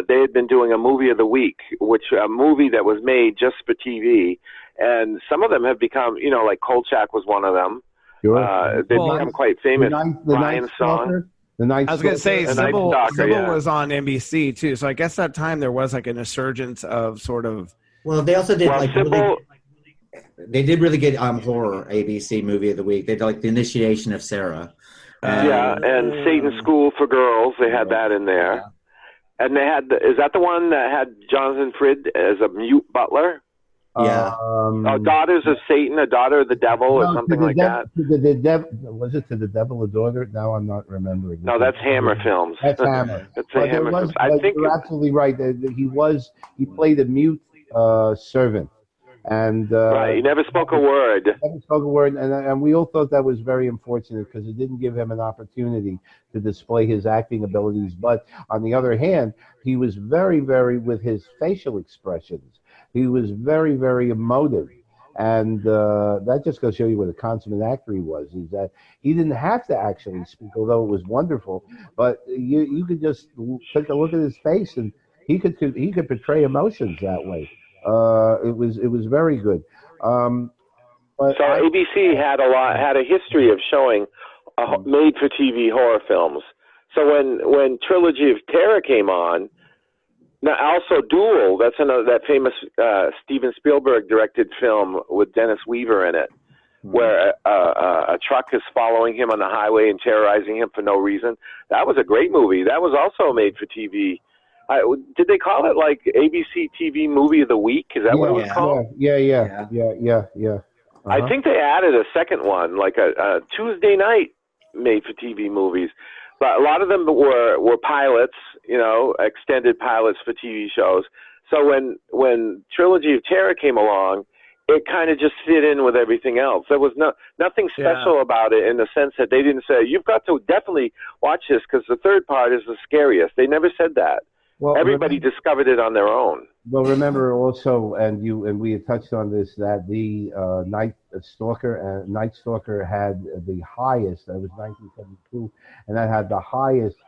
they had been doing a movie of the week, a movie that was made just for TV, and some of them have become, like Kolchak was one of them. Sure. They've become quite famous. Ryan's song. I was going to say, Sybil was on NBC too, so I guess that time there was like an insurgence of sort of. Well, they also did Sybil, they did really good horror ABC movie of the week. They did like The Initiation of Sarah. And Satan's School for Girls. They had that in there, and they had. Is that the one that had Jonathan Frid as a mute butler? Yeah. Daughters of Satan, a daughter of the devil, or something like that. Was it To the Devil a Daughter? Now I'm not remembering. No, that's Hammer Films. That's Hammer. That's a Hammer Films. I think you're absolutely right. He played a mute servant, and right. He never spoke a word. Never spoke a word, and we all thought that was very unfortunate because it didn't give him an opportunity to display his acting abilities. But on the other hand, he was very, very with his facial expressions. He was very, very emotive, and that just goes to show you what a consummate actor he was. Is that he didn't have to actually speak, although it was wonderful. But you could just take a look at his face, and he could portray emotions that way. It was very good. So ABC had a history of showing made-for-TV horror films. So when Trilogy of Terror came on. Now, also Duel, that's that famous Steven Spielberg directed film with Dennis Weaver in it, where a truck is following him on the highway and terrorizing him for no reason. That was a great movie. That was also made for TV. Did they call it like ABC TV Movie of the Week? Is that what it was called? Yeah. I think they added a second one, like a Tuesday night made for TV movies. But a lot of them were pilots, extended pilots for TV shows. So when Trilogy of Terror came along, it kind of just fit in with everything else. There was nothing special about it in the sense that they didn't say, you've got to definitely watch this because the third part is the scariest. They never said that. Well, everybody discovered it on their own. Well, remember also, and we had touched on this, that the Night Stalker had the highest. That was 1972, and that had the highest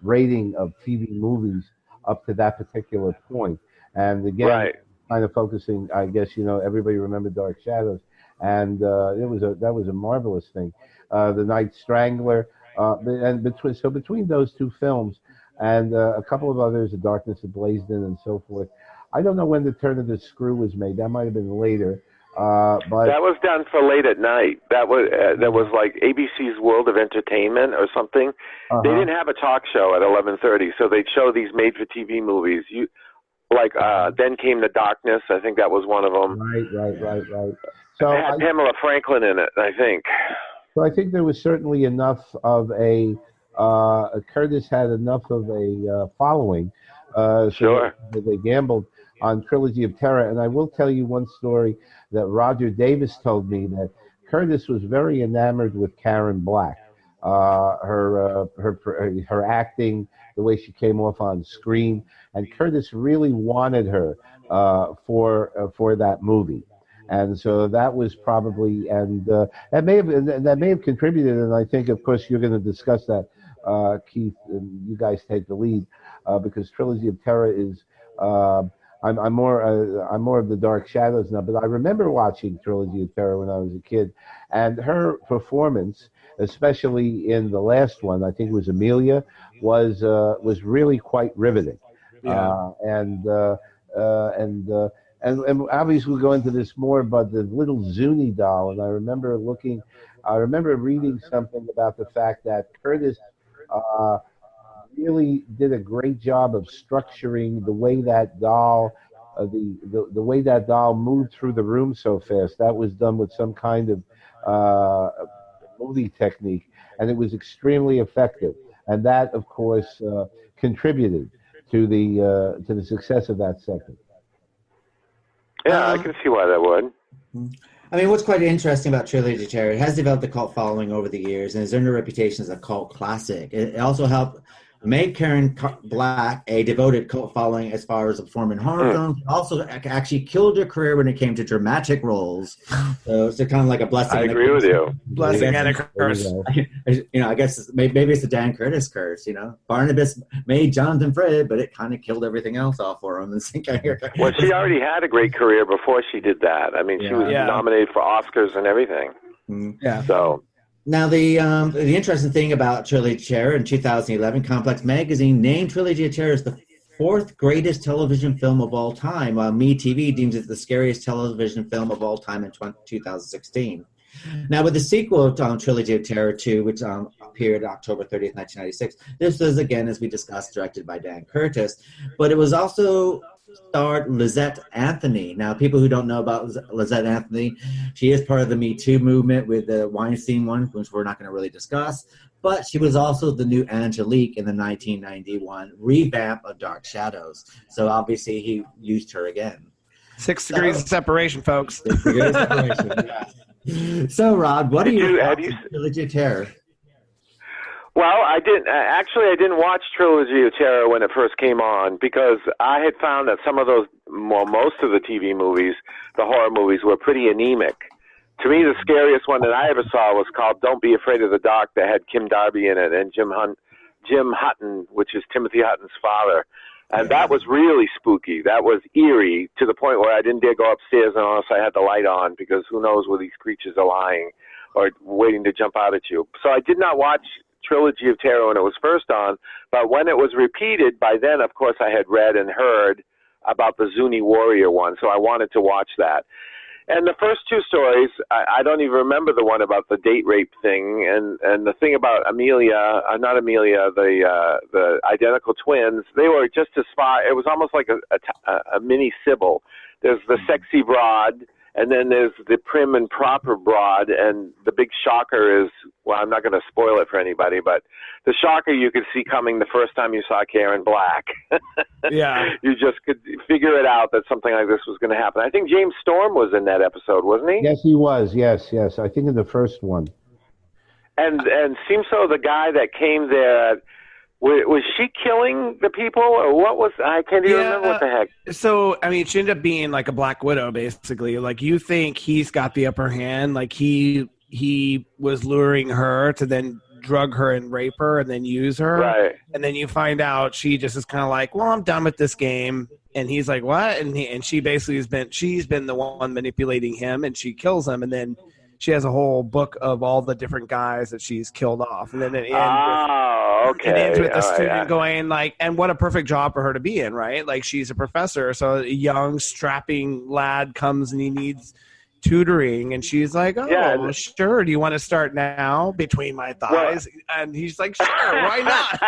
rating of TV movies up to that particular point. And again, kind of focusing, I guess everybody remembered Dark Shadows, and that was a marvelous thing. The Night Strangler, and between those two films. And a couple of others, The Darkness That Blazed In and so forth. I don't know when The Turn of the Screw was made. That might have been later. But that was done for late at night. That was like ABC's World of Entertainment or something. They didn't have a talk show at 11:30, so they'd show these made-for-TV movies. Then Came the Darkness. I think that was one of them. Right. So it had Pamela Franklin in it, I think. So I think there was certainly enough of a. Curtis had enough of a following, so they gambled on Trilogy of Terror. And I will tell you one story that Roger Davis told me, that Curtis was very enamored with Karen Black, her acting, the way she came off on screen, and Curtis really wanted her for that movie. And so that was probably, and that may have contributed. And I think, of course, you're going to discuss that, Keith, and you guys take the lead, because Trilogy of Terror is I'm more of the Dark Shadows now. But I remember watching Trilogy of Terror when I was a kid, and her performance, especially in the last one, I think it was Amelia, was really quite riveting. Yeah. And obviously we'll go into this more, but the little Zuni doll, and I remember reading something about the fact that Curtis really did a great job of structuring the way that doll, the way that doll moved through the room so fast. That was done with some kind of movie technique, and it was extremely effective. And that, of course, contributed to the success of that second. Yeah, I can see why that would. I mean, what's quite interesting about Trilogy of Terror, it has developed a cult following over the years and has earned a reputation as a cult classic. It also helped make Karen Black a devoted cult following as far as a performing horror films. It also actually killed her career when it came to dramatic roles. So it's kind of like a blessing. I agree with you. Blessing and a curse. I guess maybe it's the Dan Curtis curse. Barnabas made Jonathan Frid, but it kind of killed everything else off for him. Well, she already had a great career before she did that. I mean, she was nominated for Oscars and everything. Yeah. So. Now, the interesting thing about Trilogy of Terror in 2011, Complex Magazine named Trilogy of Terror as the fourth greatest television film of all time, while MeTV deems it the scariest television film of all time in 2016. Now, with the sequel to Trilogy of Terror 2, which appeared October 30th, 1996, this was, again, as we discussed, directed by Dan Curtis, but it was also starred Lizette Anthony. Now, people who don't know about Lizette Anthony, she is part of the Me Too movement with the Weinstein one, which we're not going to really discuss, but she was also the new Angelique in the 1991 revamp of Dark Shadows. So obviously he used her again. 6 degrees of separation, folks. 6 degrees of separation, yeah. So, Rod, what are your thoughts on Trilogy of Terror? Well, I didn't watch Trilogy of Terror when it first came on because I had found that some of those, most of the TV movies, the horror movies, were pretty anemic. To me, the scariest one that I ever saw was called Don't Be Afraid of the Dark, that had Kim Darby in it and Jim Hutton, which is Timothy Hutton's father. And that was really spooky. That was eerie to the point where I didn't dare go upstairs unless I had the light on because who knows where these creatures are lying or waiting to jump out at you. So I did not watch Trilogy of Terror when it was first on, but when it was repeated, by then, of course, I had read and heard about the Zuni warrior one, so I wanted to watch that. And the first 2 stories, I don't even remember the one about the date rape thing, and the thing about the identical twins. They were just as far. It was almost like a mini Sybil. There's the sexy broad, and then there's the prim and proper broad, and the big shocker is, well, I'm not going to spoil it for anybody, but the shocker you could see coming the first time you saw Karen Black. Yeah. You just could figure it out that something like this was going to happen. I think James Storm was in that episode, wasn't he? Yes, he was. Yes. I think in the first one. And Simso, the guy that came there, was she killing the people, or what was? I can't even remember what the heck. So, I mean, she ended up being like a Black Widow, basically. Like, you think he's got the upper hand, like he was luring her to then drug her and rape her and then use her. Right. And then you find out she just is kind of like, well, I'm done with this game. And he's like, what? And she basically she's been the one manipulating him, and she kills him. And then she has a whole book of all the different guys that she's killed off. And then it ends with the student going like, and what a perfect job for her to be in, right? Like, she's a professor. So a young, strapping lad comes and he needs tutoring, and she's like, oh, sure, do you want to start now between my thighs? And he's like, sure, why not?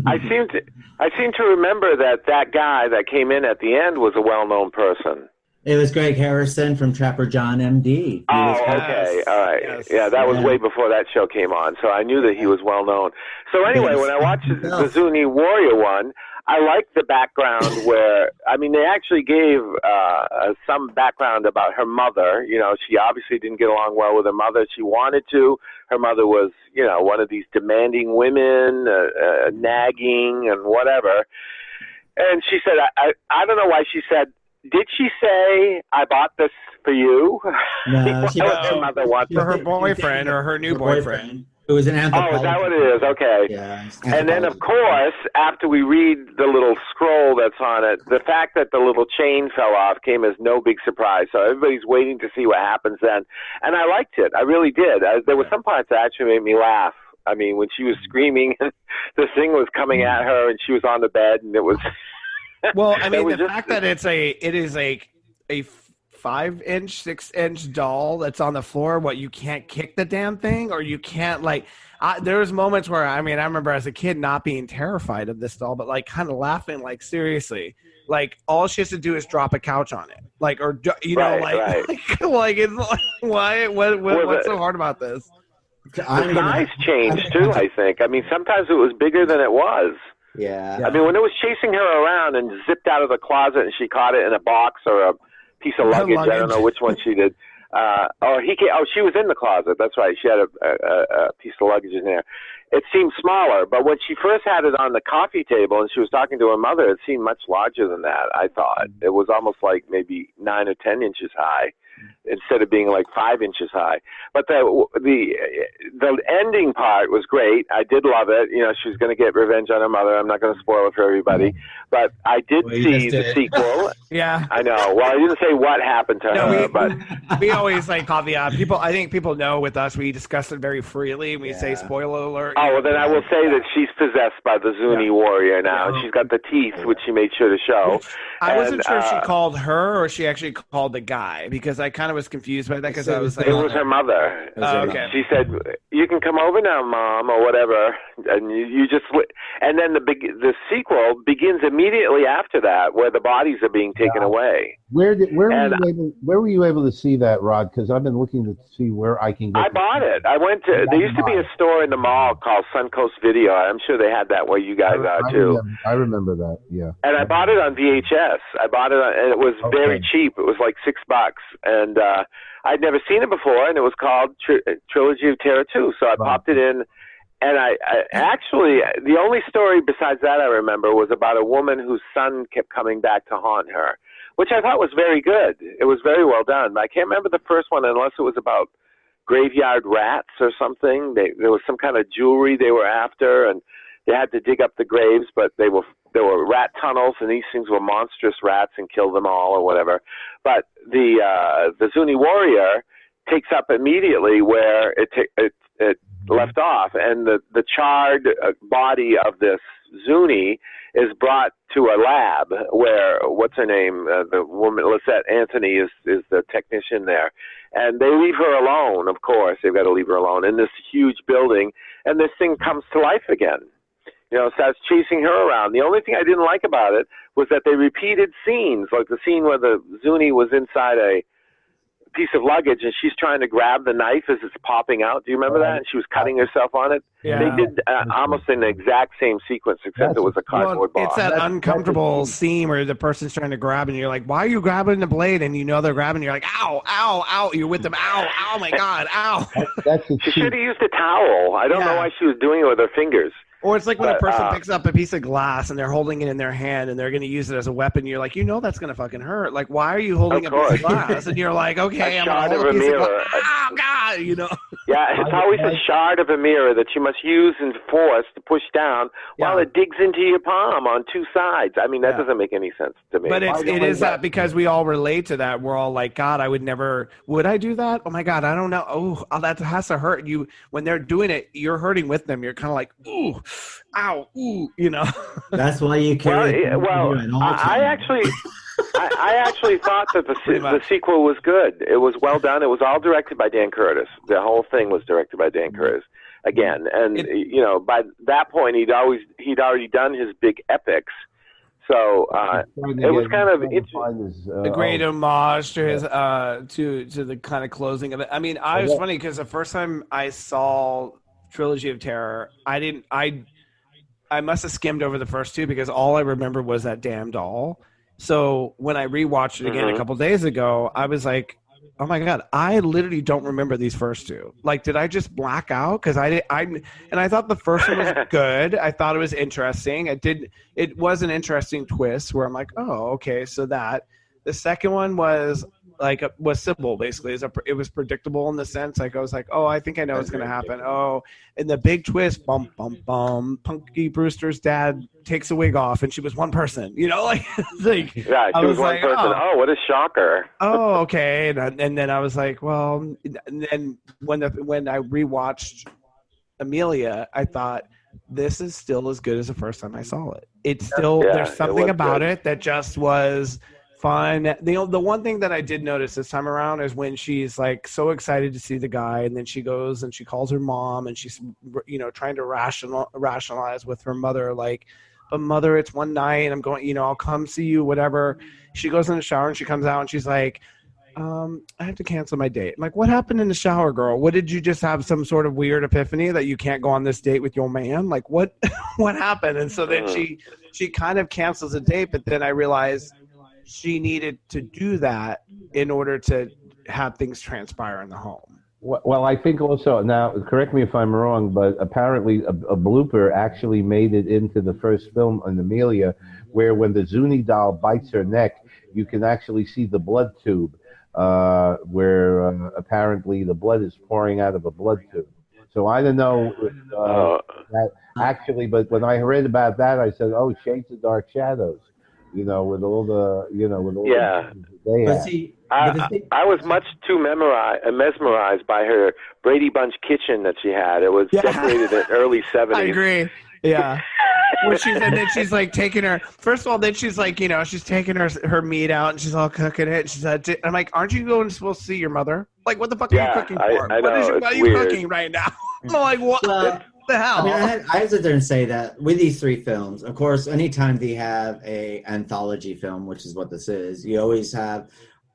I seem to remember that guy that came in at the end was a well-known person. It was Greg Harrison from Trapper John M.D. Oh, okay. All right. Yes. Yeah, that was way before that show came on, so I knew that he was well-known. So anyway, when I watched the Zuni Warrior one, I liked the background where, I mean, they actually gave some background about her mother. You know, she obviously didn't get along well with her mother. She wanted to. Her mother was, you know, one of these demanding women, nagging and whatever. And she said, I don't know why she said, did she say, I bought this for you? No, her mother wants for her boyfriend or her new boyfriend. It was an anthropology. Oh, is that what it is? Okay. Yeah. And then, of course, after we read the little scroll that's on it, the fact that the little chain fell off came as no big surprise. So everybody's waiting to see what happens then. And I liked it. I really did. There were some parts that actually made me laugh. I mean, when she was screaming, and the thing was coming at her, and she was on the bed, and it was. Well, I mean, the fact that it is a 5-inch, 6-inch doll that's on the floor. What, you can't kick the damn thing, or you can't there was moments where I remember as a kid not being terrified of this doll, but like kind of laughing, like seriously, like all she has to do is drop a couch on it, like, or you know, right. like it's like, why? What's so hard about this? The size changed too, I think. I mean, sometimes it was bigger than it was. Yeah. I mean, when it was chasing her around and zipped out of the closet and she caught it in a box or a piece of luggage. I don't know which one she did. She was in the closet. That's right. She had a piece of luggage in there. It seemed smaller, but when she first had it on the coffee table and she was talking to her mother, it seemed much larger than that, I thought. It was almost like maybe 9 or 10 inches high instead of being like 5 inches high. But the ending part was great. I did love it. You know, she was going to get revenge on her mother. I'm not going to spoil it for everybody. But I did see the sequel. Yeah. I know. Well, I didn't say what happened to her, but we always caveat. I think people know with us, we discuss it very freely. We say spoiler alert. Oh, well, then I will say that she's possessed by the Zuni warrior now. And she's got the teeth, which she made sure to show. I wasn't sure if she called her or she actually called the guy, because I kind of was confused by that, because I was like, it was her mother. Okay. She said, "You can come over now, Mom," or whatever, and you just. And then the sequel begins immediately after that, where the bodies are being taken away. Where were you able to see that, Rod? Because I've been looking to see where I can get. I bought it. I went to. There used to be a store in the mall called Suncoast Video. I'm sure they had that where you guys are too. I remember that. Yeah. And I bought it on VHS. And it was very cheap. It was like $6, and I'd never seen it before, and it was called Trilogy of Terror 2. So I popped it in, and I actually, the only story besides that I remember was about a woman whose son kept coming back to haunt her, which I thought was very good. It was very well done. I can't remember the first one unless it was about graveyard rats or something. There was some kind of jewelry they were after, and they had to dig up the graves, but there were rat tunnels, and these things were monstrous rats and killed them all or whatever. But the Zuni warrior takes up immediately where it left off, and the charred body of this Zuni is brought to a lab where, what's her name, the woman, Lisette Anthony is the technician there. And they leave her alone, of course. They've got to leave her alone in this huge building, and this thing comes to life again. You know, starts chasing her around. The only thing I didn't like about it was that they repeated scenes, like the scene where the Zuni was inside a piece of luggage and she's trying to grab the knife as it's popping out. Do you remember that? And she was cutting herself on it. Yeah. They did almost in the exact same sequence, except it was a cardboard box. It's that uncomfortable scene where the person's trying to grab and you're like, why are you grabbing the blade? And you know they're grabbing, you're like, ow, ow, ow. You're with them, ow, ow, my God, ow. She should have used a towel. I don't know why she was doing it with her fingers. Or it's like when a person picks up a piece of glass and they're holding it in their hand and they're going to use it as a weapon. You're like, you know that's going to fucking hurt. Like, why are you holding a piece of glass? And you're like, okay, I'm going to hold a piece of glass. Oh, God, you know. Yeah, it's always a shard of a mirror that you must use in force to push down while it digs into your palm on two sides. I mean, that doesn't make any sense to me. But it is that because we all relate to that. We're all like, God, I would never, would I do that? Oh, my God, I don't know. Oh, that has to hurt you. When they're doing it, you're hurting with them. You're kind of like, ooh, ow, ooh, you know. That's why you carry I actually thought that the sequel was good. It was well done. It was all directed by Dan Curtis. The whole thing was directed by Dan Curtis again. And you know, by that point, he'd already done his big epics. So it was kind of a great homage to his to the kind of closing of it. I mean, I was funny because the first time I saw Trilogy of Terror, I must have skimmed over the first two because all I remember was that damn doll. So when I rewatched it again a couple days ago, I was like, oh my God, I literally don't remember these first two. Like, did I just black out? Because I thought the first one was good. I thought it was interesting. It was an interesting twist where I'm like, oh, okay, so that. The second one was was Sybil basically. It was predictable in the sense like I was like, oh, I think I know what's going to happen. Oh, and the big twist, bum bum bum. Punky Brewster's dad takes a wig off, and she was one person. Like, yeah, she was one person. Oh, what a shocker! Oh, okay. And then I was like, well, and then when I rewatched Amelia, I thought this is still as good as the first time I saw it. It's still there's something about it that just was fun. The one thing that I did notice this time around is when she's like so excited to see the guy, and then she goes and she calls her mom, and she's trying to rationalize with her mother, like, but mother, it's one night, and I'm going, I'll come see you, whatever. She goes in the shower and she comes out and she's like, I have to cancel my date. I'm like, what happened in the shower, girl? What did you just have some sort of weird epiphany that you can't go on this date with your man? Like, what happened? And so then she kind of cancels the date, but then I realized she needed to do that in order to have things transpire in the home. Well, I think also, now, correct me if I'm wrong, but apparently a blooper actually made it into the first film on Amelia, where when the Zuni doll bites her neck, you can actually see the blood tube, where apparently the blood is pouring out of a blood tube. So I don't know that actually, but when I read about that, I said, oh, Shades of Dark Shadows. With all the, they have. I was much too mesmerized by her Brady Bunch kitchen that she had. It was decorated in early 70s. I agree. Yeah. And then she's like taking her. First of all, then she's like, she's taking her meat out and she's all cooking it. She's like, I'm like, aren't you supposed to see your mother? Like, what the fuck are you cooking for? I know, what are you cooking right now? I'm like, what the hell? I have to sit there and say that with these three films, of course, anytime they have a anthology film, which is what this is, you always have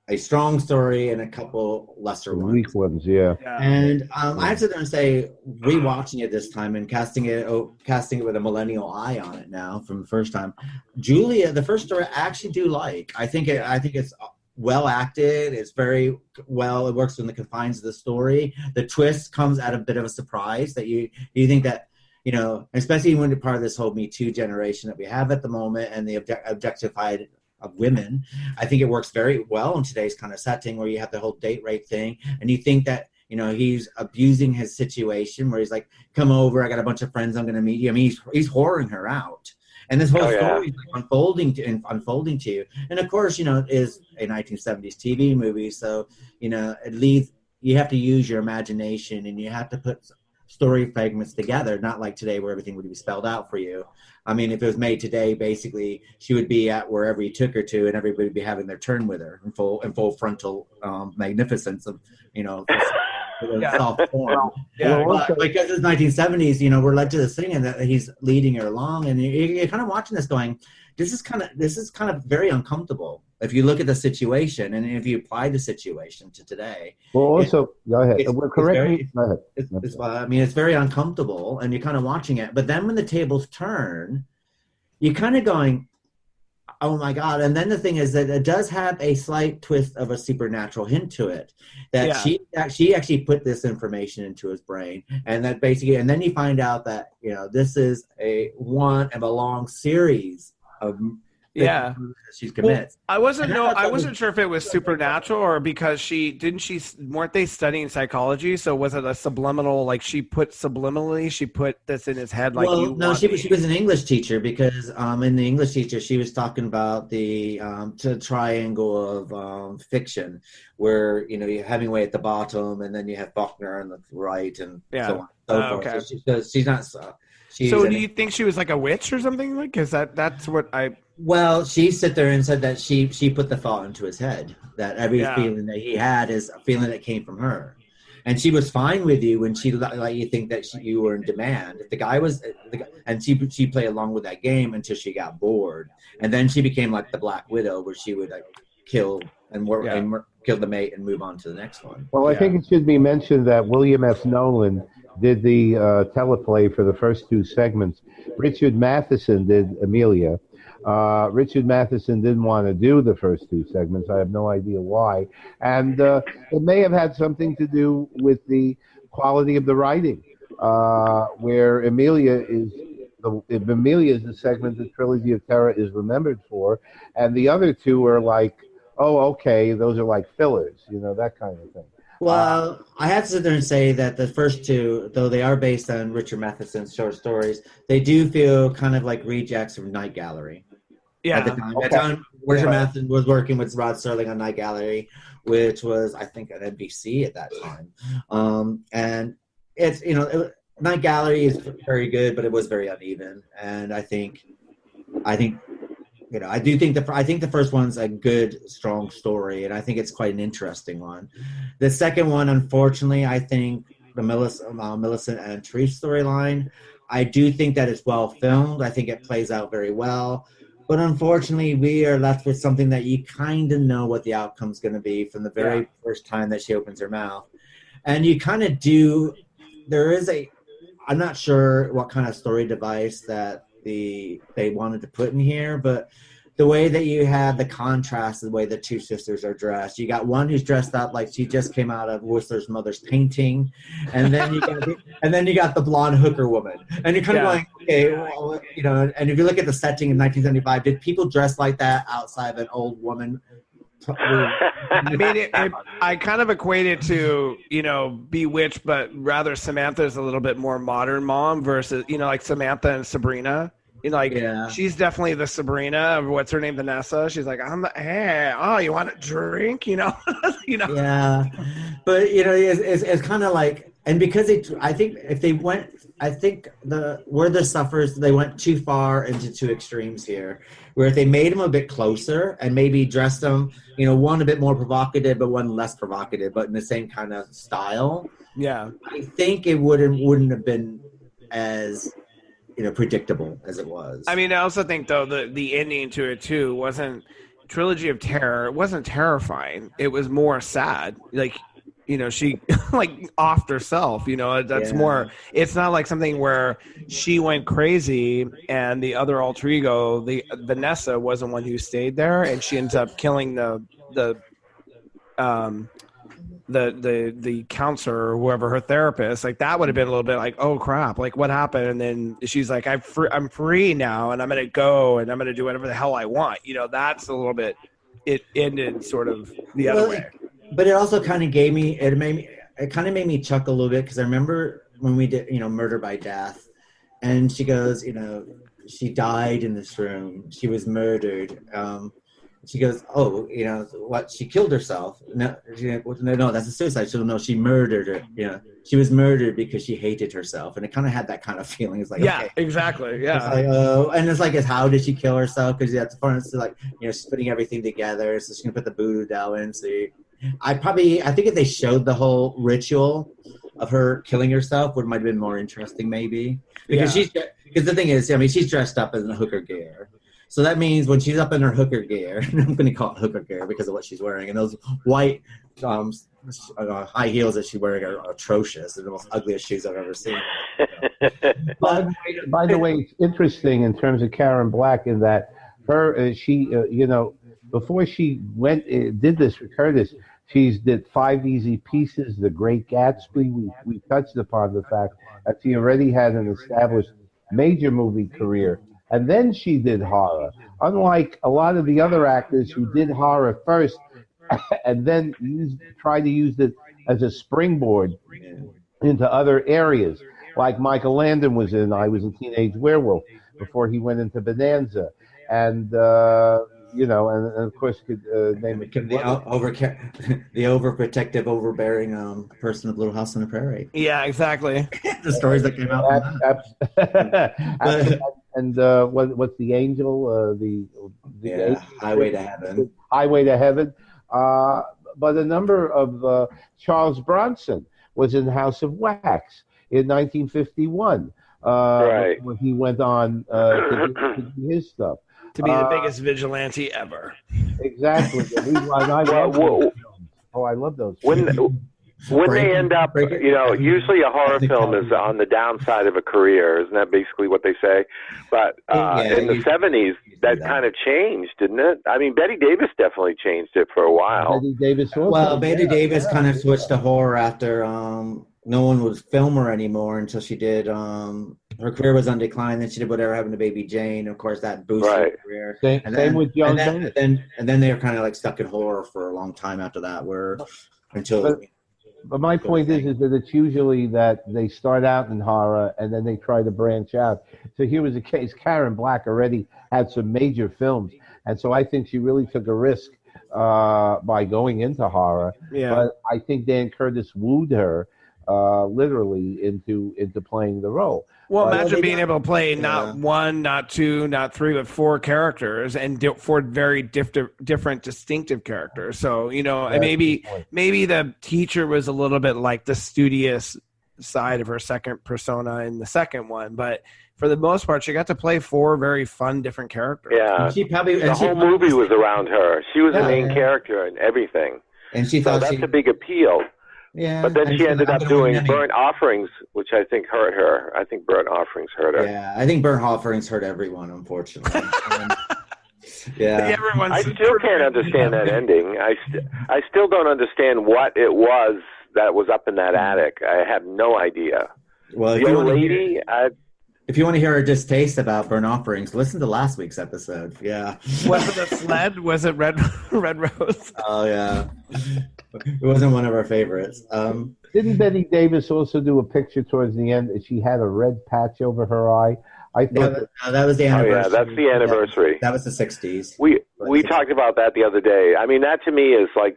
a strong story and a couple lesser ones. Weak ones, yeah. And I have to sit there and say, rewatching it this time and casting it with a millennial eye on it now from the first time, Julia, the first story, I actually do like. I think it's well acted. It's very well. It works within the confines of the story. The twist comes at a bit of a surprise that you think that, especially when you're part of this whole Me Too generation that we have at the moment and the objectified of women. I think it works very well in today's kind of setting where you have the whole date rape thing, and you think that he's abusing his situation where he's like, come over, I got a bunch of friends, I'm going to meet you. I mean, he's whoring her out. And this whole story is like unfolding to you. And of course, it is a 1970s TV movie. So, it leads, you have to use your imagination and you have to put story fragments together, not like today where everything would be spelled out for you. I mean, if it was made today, basically, she would be at wherever he took her to and everybody would be having their turn with her in full frontal magnificence of, soft form. But because it's 1970s, we're led to this thing and that he's leading her along, and you're kind of watching this going, this is kind of very uncomfortable if you look at the situation and if you apply the situation to today. Well, also, go ahead. Correct me. Go ahead. It's very uncomfortable, and you're kind of watching it. But then when the tables turn, you're kind of going, oh my God. And then the thing is that it does have a slight twist of a supernatural hint to it, that she actually put this information into his brain, and that basically, and then you find out that, this is one of a long series of she's commits. Well, I wasn't sure if it was supernatural or because weren't they studying psychology? So was it a subliminal, like she put this in his head? Like, well, no, she was an English teacher because in the English teacher she was talking about the triangle of fiction, where you have Hemingway at the bottom and then you have Faulkner on the right and so on and so forth. Okay. So she's not. So do you think she was like a witch or something? Like, because that's what I. Well, she sat there and said that she put the thought into his head, that every feeling that he had is a feeling that came from her. And she was fine with you when she let you think that you were in demand. If the guy was, and she played along with that game until she got bored. And then she became like the Black Widow, where she would kill and kill the mate and move on to the next one. Well, I think it should be mentioned that William F. Nolan did the teleplay for the first two segments. Richard Matheson did Amelia. Richard Matheson didn't want to do the first two segments. I have no idea why. And it may have had something to do with the quality of the writing, where Amelia is the segment the Trilogy of Terror is remembered for, and the other two are like, oh, okay, those are like fillers, that kind of thing. Well, I have to sit there and say that the first two, though they are based on Richard Matheson's short stories, they do feel kind of like rejects of Night Gallery. Yeah. At the time. Okay. At the time, Richard Matheson was working with Rod Serling on Night Gallery, which was, I think, at NBC at that time. And it's, Night Gallery is very good, but it was very uneven. And I think, I think the first one's a good, strong story, and I think it's quite an interesting one. The second one, unfortunately, I think the Millicent and Therese storyline, I do think that it's well filmed. I think it plays out very well. But unfortunately, we are left with something that you kind of know what the outcome's going to be from the very first time that she opens her mouth. And you kind of do, I'm not sure what kind of story device that they wanted to put in here, but the way that you have the contrast, the way the two sisters are dressed, you got one who's dressed up like she just came out of Whistler's mother's painting, and then you got the blonde hooker woman, and you're kind of going, okay, well, and if you look at the setting in 1975, did people dress like that outside of an old woman? I mean, I kind of equate it to, Bewitched, but rather Samantha's a little bit more modern mom versus, like Samantha and Sabrina. She's definitely the Sabrina. What's her name? Vanessa. She's like, hey, oh, you want a drink? Yeah. But, it's kind of like, and because where the suffers, they went too far into two extremes here, where if they made them a bit closer and maybe dressed them, one a bit more provocative, but one less provocative, but in the same kind of style. Yeah. I think it wouldn't have been as, predictable as it was. I mean, I also think, though, the ending to it, too, wasn't Trilogy of Terror. It wasn't terrifying. It was more sad. Like, she like offed herself, that's more, it's not like something where she went crazy and the other alter ego, Vanessa, was the one who stayed there, and she ends up killing the counselor or whoever, her therapist. Like, that would have been a little bit like, oh crap, like what happened? And then she's like, I'm free now, and I'm gonna go and I'm gonna do whatever the hell I want. That's a little bit, it ended sort of the other way. But it also kind of made me chuckle a little bit, because I remember when we did, Murder by Death, and she goes, she died in this room. She was murdered. She goes, oh, what? She killed herself? No, that's a suicide. She goes, no, she murdered her. She was murdered because she hated herself, and it kind of had that kind of feeling. It's like, yeah, okay. Exactly, yeah. It's like, oh, and it's like, how did she kill herself? Because that's fun. It's like, she's putting everything together, so she's gonna put the voodoo doll in. So I think if they showed the whole ritual of her killing herself, might have been more interesting, maybe. Because because the thing is, she's dressed up as a hooker gear. So that means when she's up in her hooker gear, I'm going to call it hooker gear because of what she's wearing, and those white high heels that she's wearing are atrocious. They're the most ugliest shoes I've ever seen. By the way, it's interesting in terms of Karen Black in that before she did this with Curtis, she's did 5 Easy Pieces, The Great Gatsby. We touched upon the fact that she already had an established major movie career. And then she did horror. Unlike a lot of the other actors who did horror first and then tried to use it as a springboard into other areas. Like Michael Landon was in I Was a Teenage Werewolf before he went into Bonanza. And, and of course could name it. The overprotective, overbearing person of Little House on the Prairie. Yeah, exactly. The stories that came out. And what's the angel? The Highway to Heaven. Highway to Heaven. But a number of Charles Bronson was in House of Wax in 1951. Right. When he went on to do his stuff. To be the biggest vigilante ever. Exactly. I love those. When they end up, usually a horror film is on the downside of a career. Isn't that basically what they say? But in the 70s, that kind of changed, didn't it? I mean, Bette Davis definitely changed it for a while. Bette Davis Davis kind of switched to horror after no one would film her anymore until she did. Her career was on decline. Then she did Whatever Happened to Baby Jane. Of course, that boosted her career. Same with Joan Bennett. And then they were kind of like stuck in horror for a long time after that, But my point is that it's usually that they start out in horror and then they try to branch out. So here was the case. Karen Black already had some major films, and so I think she really took a risk by going into horror. Yeah. But I think Dan Curtis wooed her literally into playing the role. Well, imagine being able to play not one, not two, not three, but 4 characters and 4 very different, distinctive characters. So, and maybe the teacher was a little bit like the studious side of her second persona in the second one, but for the most part, she got to play 4 very fun, different characters. Yeah, the whole movie was around her. She was the main character in everything, and she thought that's a big appeal. Yeah, but then she ended up doing Burnt Offerings, which I think hurt her. I think Burnt Offerings hurt her. Yeah, I think Burnt Offerings hurt everyone, unfortunately. I still can't understand that ending. I still don't understand what it was that was up in that attic. I have no idea. Well, the old lady. If you want to hear our distaste about Burnt Offerings, listen to last week's episode. Yeah. Was it a sled? Was it Red Rose? Oh, yeah. It wasn't one of our favorites. Didn't Betty Davis also do a picture towards the end that she had a red patch over her eye? I thought that was the anniversary. Oh, yeah, that's the anniversary. That was the 60s. We talked about that the other day. I mean, that to me is like,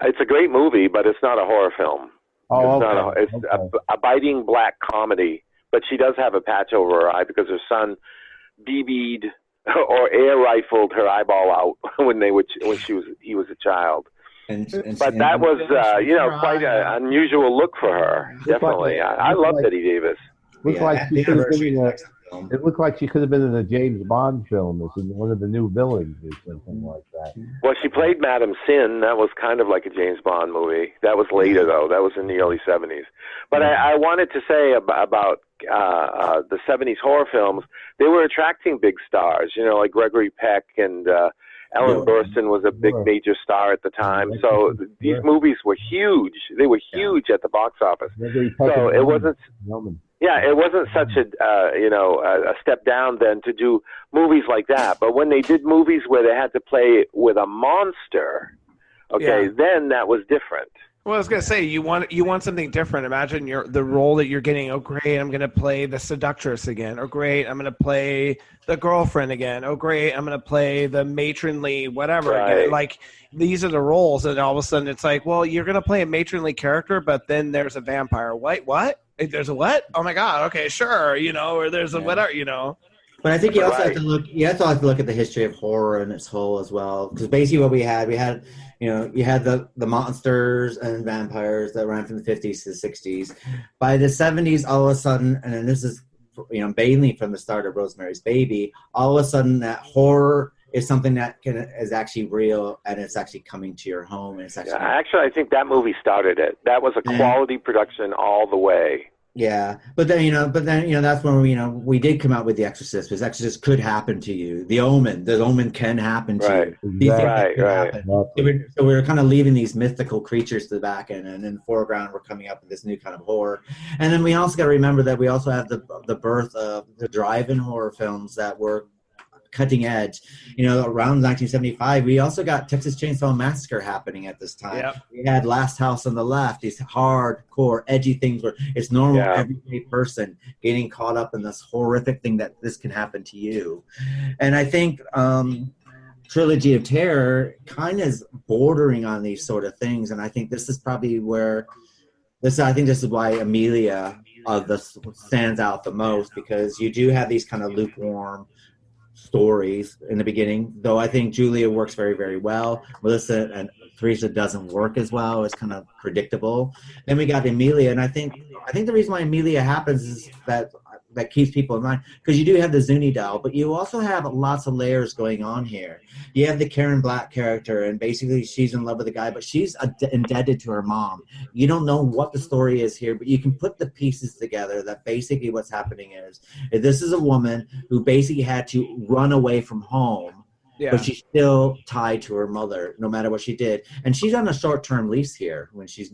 it's a great movie, but it's not a horror film. Oh, it's a biting black comedy. But she does have a patch over her eye because her son BB'd or air rifled her eyeball out when he was a child. But that was quite an unusual look for her. Definitely, I love Betty Davis. It looked like she could have been in a James Bond film as in one of the new villains or something like that. Well, she played Madame Sin. That was kind of like a James Bond movie. That was later, though. That was in the early 70s. But I wanted to say about the 70s horror films, they were attracting big stars, like Gregory Peck and Ellen Burstyn was a big major star at the time. So these movies were huge. They were huge at the box office. So it wasn't... Yeah, it wasn't such a step down then to do movies like that. But when they did movies where they had to play with a monster, then that was different. Well, I was gonna say you want something different. Imagine the role that you're getting. Oh, great! I'm gonna play the seductress again. Oh, great! I'm gonna play the girlfriend again. Oh, great! I'm gonna play the matronly whatever again. Like these are the roles, and all of a sudden it's like, well, you're gonna play a matronly character, but then there's a vampire. What? There's a what? Oh my God! Okay, sure. Or there's a whatever. But I think you also have to look. You have to look at the history of horror in its whole as well, because basically what we had, you had the monsters and vampires that ran from the 50s to the 60s. By the 70s, all of a sudden, and then this is mainly from the start of Rosemary's Baby, all of a sudden that horror is something that is actually real and it's actually coming to your home. And it's actually, I think that movie started it. That was a quality production all the way. Yeah, but then that's when we did come out with The Exorcist, because Exorcist could happen to you. The Omen can happen to you. These things happen. So we were kind of leaving these mythical creatures to the back end, and in the foreground we're coming up with this new kind of horror. And then we also got to remember that we also have the birth of the drive-in horror films that were cutting edge. Around 1975, we also got Texas Chainsaw Massacre happening at this time. Yep. We had Last House on the Left, these hardcore, edgy things where it's normal everyday person getting caught up in this horrific thing that this can happen to you. And I think Trilogy of Terror kind of is bordering on these sort of things, and I think this is probably where this is why Amelia stands out the most, because you do have these kind of lukewarm stories in the beginning, though I think Julia works very, very well. Melissa and Teresa doesn't work as well. It's kind of predictable. Then we got Amelia, and I think the reason why Amelia happens is that keeps people in mind, because you do have the Zuni doll, but you also have lots of layers going on here. You have the Karen Black character, and basically she's in love with the guy, but she's indebted to her mom. You don't know what the story is here, but you can put the pieces together that basically what's happening is this is a woman who basically had to run away from home but she's still tied to her mother no matter what she did. And she's on a short-term lease here when she's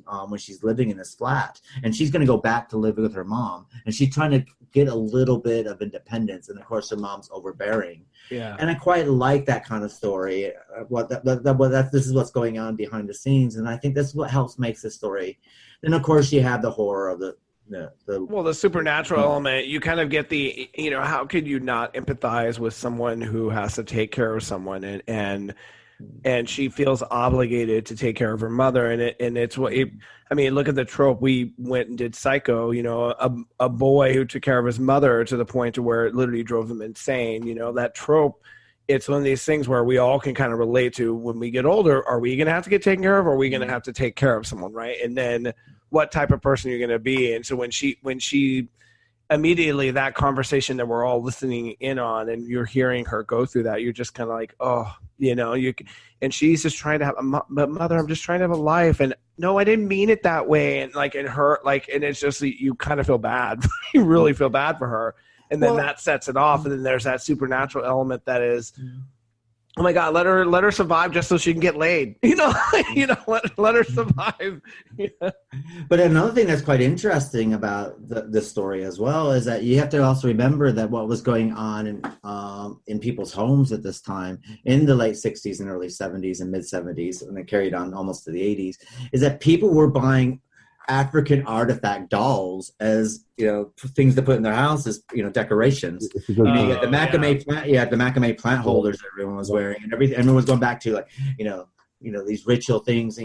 living in this flat, and she's going to go back to live with her mom, and she's trying to get a little bit of independence, and of course her mom's overbearing. Yeah. And I quite like that kind of story. This is what's going on behind the scenes, and I think that's what helps makes the story. Then of course you have the horror of the supernatural element. You kind of get the, how could you not empathize with someone who has to take care of someone, and she feels obligated to take care of her mother, and it's what look at the trope. We went and did Psycho, a boy who took care of his mother to the point to where it literally drove him insane. That trope, it's one of these things where we all can kind of relate to. When we get older, are we going to have to get taken care of, or are we going to have to take care of someone, right? And then what type of person you're going to be. And so when she immediately, that conversation that we're all listening in on, and you're hearing her go through that, you're just kind of like, oh, and she's just trying to have but mother, I'm just trying to have a life. And no, I didn't mean it that way. And and it's just, you kind of feel bad. You really feel bad for her. And then that sets it off. And then there's that supernatural element that is, oh my God, let her survive just so she can get laid. Let her survive. Yeah. But another thing that's quite interesting about the story as well is that you have to also remember that what was going on in people's homes at this time in the late 60s and early 70s and mid 70s, and it carried on almost to the 80s, is that people were buying African artifact dolls as things to put in their houses, decorations. You had the macrame plant, the macrame plant holders that everyone was wearing, and everyone was going back to these ritual things.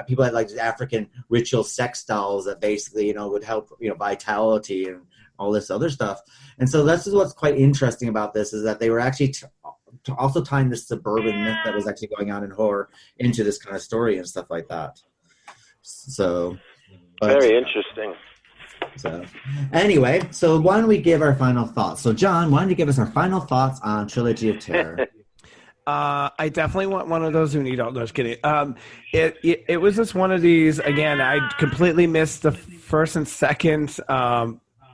People had like African ritual sex dolls that basically would help vitality and all this other stuff. And so this is what's quite interesting about this, is that they were actually also tying this suburban myth that was actually going on in horror into this kind of story and stuff like that. So. Very interesting. So, anyway, why don't we give our final thoughts? So, John, why don't you give us our final thoughts on Trilogy of Terror? I definitely want one of those Uni dolls. No, just kidding. It was just one of these. Again, I completely missed the first and second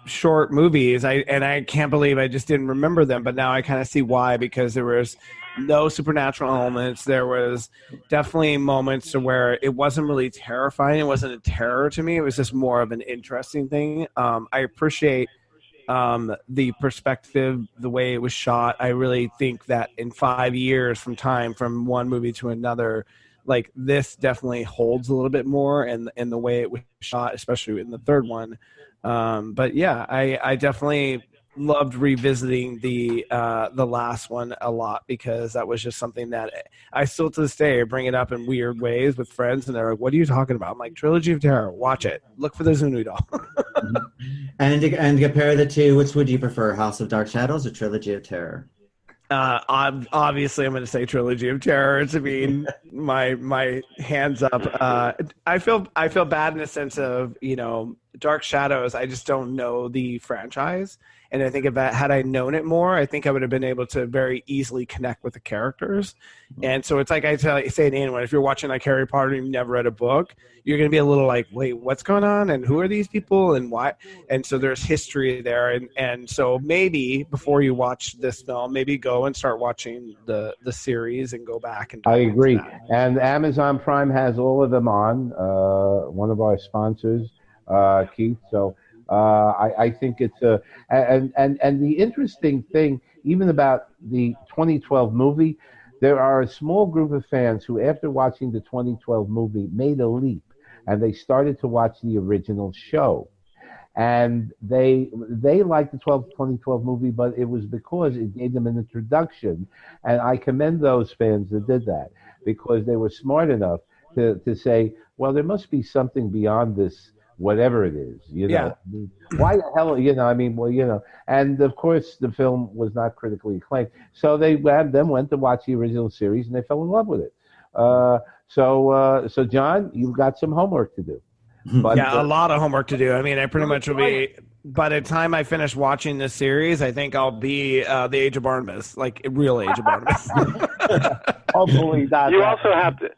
short movies. I can't believe I just didn't remember them. But now I kind of see why, because there was no supernatural elements. There was definitely moments where it wasn't really terrifying. It wasn't a terror to me. It was just more of an interesting thing. I appreciate the perspective, the way it was shot. I really think that in 5 years from one movie to another, like this definitely holds a little bit more in the way it was shot, especially in the third one. But yeah, I definitely loved revisiting the last one a lot, because that was just something that I still to this day bring it up in weird ways with friends, and they're like, "What are you talking about?" I'm like, "Trilogy of Terror. Watch it. Look for the Zunu doll." And compare the two, which would you prefer, House of Dark Shadows or Trilogy of Terror? Obviously, I'm going to say Trilogy of Terror. To me, my hands up. I feel bad in the sense of Dark Shadows. I just don't know the franchise. And I think had I known it more, I think I would have been able to very easily connect with the characters. And so it's like I say to anyone, if you're watching like Harry Potter and you've never read a book, you're going to be a little like, wait, what's going on? And who are these people and why? And so there's history there. And so maybe before you watch this film, maybe go and start watching the series and go back. And I agree. And Amazon Prime has all of them on, one of our sponsors, Keith. So I think it's and the interesting thing, even about the 2012 movie, there are a small group of fans who, after watching the 2012 movie, made a leap and they started to watch the original show. And they liked the 2012 movie, but it was because it gave them an introduction. And I commend those fans that did that, because they were smart enough to say, well, there must be something beyond this, whatever it is, Yeah. Why the hell, and of course the film was not critically acclaimed. So they went to watch the original series and they fell in love with it. So John, you've got some homework to do. But, a lot of homework to do. I mean, I pretty much will be, by the time I finish watching this series, I think I'll be the age of Barnabas, like real age of Barnabas. Hopefully not. You also have to.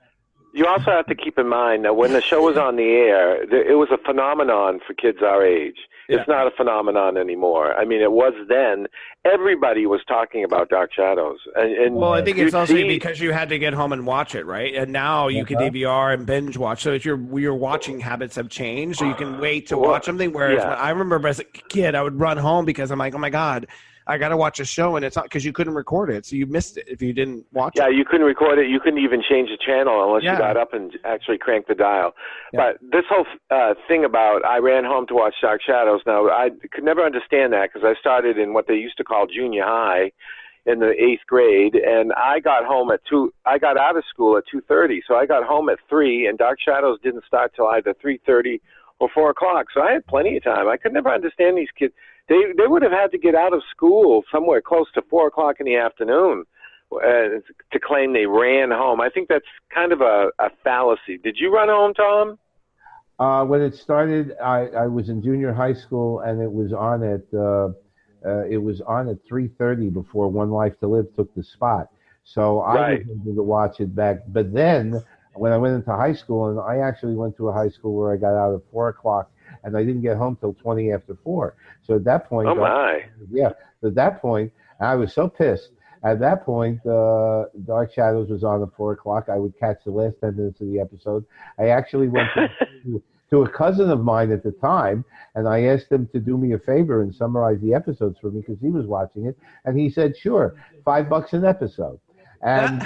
You also have to keep in mind that when the show was on the air, it was a phenomenon for kids our age. It's not a phenomenon anymore. I mean, it was then. Everybody was talking about Dark Shadows. And Well, I think it's you'd also see- because you had to get home and watch it, right? And now you can DVR and binge watch. So your watching habits have changed. So you can wait to watch something. Whereas when I remember as a kid, I would run home because I'm like, oh my God, I got to watch a show, and it's not because you couldn't record it, so you missed it if you didn't watch it. Yeah, you couldn't record it. You couldn't even change the channel unless you got up and actually cranked the dial. But this whole thing about I ran home to watch Dark Shadows, now I could never understand that because I started in what they used to call junior high in the 8th grade, and I got home at 2. I got out of school at 2:30, so I got home at 3, and Dark Shadows didn't start till either 3:30 or 4 o'clock. So I had plenty of time. I could never understand these kids. They would have had to get out of school somewhere close to 4 o'clock in the afternoon to claim they ran home. I think that's kind of a fallacy. Did you run home, Tom? When it started, I was in junior high school, and it was on at 3:30 before One Life to Live took the spot. So I was able to watch it back. But then when I went into high school, and I actually went to a high school where I got out at 4 o'clock, and I didn't get home till 20 after 4. So at that point, at that point, I was so pissed. At that point, Dark Shadows was on at 4 o'clock. I would catch the last 10 minutes of the episode. I actually went to a cousin of mine at the time, and I asked him to do me a favor and summarize the episodes for me because he was watching it, and he said, "Sure, $5 an episode." And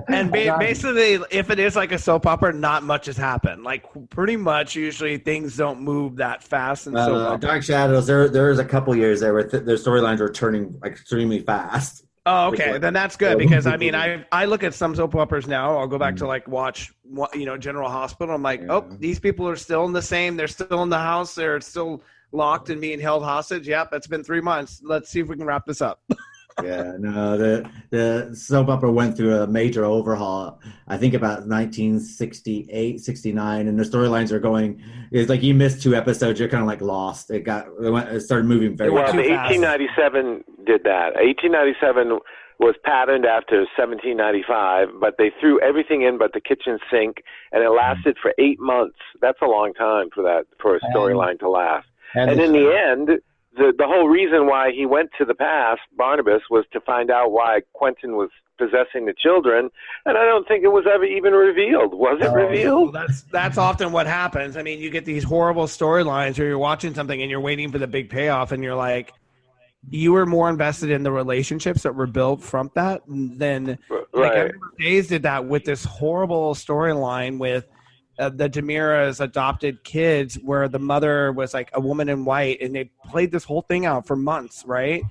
And basically, if it is like a soap opera, not much has happened. Like pretty much, usually things don't move that fast. And Dark Shadows, there is a couple years there where their storylines are turning extremely fast. Oh, okay, then that's good because I mean, I look at some soap operas now. I'll go back to like watch, General Hospital. I'm like, oh, these people are still in the same. They're still in the house. They're still locked and being held hostage. Yep, it's been 3 months. Let's see if we can wrap this up. Yeah, no, the soap opera went through a major overhaul, I think about 1968, 69, and the storylines are going, it's like you missed 2 episodes, you're kind of like lost. It started moving very well. fast. 1897 did that. 1897 was patterned after 1795, but they threw everything in but the kitchen sink, and it lasted for 8 months. That's a long time for a storyline to last. And in the end, the whole reason why he went to the past, Barnabas, was to find out why Quentin was possessing the children, and I don't think it was ever even revealed. Was it revealed? Well, that's often what happens. I mean, you get these horrible storylines where you're watching something and you're waiting for the big payoff, and you're like, you were more invested in the relationships that were built from that than like Everyone Days did that with this horrible storyline with the Demira's adopted kids where the mother was like a woman in white, and they played this whole thing out for months, right?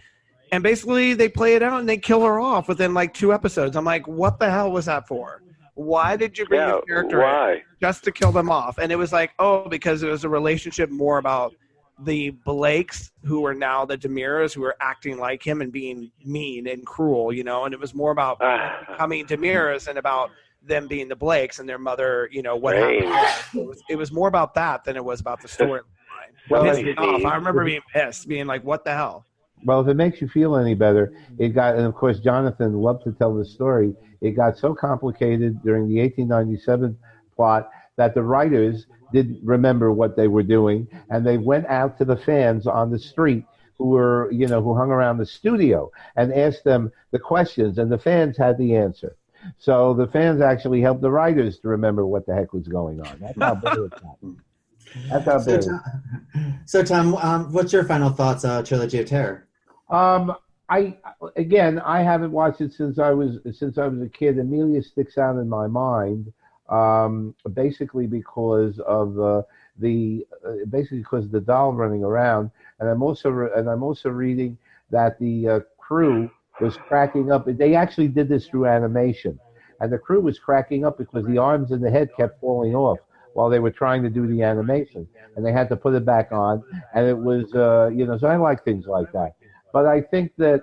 And basically they play it out and they kill her off within like 2 episodes. I'm like, what the hell was that for? Why did you bring this character in just to kill them off? And it was like, oh, because it was a relationship more about the Blakes, who are now the Demiras, who are acting like him and being mean and cruel, and it was more about becoming Demiras and about them being the Blakes and their mother, what happened. It was more about that than it was about the storyline. I remember being pissed, being like, what the hell? Well, if it makes you feel any better, and of course, Jonathan loved to tell the story, it got so complicated during the 1897 plot that the writers didn't remember what they were doing, and they went out to the fans on the street who hung around the studio and asked them the questions, and the fans had the answer. So the fans actually helped the writers to remember what the heck was going on. That's how big it got. That's how big. So Tom, what's your final thoughts on Trilogy of Terror? I haven't watched it since I was a kid. Amelia sticks out in my mind, basically because of the doll running around, and I'm also reading that the crew was cracking up. They actually did this through animation, and the crew was cracking up because the arms and the head kept falling off while they were trying to do the animation, and they had to put it back on, and it was so I like things like that. But I think that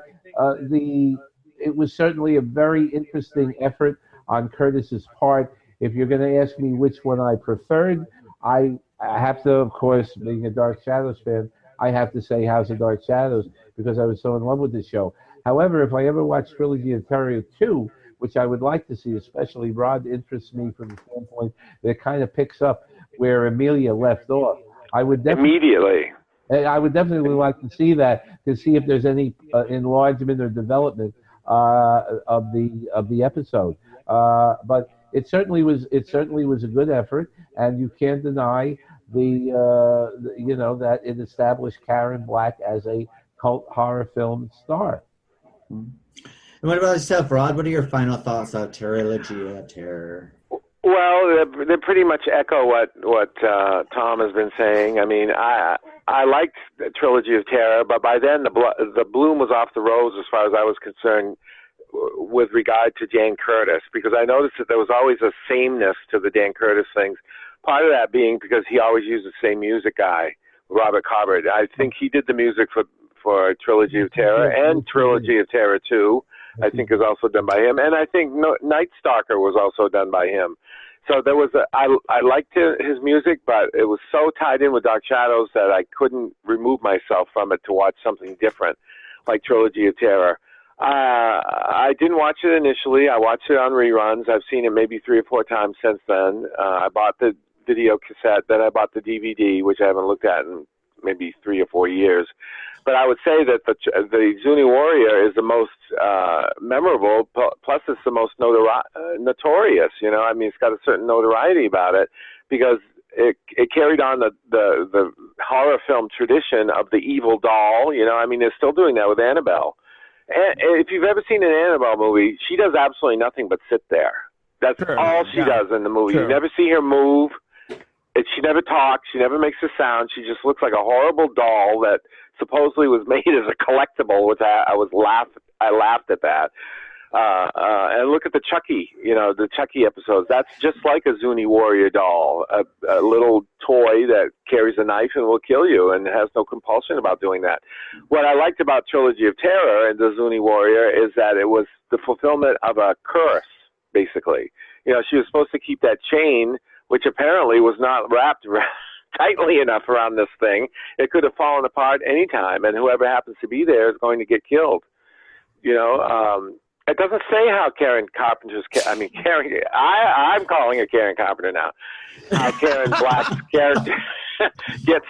it was certainly a very interesting effort on Curtis's part. If you're going to ask me which one I preferred, I have to, of course, being a Dark Shadows fan, I have to say House of Dark Shadows because I was so in love with the show. However, if I ever watch Trilogy of Terror 2, which I would like to see, especially Rod interests me from the standpoint that it kind of picks up where Amelia left off. I would definitely like to see that, to see if there's any enlargement or development of the episode. But it certainly was a good effort, and you can't deny that it established Karen Black as a cult horror film star. And what about yourself, Rod? What are your final thoughts on Trilogy of Terror? Well, they pretty much echo what Tom has been saying. I mean, I liked the Trilogy of Terror, but by then the bloom was off the rose as far as I was concerned with regard to Dan Curtis, because I noticed that there was always a sameness to the Dan Curtis things. Part of that being because he always used the same music guy, Robert Cobbard. I think he did the music for Trilogy of Terror, and Trilogy of Terror 2, I think, is also done by him. And I think Night Stalker was also done by him. So there was I liked his music, but it was so tied in with Dark Shadows that I couldn't remove myself from it to watch something different, like Trilogy of Terror. I didn't watch it initially. I watched it on reruns. I've seen it maybe 3 or 4 times since then. I bought the video cassette, then I bought the DVD, which I haven't looked at in maybe 3 or 4 years. But I would say that the Zuni Warrior is the most memorable, plus it's the most notorious. You know, I mean, it's got a certain notoriety about it because it carried on the horror film tradition of the evil doll. You know, I mean, they're still doing that with Annabelle. And if you've ever seen an Annabelle movie, she does absolutely nothing but sit there. That's all she does in the movie. You never see her move. She never talks. She never makes a sound. She just looks like a horrible doll that supposedly was made as a collectible, which I laughed at that. And look at the Chucky, the Chucky episodes. That's just like a Zuni Warrior doll, a little toy that carries a knife and will kill you and has no compulsion about doing that. What I liked about Trilogy of Terror and the Zuni Warrior is that it was the fulfillment of a curse, basically. You know, she was supposed to keep that chain, which apparently was not wrapped tightly enough around this thing. It could have fallen apart any time, and whoever happens to be there is going to get killed. You know, it doesn't say how Karen Carpenter's. Karen. I'm calling her Karen Carpenter now. How Karen Black's character gets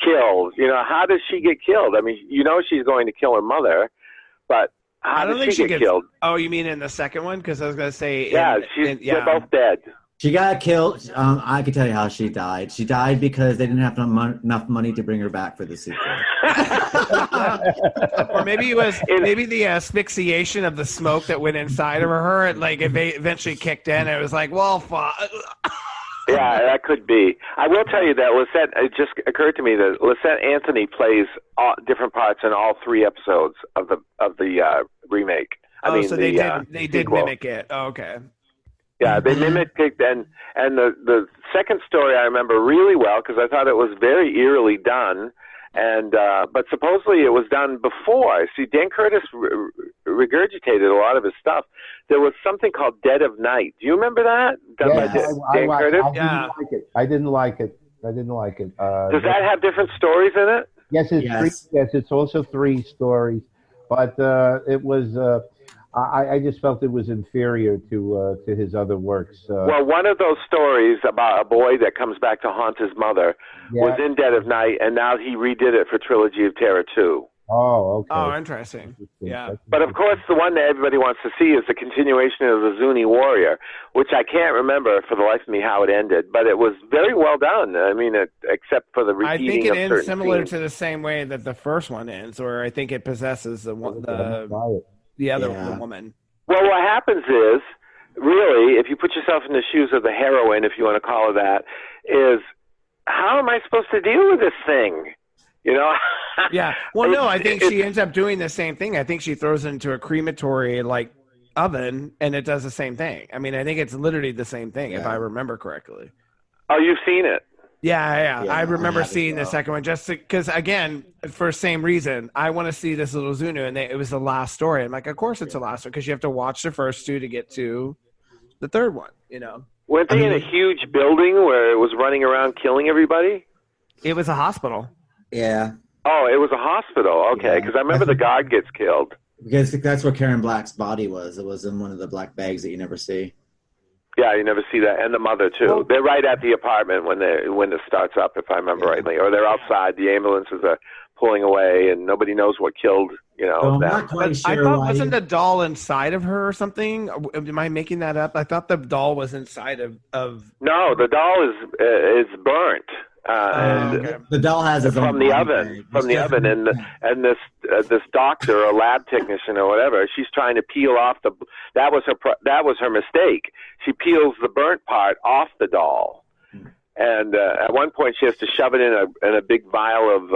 killed. You know, how does she get killed? I mean, you know, she's going to kill her mother, but how does she get killed? Oh, you mean in the second one? Because I was going to say, they're both dead. She got killed. I can tell you how she died. She died because they didn't have enough money to bring her back for the sequel. Or maybe it was the asphyxiation of the smoke that went inside of her. It eventually kicked in. And it was like, well, fuck. Yeah, that could be. I will tell you that Lisette. It just occurred to me that Lisette Anthony plays different parts in all 3 episodes of the remake. So they did mimic it. Oh, okay. Yeah, they mimicked it, and the second story I remember really well because I thought it was very eerily done, and but supposedly it was done before. See, Dan Curtis regurgitated a lot of his stuff. There was something called Dead of Night. Do you remember that? Done by Dan Curtis? I didn't like it. Does that have different stories in it? Yes, it's also 3 stories, but it was. I just felt it was inferior to his other works. Well, one of those stories about a boy that comes back to haunt his mother was in Dead of Night, and now he redid it for Trilogy of Terror 2. Oh, okay. Oh, interesting. Yeah. But of course, the one that everybody wants to see is the continuation of the Zuni Warrior, which I can't remember for the life of me how it ended, but it was very well done. I mean, except for the repeating of certain I think it ends similar scenes. to the same way that the first one ends, or I think it possesses the woman. Well, what happens is, really, if you put yourself in the shoes of the heroine, if you want to call her that, is how am I supposed to deal with this thing? You know? Yeah. Well, no, I think she ends up doing the same thing. I think she throws it into a crematory oven, and it does the same thing. I mean, I think it's literally the same thing, if I remember correctly. Oh, you've seen it? Yeah. I remember seeing the second one just because, again, for the same reason, I want to see this little Zunu, and it was the last story. I'm like, of course it's the last one because you have to watch the first 2 to get to the third one, you know. Weren't they in a huge building where it was running around killing everybody? It was a hospital. Yeah. Oh, it was a hospital. Okay, because I remember the guard gets killed. Because that's where Karen Black's body was. It was in one of the black bags that you never see. Yeah, you never see that, and the mother too. They're right at the apartment when it starts up, if I remember rightly, or they're outside. The ambulances are pulling away, and nobody knows what killed. I'm them. not quite sure. I thought wasn't the doll inside of her or something? Am I making that up? I thought the doll was inside of. No, the doll is burnt. The doll has its from own the body oven, bag. and this doctor or lab technician or whatever, she's trying to peel off the. That was her mistake. She peels the burnt part off the doll, and at one point she has to shove it in a big vial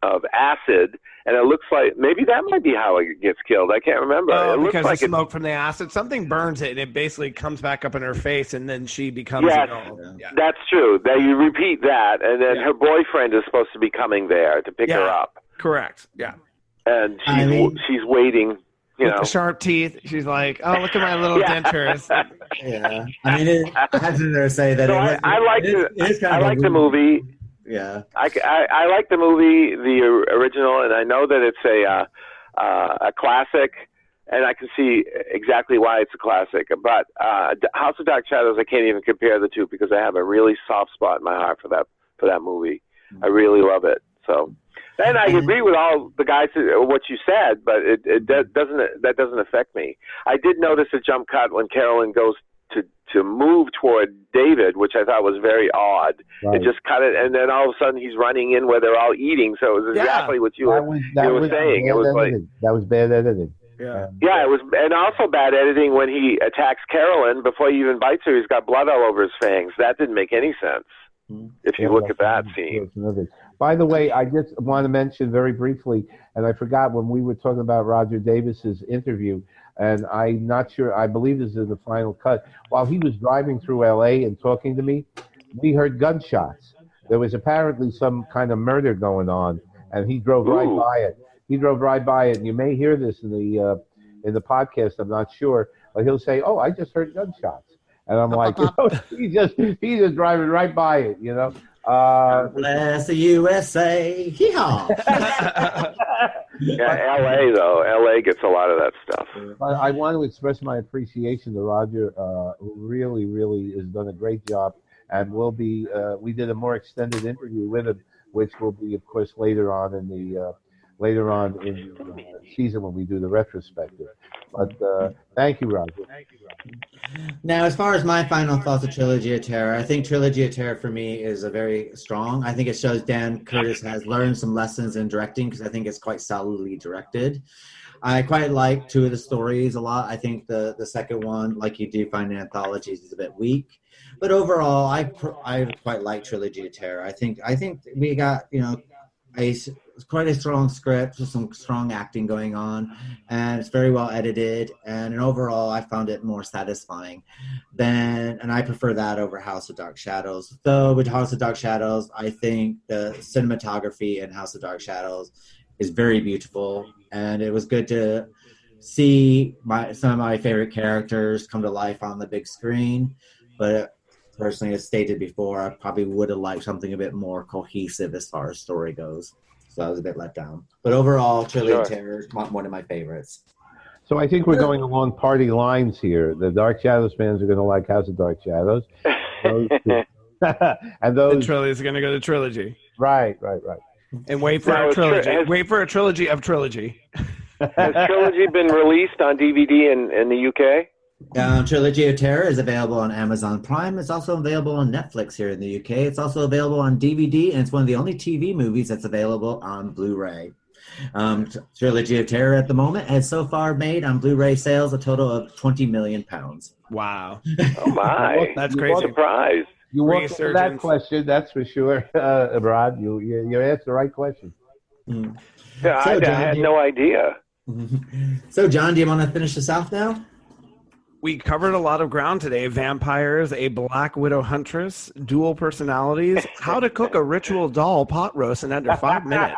of acid, and it looks like maybe that might be how it gets killed. I can't remember. It looks because like the smoke from the acid, something burns it, and it basically comes back up in her face, and then she becomes yes, a doll. Yeah. That's true. That you repeat that, and then her boyfriend is supposed to be coming there to pick her up. Correct. Yeah. And she's waiting. With the sharp teeth, she's like, "Oh, look at my little dentures." Yeah, I mean, I have to say that I like the movie. Yeah, I like the movie, the original, and I know that it's a classic, and I can see exactly why it's a classic. But House of Dark Shadows, I can't even compare the two because I have a really soft spot in my heart for that movie. I really love it. So, and I agree with all the guys what you said, but that doesn't affect me. I did notice a jump cut when Karlen goes to move toward David, which I thought was very odd. Right. It just cut it, and then all of a sudden he's running in where they're all eating. So it was exactly what you were saying. It was like that was bad editing. Yeah, it was, and also bad editing when he attacks Karlen before he even bites her. He's got blood all over his fangs. That didn't make any sense. If you look at that scene. By the way, I just want to mention very briefly, and I forgot when we were talking about Roger Davis's interview, and I'm not sure, I believe this is the final cut. While he was driving through L.A. and talking to me, we heard gunshots. There was apparently some kind of murder going on, and he drove right by it. He drove right by it, and you may hear this in the podcast, I'm not sure, but he'll say, "Oh, I just heard gunshots." And I'm like, he's just driving right by it, Bless the USA. Hee-haw. Yeah, L.A. though. L.A. gets a lot of that stuff. I want to express my appreciation to Roger, who really, really has done a great job. And we did a more extended interview with him, which will be, of course, later on in the season when we do the retrospective. But thank you, Roger. Now, as far as my final thoughts of Trilogy of Terror, I think Trilogy of Terror for me is a very strong. I think it shows Dan Curtis has learned some lessons in directing because I think it's quite solidly directed. I quite like two of the stories a lot. I think the second one, like you do find in anthologies, is a bit weak. But overall, I quite like Trilogy of Terror. I think we got, quite a strong script with some strong acting going on, and it's very well edited, and overall I found it more satisfying and I prefer that over House of Dark Shadows. Though with House of Dark Shadows, I think the cinematography in House of Dark Shadows is very beautiful, and it was good to see some of my favorite characters come to life on the big screen. But personally, as stated before, I probably would have liked something a bit more cohesive as far as story goes. So I was a bit let down. But overall, Trilogy of Terror is one of my favorites. So I think we're going along party lines here. The Dark Shadows fans are going to like House of Dark Shadows. And the Trilogy is going to go to Trilogy. Right. And wait for a trilogy. Wait for a trilogy of Trilogy. Has Trilogy been released on DVD in the UK? Trilogy of Terror is available on Amazon Prime. It's also available on Netflix here in the UK. It's also available on DVD, and it's one of the only TV movies that's available on Blu-ray. Trilogy of Terror at the moment has so far made on Blu-ray sales a total of £20 million. Wow. Oh, my. That's crazy. Surprise. You walked into that question, that's for sure, Rod. You asked the right question. Yeah, I had no idea. So, John, do you want to finish this off now? We covered a lot of ground today. Vampires, a Black Widow huntress, dual personalities, how to cook a ritual doll pot roast in under 5 minutes.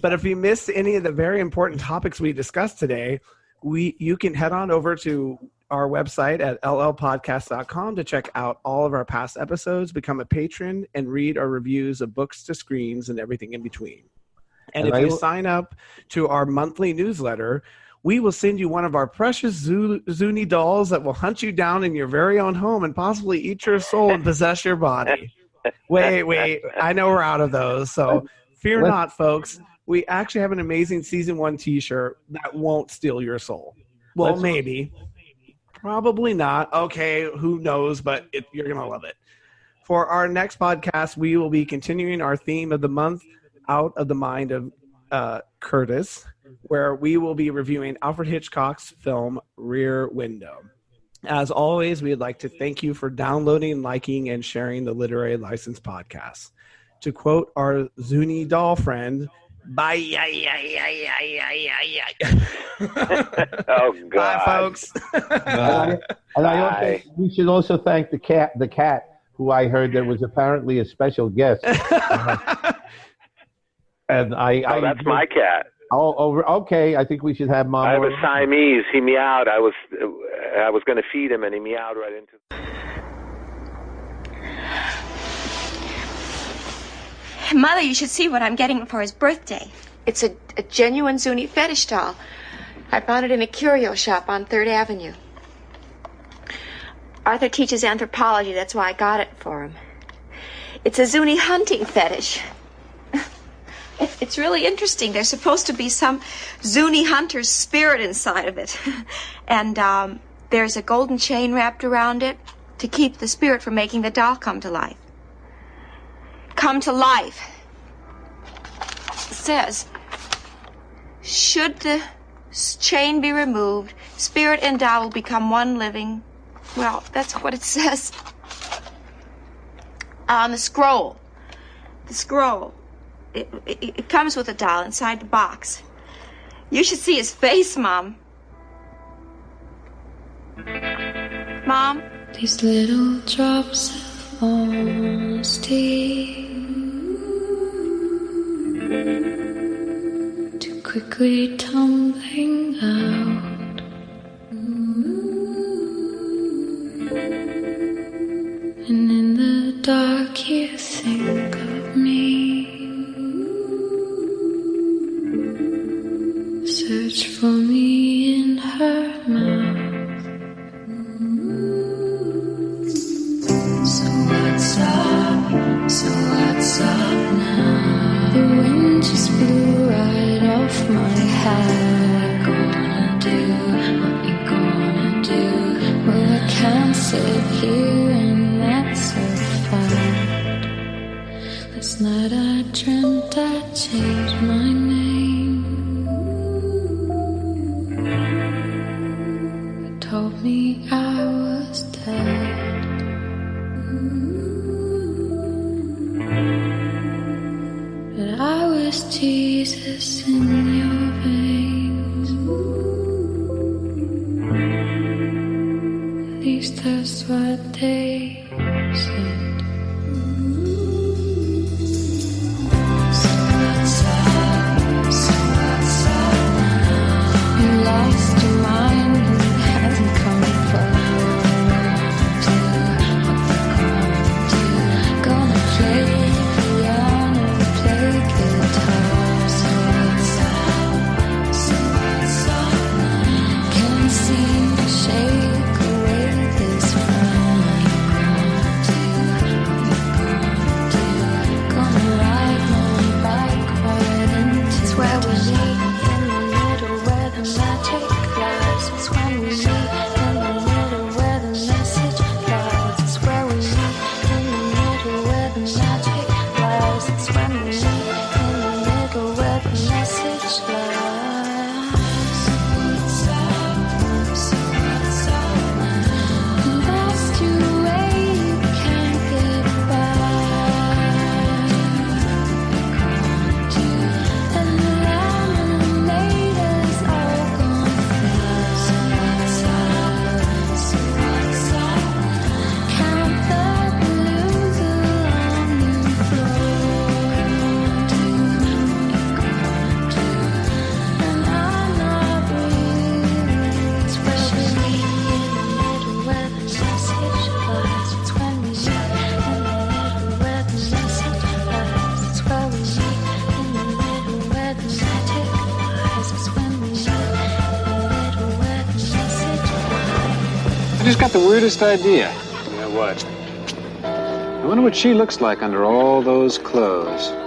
But if you missed any of the very important topics we discussed today, you can head on over to our website at llpodcast.com to check out all of our past episodes, become a patron, and read our reviews of books to screens and everything in between. And if you sign up to our monthly newsletter, we will send you one of our precious Zuni dolls that will hunt you down in your very own home and possibly eat your soul and possess your body. Wait. I know we're out of those, so fear not, folks. We actually have an amazing Season 1 t-shirt that won't steal your soul. Well, maybe. Probably not. Okay, who knows, but you're going to love it. For our next podcast, we will be continuing our theme of the month, Out of the Mind of Curtis, where we will be reviewing Alfred Hitchcock's film Rear Window. As always, we'd like to thank you for downloading, liking, and sharing the Literary License podcast. To quote our Zuni doll friend, bye. Oh, God. Bye, folks. We should also thank the cat, who I heard there was apparently a special guest. And that's my cat. Oh, okay. I think we should have Mom. I have a Siamese. He meowed. I was going to feed him, and he meowed right into. Mother, you should see what I'm getting him for his birthday. It's a genuine Zuni fetish doll. I found it in a curio shop on 3rd Avenue. Arthur teaches anthropology. That's why I got it for him. It's a Zuni hunting fetish. It's really interesting. There's supposed to be some Zuni hunter's spirit inside of it. And there's a golden chain wrapped around it to keep the spirit from making the doll come to life. Come to life. It says, should the chain be removed, spirit and doll will become one living. Well, that's what it says on the scroll. The scroll. It comes with a doll inside the box. You should see his face, Mom. Mom? These little drops of honesty too quickly tumbling out. And in the dark you think of me. Search for me in her mouth. So what's up now? The wind just blew right off my head. What you gonna do? Well, I can't sit here and that's a fact. Last night I dreamt I changed my name. Told me I was dead. But I was Jesus in your veins. At least that's what they said. So what's up now? You lost your mind. just got the weirdest idea. Yeah, what? I wonder what she looks like under all those clothes.